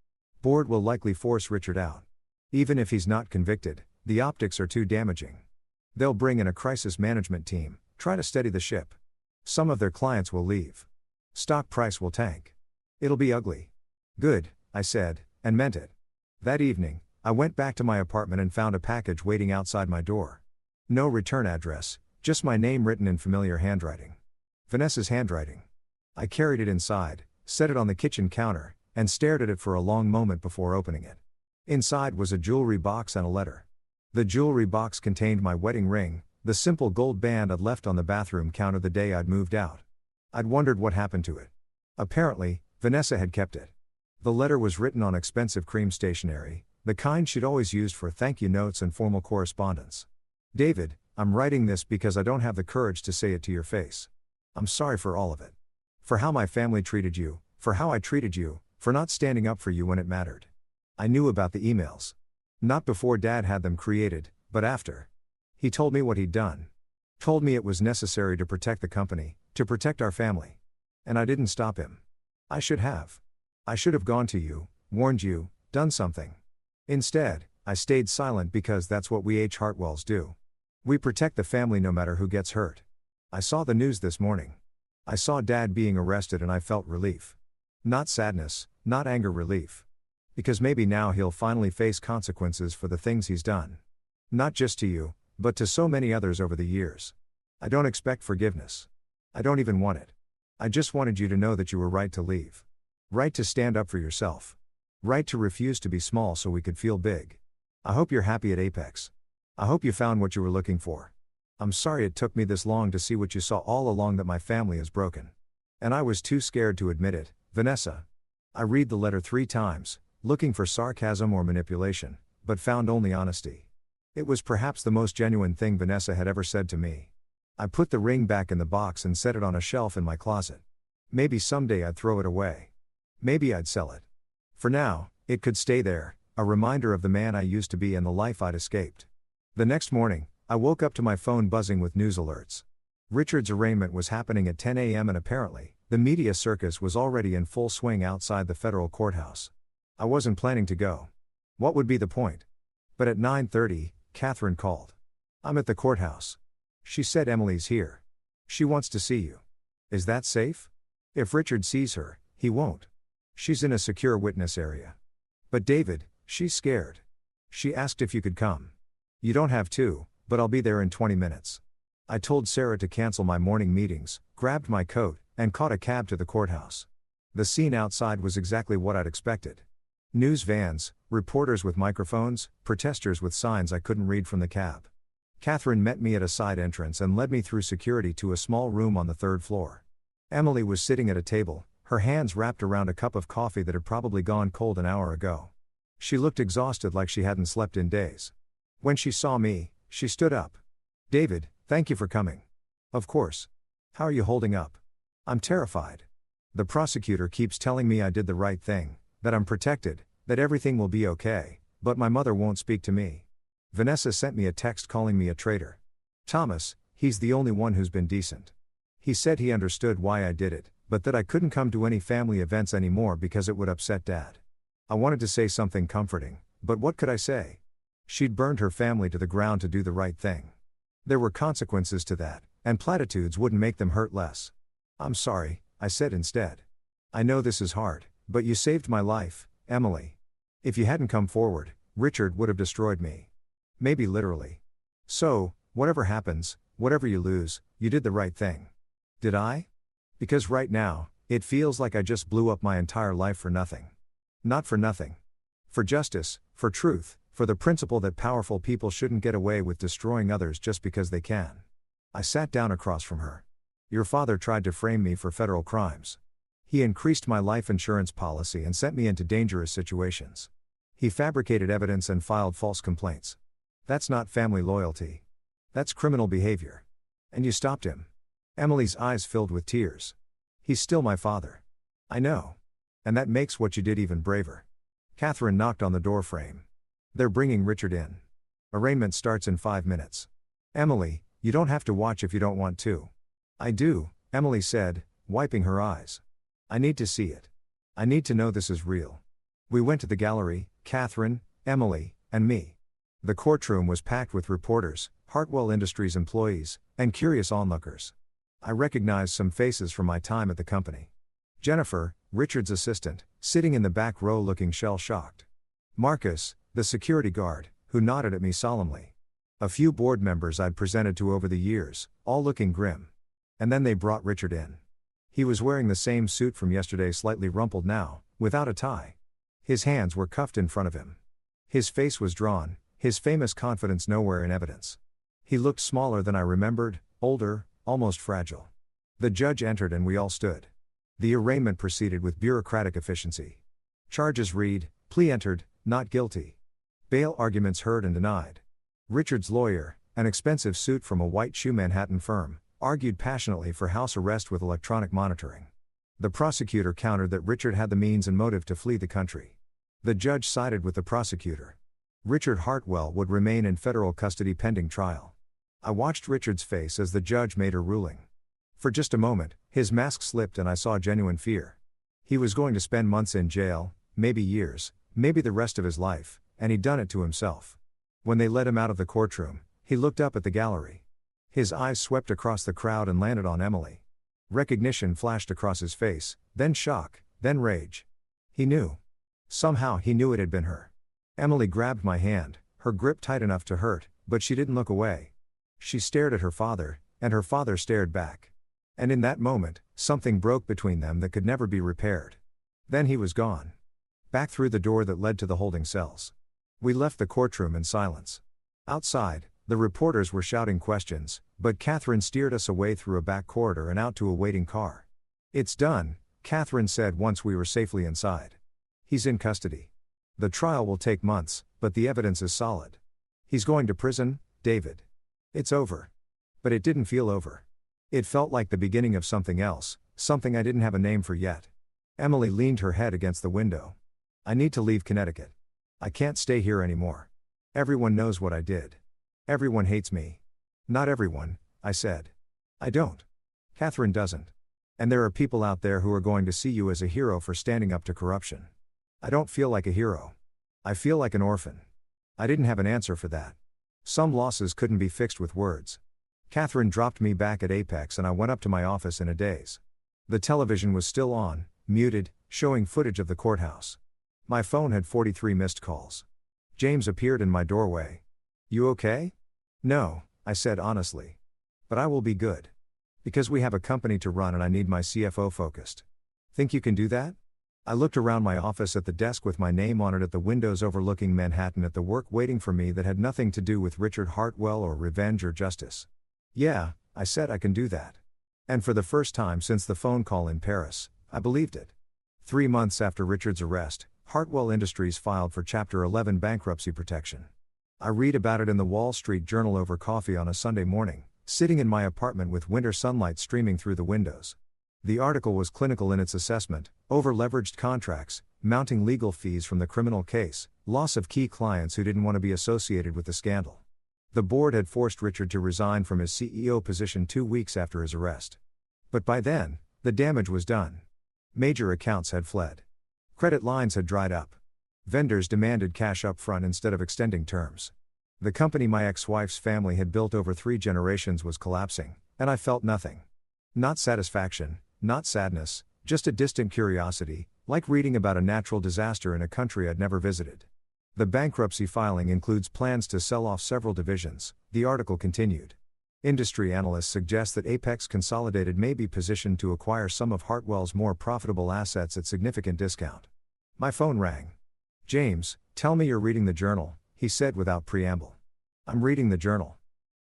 Board will likely force Richard out. Even if he's not convicted, the optics are too damaging. They'll bring in a crisis management team, try to steady the ship. Some of their clients will leave. Stock price will tank. It'll be ugly." "Good," I said, and meant it. That evening, I went back to my apartment and found a package waiting outside my door. No return address, just my name written in familiar handwriting. Vanessa's handwriting. I carried it inside, set it on the kitchen counter, and stared at it for a long moment before opening it. Inside was a jewelry box and a letter. The jewelry box contained my wedding ring, the simple gold band I'd left on the bathroom counter the day I'd moved out. I'd wondered what happened to it. Apparently, Vanessa had kept it. The letter was written on expensive cream stationery, the kind she'd always used for thank you notes and formal correspondence. "David, I'm writing this because I don't have the courage to say it to your face. I'm sorry for all of it. For how my family treated you, for how I treated you, for not standing up for you when it mattered. I knew about the emails. Not before Dad had them created, but after. He told me what he'd done. Told me it was necessary to protect the company, to protect our family. And I didn't stop him. I should have. I should have gone to you, warned you, done something. Instead, I stayed silent because that's what we H. Hartwells do. We protect the family no matter who gets hurt. I saw the news this morning. I saw Dad being arrested and I felt relief. Not sadness, not anger, relief. Because maybe now he'll finally face consequences for the things he's done. Not just to you, but to so many others over the years. I don't expect forgiveness. I don't even want it. I just wanted you to know that you were right to leave. Right to stand up for yourself. Right to refuse to be small so we could feel big. I hope you're happy at Apex. I hope you found what you were looking for. I'm sorry it took me this long to see what you saw all along, that my family is broken. And I was too scared to admit it, Vanessa. I read the letter 3 times, looking for sarcasm or manipulation, but found only honesty. It was perhaps the most genuine thing Vanessa had ever said to me. I put the ring back in the box and set it on a shelf in my closet. Maybe someday I'd throw it away. Maybe I'd sell it. For now, it could stay there, a reminder of the man I used to be and the life I'd escaped. The next morning, I woke up to my phone buzzing with news alerts. Richard's arraignment was happening at 10 a.m. and apparently, the media circus was already in full swing outside the federal courthouse. I wasn't planning to go. What would be the point? But at 9:30, Catherine called. I'm at the courthouse. She said Emily's here. She wants to see you. Is that safe? If Richard sees her, he won't. She's in a secure witness area. But David, she's scared. She asked if you could come. You don't have to, but I'll be there in 20 minutes. I told Sarah to cancel my morning meetings, grabbed my coat, and caught a cab to the courthouse. The scene outside was exactly what I'd expected. News vans, reporters with microphones, protesters with signs I couldn't read from the cab. Catherine met me at a side entrance and led me through security to a small room on the 3rd floor. Emily was sitting at a table, her hands wrapped around a cup of coffee that had probably gone cold an hour ago. She looked exhausted, like she hadn't slept in days. When she saw me, she stood up. David, thank you for coming. Of course. How are you holding up? I'm terrified. The prosecutor keeps telling me I did the right thing, that I'm protected, that everything will be okay, but my mother won't speak to me. Vanessa sent me a text calling me a traitor. Thomas, he's the only one who's been decent. He said he understood why I did it, but that I couldn't come to any family events anymore because it would upset Dad. I wanted to say something comforting, but what could I say? She'd burned her family to the ground to do the right thing. There were consequences to that, and platitudes wouldn't make them hurt less. I'm sorry, I said instead. I know this is hard, but you saved my life, Emily. If you hadn't come forward, Richard would have destroyed me. Maybe literally. So, whatever happens, whatever you lose, you did the right thing. Did I? Because right now, it feels like I just blew up my entire life for nothing. Not for nothing. For justice, for truth, for the principle that powerful people shouldn't get away with destroying others just because they can. I sat down across from her. Your father tried to frame me for federal crimes. He increased my life insurance policy and sent me into dangerous situations. He fabricated evidence and filed false complaints. That's not family loyalty. That's criminal behavior. And you stopped him. Emily's eyes filled with tears. He's still my father. I know. And that makes what you did even braver. Catherine knocked on the door frame. They're bringing Richard in. Arraignment starts in 5 minutes. Emily, you don't have to watch if you don't want to. I do, Emily said, wiping her eyes. I need to see it. I need to know this is real. We went to the gallery, Catherine, Emily, and me. The courtroom was packed with reporters, Hartwell Industries employees, and curious onlookers. I recognized some faces from my time at the company. Jennifer, Richard's assistant, sitting in the back row looking shell-shocked. Marcus, the security guard, who nodded at me solemnly. A few board members I'd presented to over the years, all looking grim. And then they brought Richard in. He was wearing the same suit from yesterday, slightly rumpled now, without a tie. His hands were cuffed in front of him. His face was drawn, his famous confidence nowhere in evidence. He looked smaller than I remembered, older, almost fragile. The judge entered and we all stood. The arraignment proceeded with bureaucratic efficiency. Charges read, plea entered, not guilty. Bail arguments heard and denied. Richard's lawyer, an expensive suit from a white shoe Manhattan firm, argued passionately for house arrest with electronic monitoring. The prosecutor countered that Richard had the means and motive to flee the country. The judge sided with the prosecutor. Richard Hartwell would remain in federal custody pending trial. I watched Richard's face as the judge made her ruling. For just a moment, his mask slipped and I saw genuine fear. He was going to spend months in jail, maybe years, maybe the rest of his life, and he'd done it to himself. When they led him out of the courtroom, he looked up at the gallery. His eyes swept across the crowd and landed on Emily. Recognition flashed across his face, then shock, then rage. He knew. Somehow he knew it had been her. Emily grabbed my hand, her grip tight enough to hurt, but she didn't look away. She stared at her father, and her father stared back. And in that moment, something broke between them that could never be repaired. Then he was gone. Back through the door that led to the holding cells. We left the courtroom in silence. Outside, the reporters were shouting questions, but Catherine steered us away through a back corridor and out to a waiting car. "It's done," Catherine said once we were safely inside. "He's in custody. The trial will take months, but the evidence is solid. He's going to prison, David. It's over." But it didn't feel over. It felt like the beginning of something else, something I didn't have a name for yet. Emily leaned her head against the window. "I need to leave Connecticut. I can't stay here anymore. Everyone knows what I did. Everyone hates me." "Not everyone," I said. "I don't. Catherine doesn't. And there are people out there who are going to see you as a hero for standing up to corruption." "I don't feel like a hero. I feel like an orphan." I didn't have an answer for that. Some losses couldn't be fixed with words. Catherine dropped me back at Apex and I went up to my office in a daze. The television was still on, muted, showing footage of the courthouse. My phone had 43 missed calls. James appeared in my doorway. "You okay?" "No," I said honestly. "But I will be good. Because we have a company to run and I need my CFO focused." "Think you can do that?" I looked around my office at the desk with my name on it at the windows overlooking Manhattan at the work waiting for me that had nothing to do with Richard Hartwell or revenge or justice. "Yeah," I said, "I can do that." And for the first time since the phone call in Paris, I believed it. 3 months after Richard's arrest, Hartwell Industries filed for Chapter 11 bankruptcy protection. I read about it in the Wall Street Journal over coffee on a Sunday morning, sitting in my apartment with winter sunlight streaming through the windows. The article was clinical in its assessment: over-leveraged contracts, mounting legal fees from the criminal case, loss of key clients who didn't want to be associated with the scandal. The board had forced Richard to resign from his CEO position 2 weeks after his arrest. But by then, the damage was done. Major accounts had fled. Credit lines had dried up. Vendors demanded cash up front instead of extending terms. The company my ex-wife's family had built over 3 generations was collapsing, and I felt nothing. Not satisfaction, not sadness, just a distant curiosity, like reading about a natural disaster in a country I'd never visited. The bankruptcy filing includes plans to sell off several divisions, the article continued. Industry analysts suggest that Apex Consolidated may be positioned to acquire some of Hartwell's more profitable assets at significant discount. My phone rang. "James, tell me you're reading the Journal," he said without preamble. "I'm reading the Journal.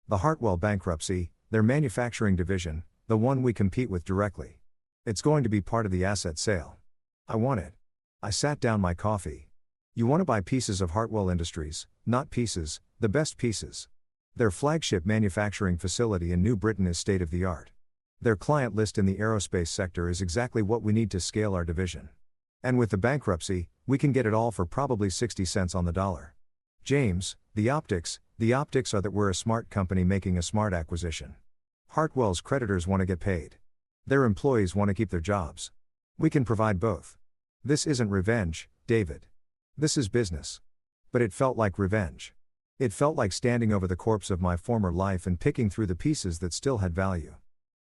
The Hartwell bankruptcy, their manufacturing division, the one we compete with directly. It's going to be part of the asset sale. I want it." I sat down my coffee. "You want to buy pieces of Hartwell Industries, not pieces, the best pieces. Their flagship manufacturing facility in New Britain is state-of-the-art. Their client list in the aerospace sector is exactly what we need to scale our division. And with the bankruptcy, we can get it all for probably 60 cents on the dollar. James, the optics are that we're a smart company making a smart acquisition. Hartwell's creditors want to get paid. Their employees want to keep their jobs. We can provide both. This isn't revenge, David. This is business." But it felt like revenge. It felt like standing over the corpse of my former life and picking through the pieces that still had value.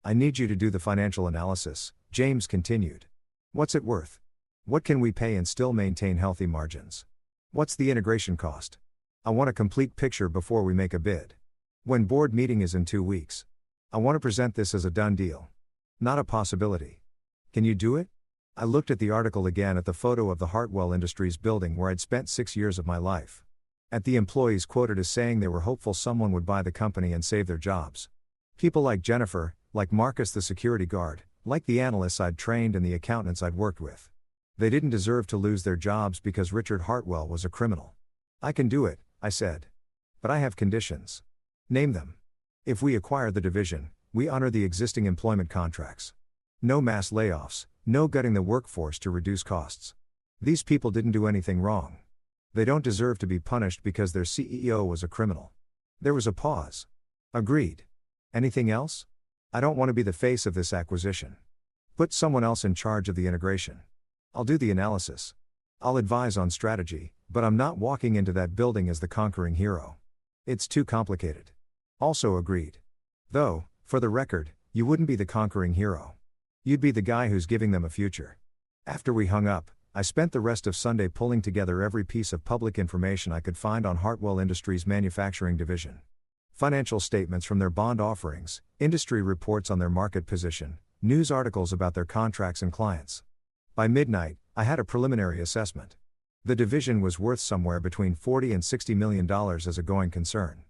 "I need you to do the financial analysis," James continued. "What's it worth? What can we pay and still maintain healthy margins? What's the integration cost? I want a complete picture before we make a bid. When board meeting is in 2 weeks. I want to present this as a done deal. Not a possibility. Can you do it?" I looked at the article again, at the photo of the Hartwell Industries building where I'd spent 6 years of my life. At the employees quoted as saying they were hopeful someone would buy the company and save their jobs. People like Jennifer, like Marcus the security guard, like the analysts I'd trained and the accountants I'd worked with. They didn't deserve to lose their jobs because Richard Hartwell was a criminal. "I can do it," I said. "But I have conditions." "Name them." "If we acquire the division, we honor the existing employment contracts. No mass layoffs, no gutting the workforce to reduce costs. These people didn't do anything wrong. They don't deserve to be punished because their CEO was a criminal." There was a pause. "Agreed. Anything else?" "I don't want to be the face of this acquisition. Put someone else in charge of the integration. I'll do the analysis. I'll advise on strategy, but I'm not walking into that building as the conquering hero. It's too complicated." Also agreed. "Though, for the record, you wouldn't be the conquering hero. You'd be the guy who's giving them a future. After we hung up, I spent the rest of Sunday pulling together every piece of public information I could find on Hartwell Industries' manufacturing division. Financial statements from their bond offerings, industry reports on their market position, news articles about their contracts and clients. By midnight, I had a preliminary assessment. The division was worth somewhere between $40 and $60 million as a going concern.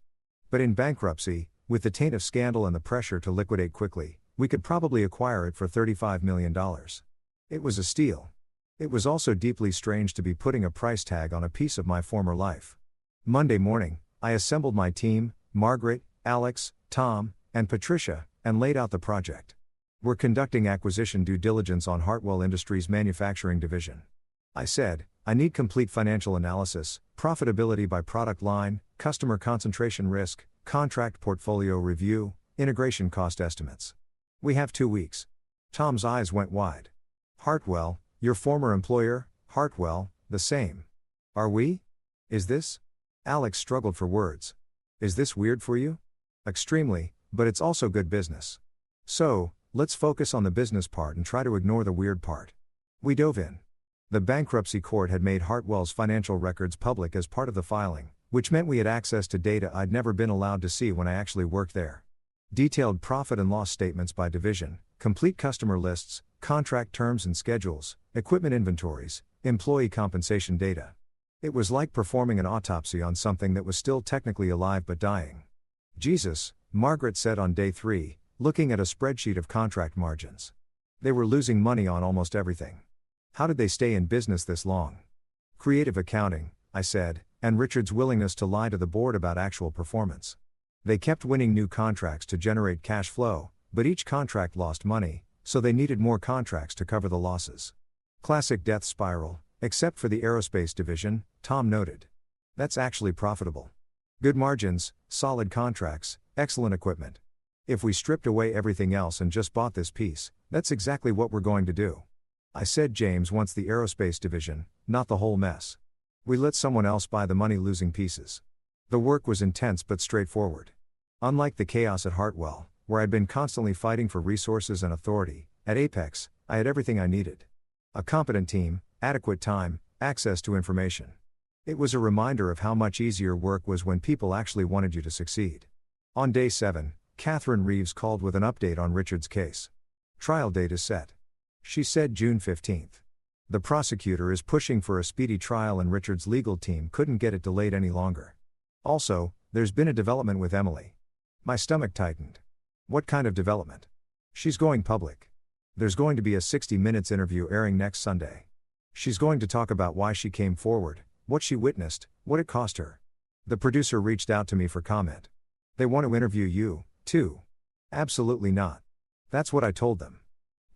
But in bankruptcy, with the taint of scandal and the pressure to liquidate quickly, we could probably acquire it for $35 million. It was a steal. It was also deeply strange to be putting a price tag on a piece of my former life. Monday morning, I assembled my team, Margaret, Alex, Tom, and Patricia, and laid out the project. We're conducting acquisition due diligence on Hartwell Industries' manufacturing division. I said, I need complete financial analysis, profitability by product line, customer concentration risk, contract portfolio review, integration cost estimates. We have 2 weeks. Tom's eyes went wide. Hartwell, your former employer, Hartwell, the same. Are we? Is this? Alex struggled for words. Is this weird for you? Extremely, but it's also good business. So, let's focus on the business part and try to ignore the weird part. We dove in. The bankruptcy court had made Hartwell's financial records public as part of the filing, which meant we had access to data I'd never been allowed to see when I actually worked there. Detailed profit and loss statements by division, complete customer lists, contract terms and schedules, equipment inventories, employee compensation data. It was like performing an autopsy on something that was still technically alive but dying. Jesus, Margaret said on day 3, looking at a spreadsheet of contract margins. They were losing money on almost everything. How did they stay in business this long? Creative accounting, I said, and Richard's willingness to lie to the board about actual performance. They kept winning new contracts to generate cash flow, but each contract lost money, so they needed more contracts to cover the losses. Classic death spiral, except for the aerospace division, Tom noted. That's actually profitable. Good margins, solid contracts, excellent equipment. If we stripped away everything else and just bought this piece, that's exactly what we're going to do. I said James wants the aerospace division, not the whole mess. We let someone else buy the money-losing pieces. The work was intense but straightforward. Unlike the chaos at Hartwell, where I'd been constantly fighting for resources and authority, at Apex, I had everything I needed. A competent team, adequate time, access to information. It was a reminder of how much easier work was when people actually wanted you to succeed. On day 7, Catherine Reeves called with an update on Richard's case. Trial date is set. She said June 15th. The prosecutor is pushing for a speedy trial and Richard's legal team couldn't get it delayed any longer. Also, there's been a development with Emily. My stomach tightened. What kind of development? She's going public. There's going to be a 60 Minutes interview airing next Sunday. She's going to talk about why she came forward, what she witnessed, what it cost her. The producer reached out to me for comment. They want to interview you, too. Absolutely not. That's what I told them.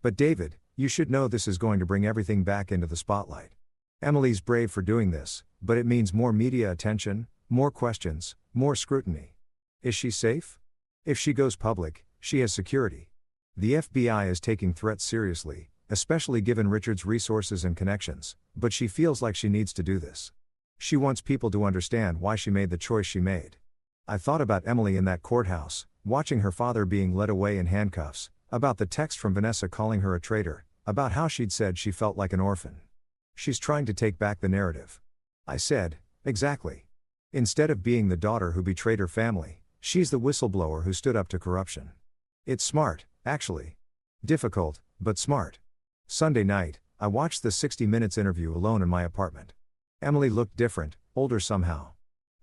But David, you should know this is going to bring everything back into the spotlight. Emily's brave for doing this, but it means more media attention, more questions, more scrutiny. Is she safe? If she goes public, she has security. The FBI is taking threats seriously, especially given Richard's resources and connections, but she feels like she needs to do this. She wants people to understand why she made the choice she made. I thought about Emily in that courthouse, watching her father being led away in handcuffs, about the text from Vanessa calling her a traitor, about how she'd said she felt like an orphan. She's trying to take back the narrative. I said, exactly. Instead of being the daughter who betrayed her family, she's the whistleblower who stood up to corruption. It's smart, actually. Difficult, but smart. Sunday night, I watched the 60 Minutes interview alone in my apartment. Emily looked different, older somehow.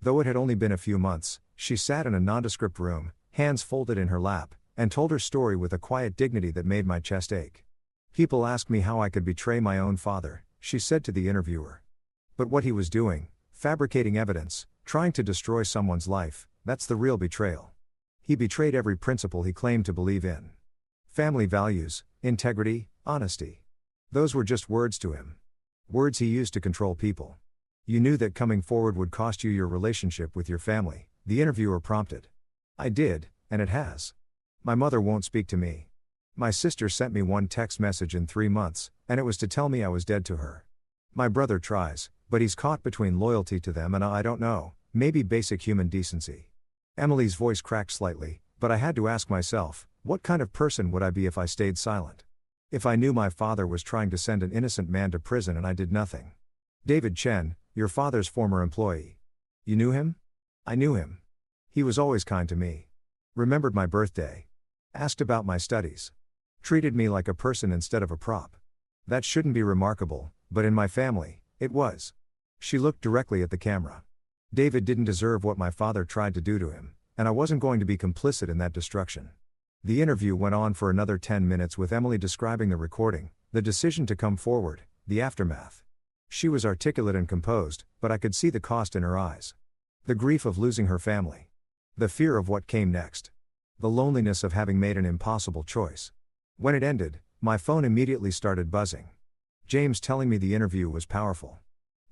Though it had only been a few months, she sat in a nondescript room, hands folded in her lap, and told her story with a quiet dignity that made my chest ache. People ask me how I could betray my own father, she said to the interviewer. But what he was doing, fabricating evidence, trying to destroy someone's life, that's the real betrayal. He betrayed every principle he claimed to believe in. Family values, integrity, honesty. Those were just words to him. Words he used to control people. You knew that coming forward would cost you your relationship with your family, the interviewer prompted. I did, and it has. My mother won't speak to me. My sister sent me one text message in 3 months, and it was to tell me I was dead to her. My brother tries, but he's caught between loyalty to them and I don't know, maybe basic human decency. Emily's voice cracked slightly, but I had to ask myself, what kind of person would I be if I stayed silent? If I knew my father was trying to send an innocent man to prison and I did nothing. David Chen, your father's former employee. You knew him? I knew him. He was always kind to me. Remembered my birthday. Asked about my studies. Treated me like a person instead of a prop. That shouldn't be remarkable, but in my family, it was. She looked directly at the camera. David didn't deserve what my father tried to do to him, and I wasn't going to be complicit in that destruction. The interview went on for another 10 minutes with Emily describing the recording, the decision to come forward, the aftermath. She was articulate and composed, but I could see the cost in her eyes. The grief of losing her family. The fear of what came next. The loneliness of having made an impossible choice. When it ended, my phone immediately started buzzing. James telling me the interview was powerful.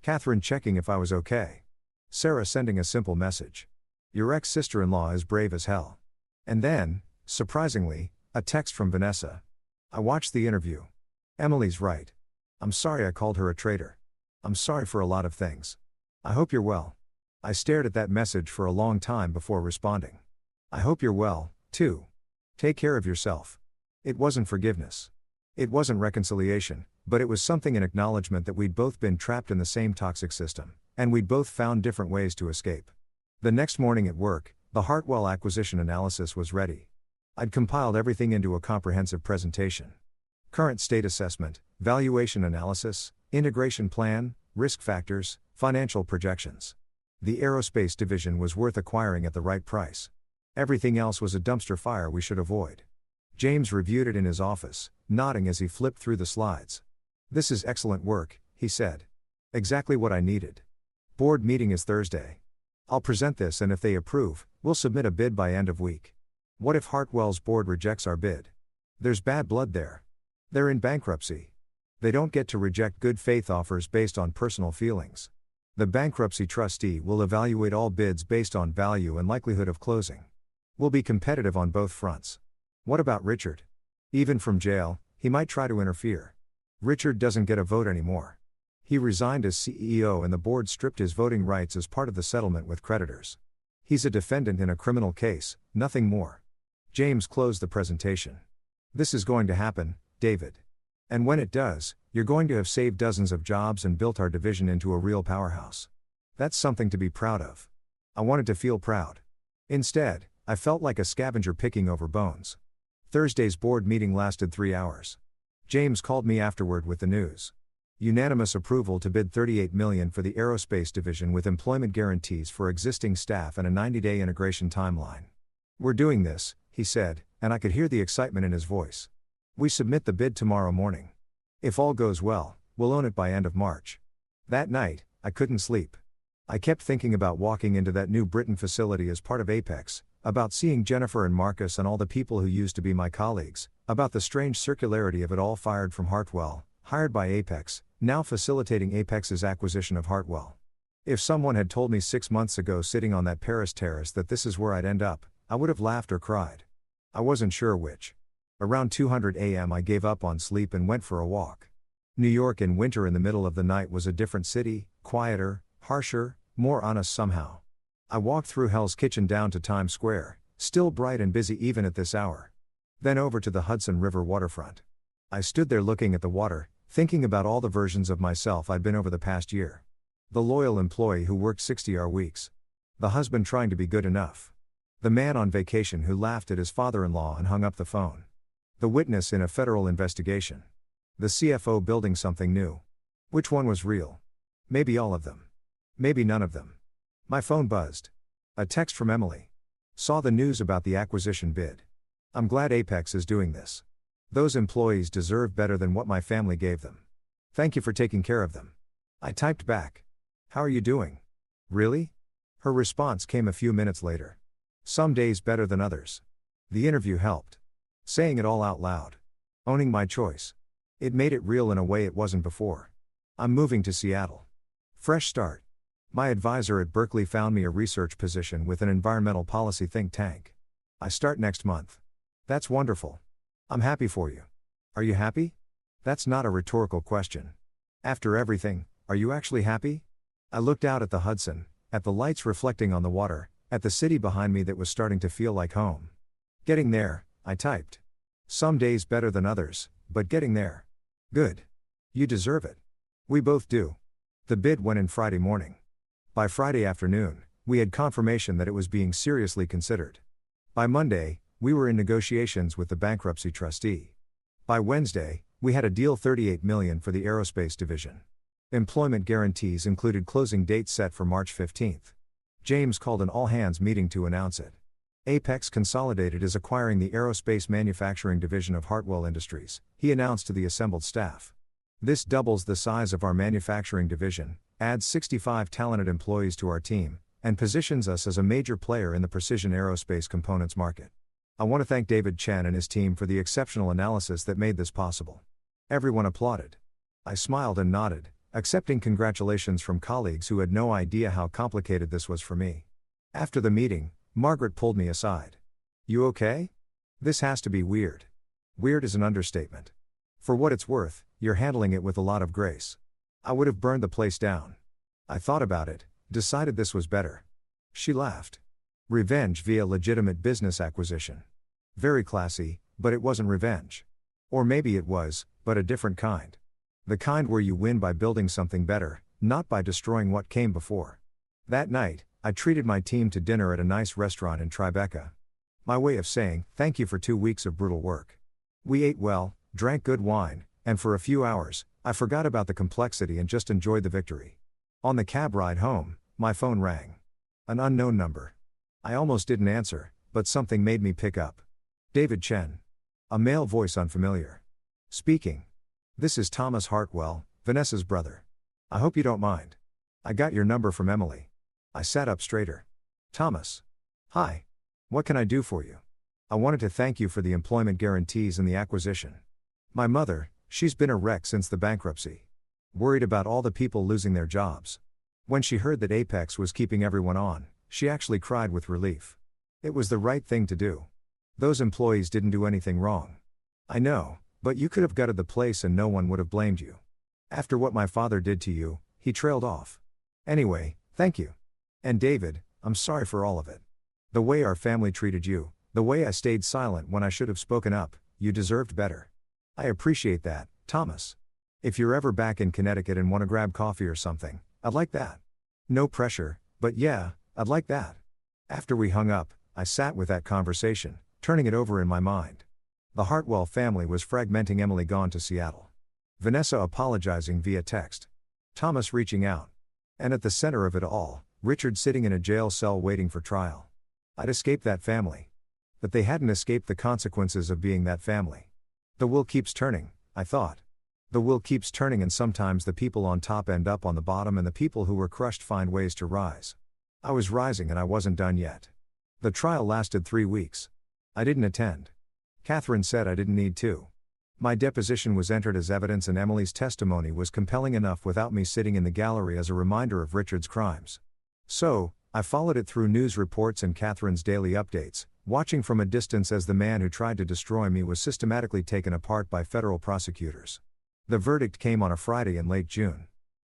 Catherine checking if I was okay. Sarah sending a simple message. Your ex-sister-in-law is brave as hell. And then, surprisingly, a text from Vanessa. I watched the interview. Emily's right. I'm sorry I called her a traitor. I'm sorry for a lot of things. I hope you're well. I stared at that message for a long time before responding. I hope you're well, too. Take care of yourself. It wasn't forgiveness. It wasn't reconciliation, but it was something in acknowledgement that we'd both been trapped in the same toxic system, and we'd both found different ways to escape. The next morning at work, the Hartwell acquisition analysis was ready. I'd compiled everything into a comprehensive presentation. Current state assessment, valuation analysis, integration plan, risk factors, financial projections. The aerospace division was worth acquiring at the right price. Everything else was a dumpster fire we should avoid. James reviewed it in his office, nodding as he flipped through the slides. This is excellent work, he said. Exactly what I needed. Board meeting is Thursday. I'll present this, and if they approve, we'll submit a bid by end of week. What if Hartwell's board rejects our bid? There's bad blood there. They're in bankruptcy. They don't get to reject good faith offers based on personal feelings. The bankruptcy trustee will evaluate all bids based on value and likelihood of closing. We'll be competitive on both fronts. What about Richard? Even from jail, he might try to interfere. Richard doesn't get a vote anymore. He resigned as CEO and the board stripped his voting rights as part of the settlement with creditors. He's a defendant in a criminal case, nothing more. James closed the presentation. This is going to happen, David. And when it does, you're going to have saved dozens of jobs and built our division into a real powerhouse. That's something to be proud of. I wanted to feel proud. Instead, I felt like a scavenger picking over bones. Thursday's board meeting lasted 3 hours. James called me afterward with the news. Unanimous approval to bid $38 million for the aerospace division with employment guarantees for existing staff and a 90-day integration timeline. We're doing this, he said, and I could hear the excitement in his voice. We submit the bid tomorrow morning. If all goes well, we'll own it by end of March. That night, I couldn't sleep. I kept thinking about walking into that New Britain facility as part of Apex, about seeing Jennifer and Marcus and all the people who used to be my colleagues, about the strange circularity of it all, fired from Hartwell, hired by Apex, now facilitating Apex's acquisition of Hartwell. If someone had told me 6 months ago sitting on that Paris terrace that this is where I'd end up, I would have laughed or cried. I wasn't sure which. Around 2:00 a.m. I gave up on sleep and went for a walk. New York in winter in the middle of the night was a different city, quieter, harsher, more honest somehow. I walked through Hell's Kitchen down to Times Square, still bright and busy even at this hour. Then over to the Hudson River waterfront. I stood there looking at the water, thinking about all the versions of myself I'd been over the past year. The loyal employee who worked 60-hour weeks. The husband trying to be good enough. The man on vacation who laughed at his father-in-law and hung up the phone. The witness in a federal investigation. The CFO building something new. Which one was real? Maybe all of them. Maybe none of them. My phone buzzed. A text from Emily. Saw the news about the acquisition bid. I'm glad Apex is doing this. Those employees deserve better than what my family gave them. Thank you for taking care of them. I typed back. How are you doing? Really? Her response came a few minutes later. Some days better than others. The interview helped. Saying it all out loud. Owning my choice. It made it real in a way it wasn't before. I'm moving to Seattle. Fresh start. My advisor at Berkeley found me a research position with an environmental policy think tank. I start next month. That's wonderful. I'm happy for you. Are you happy? That's not a rhetorical question. After everything, are you actually happy? I looked out at the Hudson, at the lights reflecting on the water, at the city behind me that was starting to feel like home. Getting there, I typed. Some days better than others, but getting there. Good. You deserve it. We both do. The bid went in Friday morning. By Friday afternoon, we had confirmation that it was being seriously considered. By Monday, we were in negotiations with the bankruptcy trustee. By Wednesday, we had a deal $38 million for the aerospace division. Employment guarantees included closing dates set for March 15. James called an all-hands meeting to announce it. Apex Consolidated is acquiring the aerospace manufacturing division of Hartwell Industries, he announced to the assembled staff. This doubles the size of our manufacturing division, adds 65 talented employees to our team, and positions us as a major player in the precision aerospace components market. I want to thank David Chen and his team for the exceptional analysis that made this possible. Everyone applauded. I smiled and nodded, accepting congratulations from colleagues who had no idea how complicated this was for me. After the meeting, Margaret pulled me aside. You okay? This has to be weird. Weird is an understatement. For what it's worth, you're handling it with a lot of grace. I would have burned the place down. I thought about it, decided this was better. She laughed. Revenge via legitimate business acquisition. Very classy, but it wasn't revenge. Or maybe it was, but a different kind. The kind where you win by building something better, not by destroying what came before. That night, I treated my team to dinner at a nice restaurant in Tribeca. My way of saying, thank you for 2 weeks of brutal work. We ate well, drank good wine, and for a few hours, I forgot about the complexity and just enjoyed the victory. On the cab ride home, my phone rang. An unknown number. I almost didn't answer, but something made me pick up. David Chen. A male voice unfamiliar. Speaking. This is Thomas Hartwell, Vanessa's brother. I hope you don't mind. I got your number from Emily. I sat up straighter. Thomas. Hi. What can I do for you? I wanted to thank you for the employment guarantees and the acquisition. My mother, she's been a wreck since the bankruptcy. Worried about all the people losing their jobs. When she heard that Apex was keeping everyone on, she actually cried with relief. It was the right thing to do. Those employees didn't do anything wrong. I know, but you could have gutted the place and no one would have blamed you. After what my father did to you, he trailed off. Anyway, thank you. And David, I'm sorry for all of it. The way our family treated you, the way I stayed silent when I should have spoken up, you deserved better. I appreciate that, Thomas. If you're ever back in Connecticut and want to grab coffee or something, I'd like that. No pressure, but yeah, I'd like that. After we hung up, I sat with that conversation, turning it over in my mind. The Hartwell family was fragmenting Emily gone to Seattle. Vanessa apologizing via text. Thomas reaching out. And at the center of it all, Richard sitting in a jail cell waiting for trial. I'd escaped that family. But they hadn't escaped the consequences of being that family. The wheel keeps turning, I thought. The wheel keeps turning and sometimes the people on top end up on the bottom and the people who were crushed find ways to rise. I was rising and I wasn't done yet. The trial lasted 3 weeks. I didn't attend. Catherine said I didn't need to. My deposition was entered as evidence and Emily's testimony was compelling enough without me sitting in the gallery as a reminder of Richard's crimes. So, I followed it through news reports and Catherine's daily updates, watching from a distance as the man who tried to destroy me was systematically taken apart by federal prosecutors. The verdict came on a Friday in late June.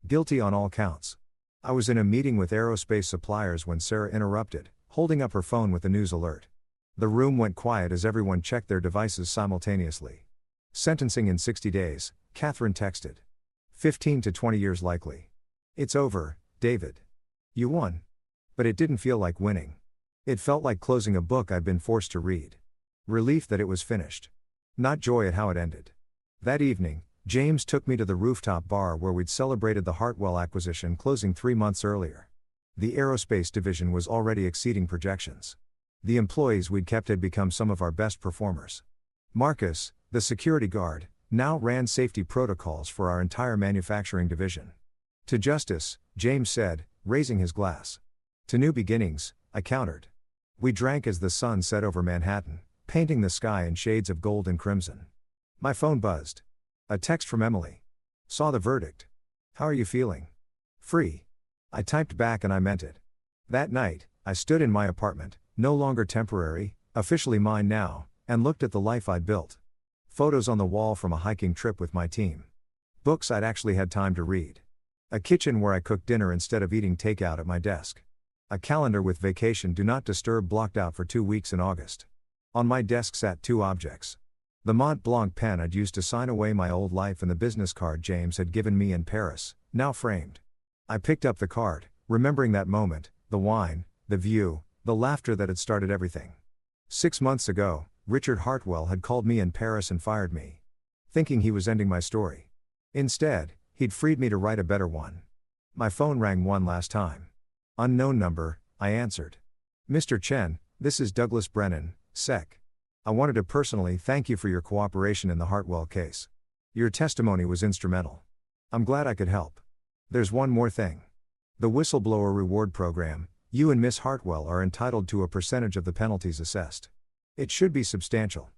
Guilty on all counts. I was in a meeting with aerospace suppliers when Sarah interrupted, holding up her phone with a news alert. The room went quiet as everyone checked their devices simultaneously. Sentencing in 60 days, Catherine texted. 15 to 20 years likely. It's over, David. You won. But it didn't feel like winning. It felt like closing a book I'd been forced to read. Relief that it was finished. Not joy at how it ended. That evening, James took me to the rooftop bar where we'd celebrated the Hartwell acquisition closing 3 months earlier. The aerospace division was already exceeding projections. The employees we'd kept had become some of our best performers. Marcus, the security guard, now ran safety protocols for our entire manufacturing division. To justice, James said, raising his glass. To new beginnings, I countered. We drank as the sun set over Manhattan, painting the sky in shades of gold and crimson. My phone buzzed. A text from Emily. Saw the verdict. How are you feeling? Free. I typed back and I meant it. That night, I stood in my apartment, no longer temporary, officially mine now, and looked at the life I'd built. Photos on the wall from a hiking trip with my team. Books I'd actually had time to read. A kitchen where I cooked dinner instead of eating takeout at my desk. A calendar with vacation do not disturb blocked out for 2 weeks in August. On my desk sat 2 objects. The Mont Blanc pen I'd used to sign away my old life and the business card James had given me in Paris, now framed. I picked up the card, remembering that moment, the wine, the view, the laughter that had started everything. 6 months ago, Richard Hartwell had called me in Paris and fired me, thinking he was ending my story. Instead, he'd freed me to write a better one. My phone rang one last time. Unknown number, I answered. Mr. Chen, this is Douglas Brennan, Sec. I wanted to personally thank you for your cooperation in the Hartwell case. Your testimony was instrumental. I'm glad I could help. There's one more thing. The Whistleblower Reward Program, you and Miss Hartwell are entitled to a percentage of the penalties assessed. It should be substantial.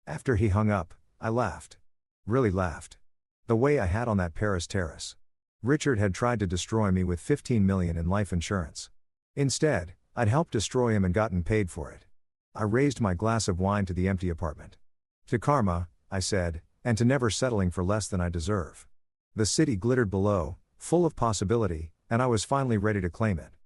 After he hung up, I laughed. Really laughed. The way I had on that Paris terrace. Richard had tried to destroy me with $15 million in life insurance. Instead, I'd helped destroy him and gotten paid for it. I raised my glass of wine to the empty apartment. To karma, I said, and to never settling for less than I deserve. The city glittered below, full of possibility, and I was finally ready to claim it.